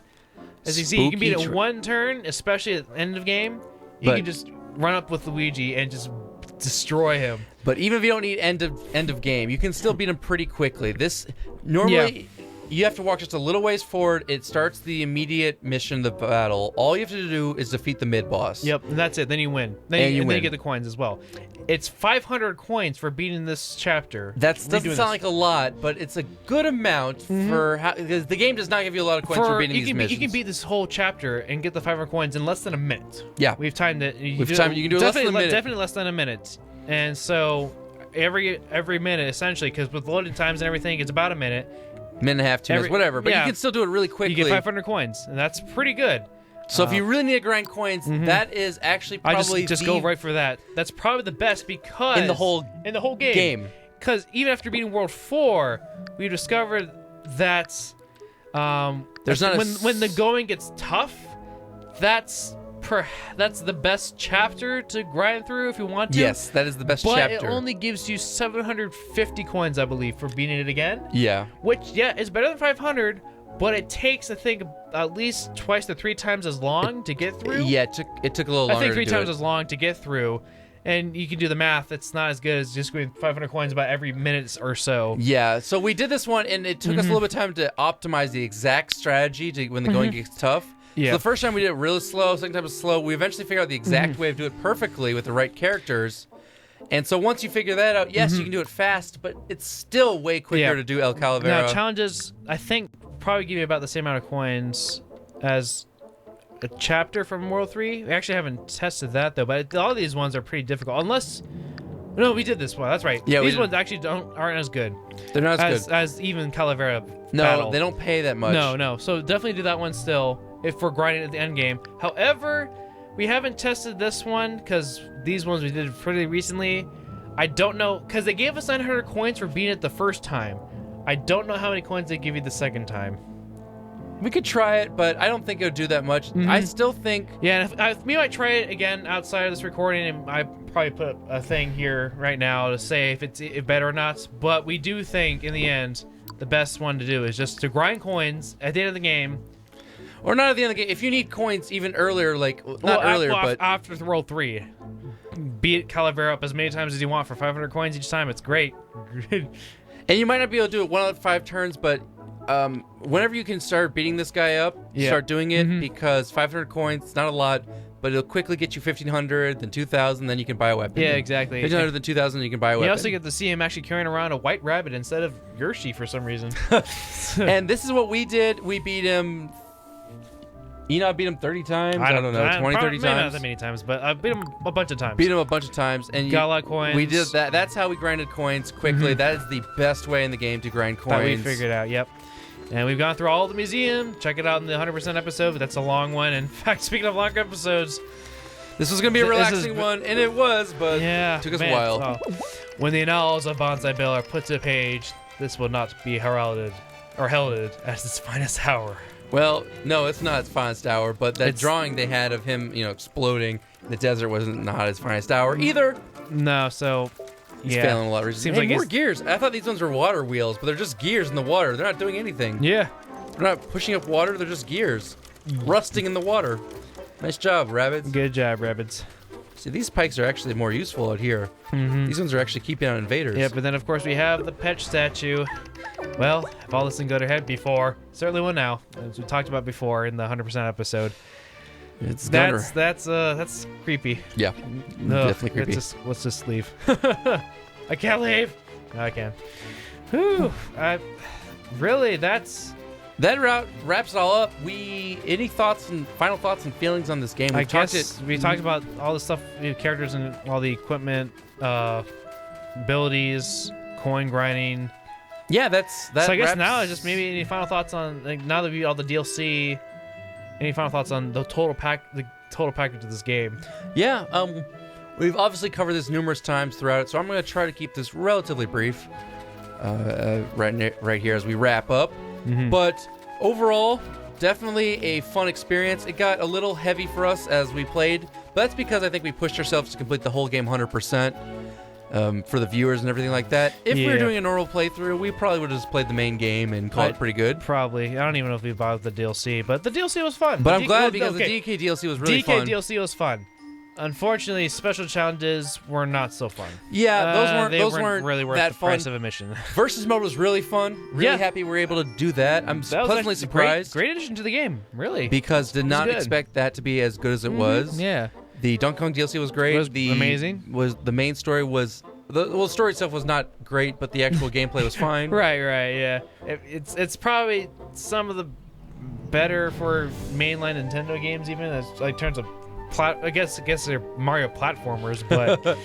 As you see, you can beat it in 1 turn, especially at the end of game. You can just run up with Luigi and just destroy him. But even if you don't need end of game, you can still beat him pretty quickly. This normally. Yeah. You have to walk just a little ways forward. It starts the immediate mission, the battle. All you have to do is defeat the mid-boss. Yep, and that's it. Then you win. Then you get the coins as well. It's 500 coins for beating this chapter. That doesn't sound like a lot, but it's a good amount for because the game does not give you a lot of coins for beating these missions. You can beat this whole chapter and get the 500 coins in less than a minute. Yeah. We've timed it. You can do it less than a minute. Definitely less than a minute. And so every minute, essentially, because with loading times and everything, it's about a minute. Minute and a half, 2 minutes, whatever. But you can still do it really quickly. You get 500 coins, and that's pretty good. So if you really need to grind coins, that is actually probably I just go right for that. That's probably the best because in the whole game. Because even after beating World 4, we discovered that there's not when the going gets tough, that's the best chapter to grind through if you want to. Yes, that is the best chapter. But it only gives you 750 coins, I believe, for beating it again. Yeah. Which, is better than 500, but it takes, I think, at least twice to 3 times as long to get through. Yeah, it took a little longer. I think 3 to do times it. as long to get through, and you can do the math. It's not as good as just going 500 coins about every minute or so. Yeah, so we did this one, and it took us a little bit of time to optimize the exact strategy to when the going gets tough. Yeah. So the first time we did it really slow, second time was slow. We eventually figured out the exact way to do it perfectly with the right characters. And so once you figure that out, yes, you can do it fast, but it's still way quicker to do El Calavera. Now, challenges, I think, probably give you about the same amount of coins as a chapter from World 3. We actually haven't tested that, though, but all of these ones are pretty difficult. Unless... No, we did this one. That's right. Yeah, these ones actually aren't as good. They're not as good. As even Calavera No, battle. they don't pay that much. No. So definitely do that one still if we're grinding at the end game. However, we haven't tested this one because these ones we did pretty recently. I don't know, because they gave us 900 coins for beating it the first time. I don't know how many coins they give you the second time. We could try it, but I don't think it would do that much. I still think... Yeah, and if we might try it again outside of this recording, and I probably put a thing here right now to say if it's better or not. But we do think, in the end, the best one to do is just to grind coins at the end of the game. Or not at the end of the game. If you need coins even earlier, like... Not earlier, but... After World 3. Beat Calavera up as many times as you want for 500 coins each time. It's great. And you might not be able to do it 1 out of 5 turns, but whenever you can start beating this guy up, start doing it, because 500 coins, it's not a lot, but it'll quickly get you 1,500, then 2,000, then you can buy a weapon. Yeah, exactly. 1,500, then 2,000, you can buy a weapon. You also get to see him actually carrying around a white rabbit instead of Yoshi for some reason. And this is what we did. We beat him... Enoch beat him 30 times. I don't know, 20, 30 times. Not that many times, but I beat him a bunch of times. Beat him a bunch of times, and got a lot of coins. We did that. That's how we grinded coins quickly. That is the best way in the game to grind coins. That we figured out. Yep. And we've gone through all the museum. Check it out in the 100% episode. But that's a long one. In fact, speaking of longer episodes, this was gonna be a relaxing one, and it was, but it took us a while. Oh. When the annals of Bonsai Bill are put to the page, this will not be heralded as its finest hour. Well, no, it's not its finest hour, but that drawing they had of him, exploding in the desert wasn't not his finest hour either. No, so he's failing a lot. Seems like like more gears. I thought these ones were water wheels, but they're just gears in the water. They're not doing anything. Yeah, they're not pushing up water. They're just gears rusting in the water. Nice job, Rabbids. Good job, Rabbids. See, these pikes are actually more useful out here. These ones are actually keeping out invaders. Yeah, but then of course we have the Peach statue. Well, if all this didn't go to head before, certainly will now, as we talked about before in the 100% episode. It's that's creepy. Yeah, definitely creepy. Let's just leave. I can't leave. No, I can. Whew. Really, that wraps it all up. Any thoughts and final thoughts and feelings on this game? We talked about all the stuff, the characters and all the equipment, abilities, coin grinding. Yeah, that's that. So I guess now just maybe any final thoughts on now that we beat all the DLC. Any final thoughts on the total package of this game? Yeah, we've obviously covered this numerous times throughout it, so I'm going to try to keep this relatively brief. Right here as we wrap up. But overall, definitely a fun experience. It got a little heavy for us as we played, but that's because I think we pushed ourselves to complete the whole game 100% for the viewers and everything like that. If we were doing a normal playthrough, we probably would have just played the main game and called it pretty good. Probably. I don't even know if we bought the DLC, but the DLC was fun. But I'm glad because the DK DLC was really fun. DK DLC was fun. Unfortunately, special challenges were not so fun. Yeah, those weren't really worth that the fun. price of admission. Versus mode was really fun. Really happy we were able to do that. I'm pleasantly surprised. Great addition to the game, really. Because did not expect that to be as good as it was. Yeah. The Donkey Kong DLC was great. It was amazing. The main story was the story itself was not great, but the actual gameplay was fine. Right, yeah. It's probably some of the better for mainline Nintendo games, even as like terms of I guess they're Mario platformers, but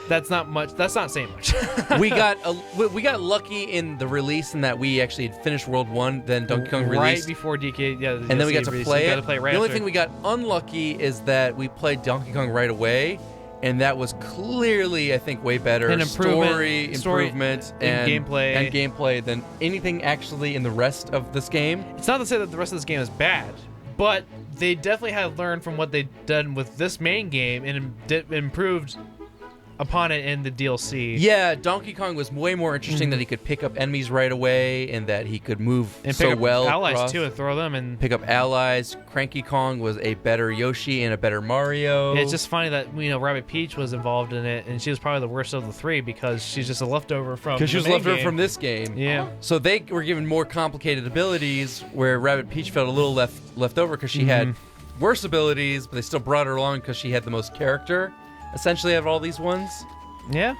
that's not much. That's not saying much. we got lucky in the release in that we actually had finished World 1, then Donkey Kong released right before DK. Yeah, and then we got to play it. Right the only thing we got unlucky is that we played Donkey Kong right away, and that was clearly, I think, way better. An story improvement and gameplay than anything actually in the rest of this game. It's not to say that the rest of this game is bad, but they definitely had learned from what they'd done with this main game and improved upon it in the DLC. Yeah, Donkey Kong was way more interesting that he could pick up enemies right away and that he could move and so pick up well. allies too and throw them and pick up allies. Cranky Kong was a better Yoshi and a better Mario. It's just funny that Rabbid Peach was involved in it, and she was probably the worst of the three because she's just a leftover from. Because she was leftover from this game. Yeah. So they were given more complicated abilities, where Rabbid Peach felt a little left over because she had worse abilities, but they still brought her along because she had the most character, essentially, out of all these ones. Yeah.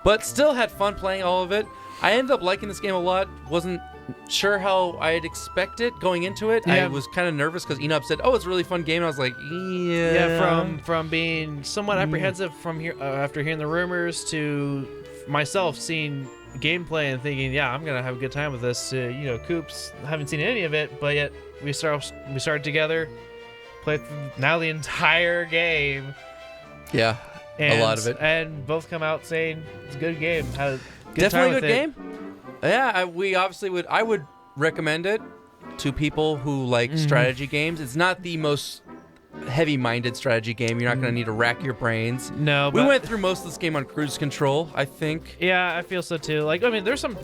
But still had fun playing all of it. I ended up liking this game a lot. Wasn't sure how I'd expect it going into it. Yeah. I was kind of nervous because Enob said, "Oh, it's a really fun game." And I was like, "Yeah." Yeah. From being somewhat apprehensive from here after hearing the rumors to myself seeing gameplay and thinking, "Yeah, I'm gonna have a good time with this." Coops haven't seen any of it, but yet we started together, played now the entire game. Yeah. A lot of it, and both come out saying it's a good game. Had a good definitely time a good game. Yeah, we obviously would. I would recommend it to people who like strategy games. It's not the most heavy-minded strategy game. You're not going to need to rack your brains. No, we went through most of this game on cruise control, I think. Yeah, I feel so too. Like, I mean, there's some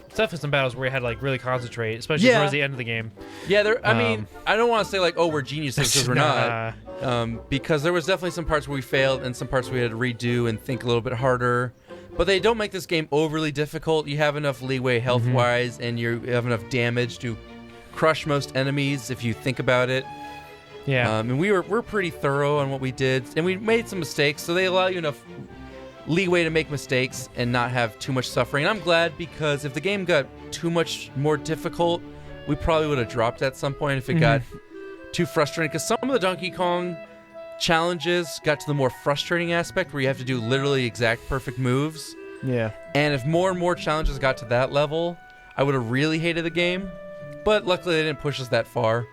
battles where you had to like really concentrate, especially towards the end of the game. Yeah, I mean, I don't want to say like, oh, we're geniuses because we're not. Because there was definitely some parts where we failed and some parts we had to redo and think a little bit harder. But they don't make this game overly difficult. You have enough leeway health-wise, and you have enough damage to crush most enemies if you think about it. Yeah. And we're pretty thorough on what we did, and we made some mistakes, so they allow you enough leeway to make mistakes and not have too much suffering. And I'm glad, because if the game got too much more difficult, we probably would have dropped at some point if it got too frustrating, because some of the Donkey Kong challenges got to the more frustrating aspect where you have to do literally exact perfect moves. Yeah. And if more and more challenges got to that level, I would have really hated the game. But luckily they didn't push us that far.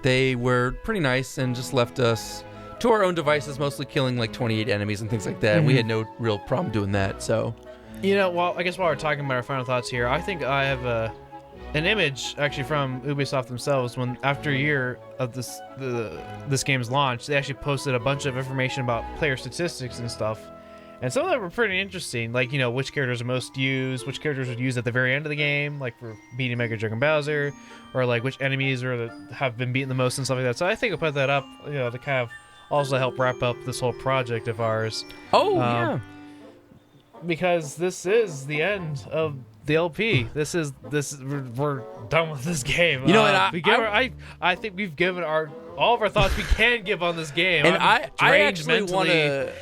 They were pretty nice and just left us to our own devices, mostly killing like 28 enemies and things like that. We had no real problem doing that, so. Well, I guess while we're talking about our final thoughts here, I think I have an image actually from Ubisoft themselves when after a year of this game's launch, they actually posted a bunch of information about player statistics and stuff. And some of them were pretty interesting, like, which characters are most used, which characters are used at the very end of the game, like for beating Mega Dragon Bowser, or like which enemies have been beaten the most and stuff like that. So I think I'll put that up, to kind of also help wrap up this whole project of ours. Oh, yeah. Because this is the end of the LP. We're done with this game. And I think we've given all of our thoughts we can give on this game. And I actually want to,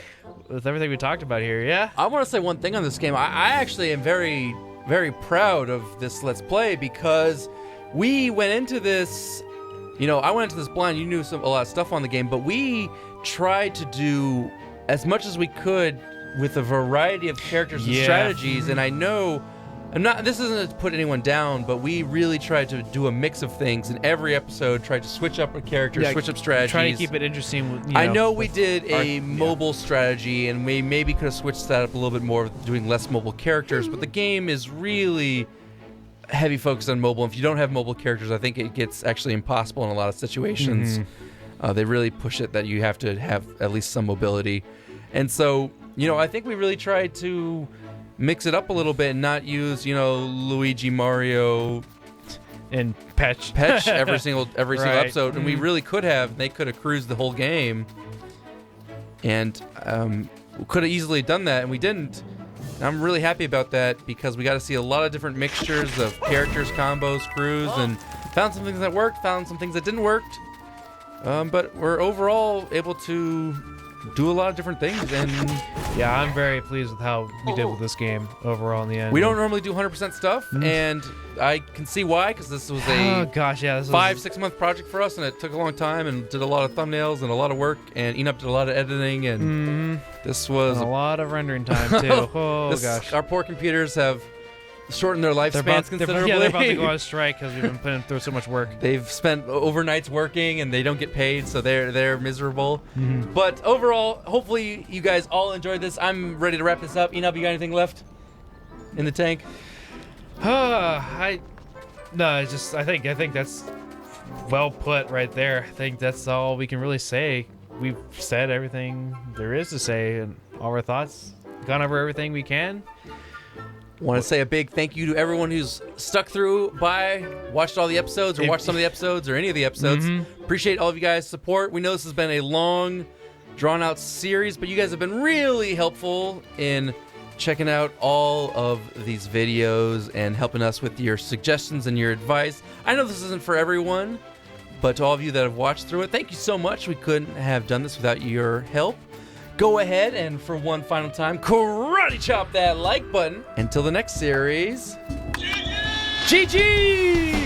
with everything we talked about here, yeah. I want to say one thing on this game. I actually am very, very proud of this Let's Play, because we went into this. I went into this blind. You knew a lot of stuff on the game, but we tried to do as much as we could with a variety of characters and strategies. And I know. This isn't to put anyone down, but we really tried to do a mix of things in every episode, tried to switch up a character, switch up strategies. Try to keep it interesting. I know we did a mobile strategy, and we maybe could have switched that up a little bit more, doing less mobile characters, but the game is really heavy focus on mobile. If you don't have mobile characters, I think it gets actually impossible in a lot of situations. They really push it that you have to have at least some mobility. And so, I think we really tried to mix it up a little bit and not use, Luigi, Mario, and Peach every single episode. And we really could have. They could have cruised the whole game, and could have easily done that, and we didn't. And I'm really happy about that, because we got to see a lot of different mixtures of characters, combos, crews, and found some things that worked, found some things that didn't work. But we're overall able to do a lot of different things, and yeah, I'm very pleased with how we did with this game overall in the end. We don't normally do 100% stuff, and I can see why, because this was a 5-6 month project for us, and it took a long time, and did a lot of thumbnails and a lot of work, and Enoch did a lot of editing, and this was a lot of rendering time too. Gosh, our poor computers have shortened their lifespans considerably. They're about to go on strike because we've been putting through so much work. They've spent overnights working, and they don't get paid, so they're miserable. But overall, hopefully you guys all enjoyed this. I'm ready to wrap this up. Enob, you got anything left in the tank? I think that's well put right there. I think that's all we can really say. We've said everything there is to say, and all our thoughts. gone over everything we can. Want to say a big thank you to everyone who's stuck through by, watched all the episodes, or watched some of the episodes, or any of the episodes. Appreciate all of you guys' support. We know this has been a long, drawn-out series, but you guys have been really helpful in checking out all of these videos and helping us with your suggestions and your advice. I know this isn't for everyone, but to all of you that have watched through it, thank you so much. We couldn't have done this without your help. Go ahead and, for one final time, karate chop that like button. Until the next series, GG!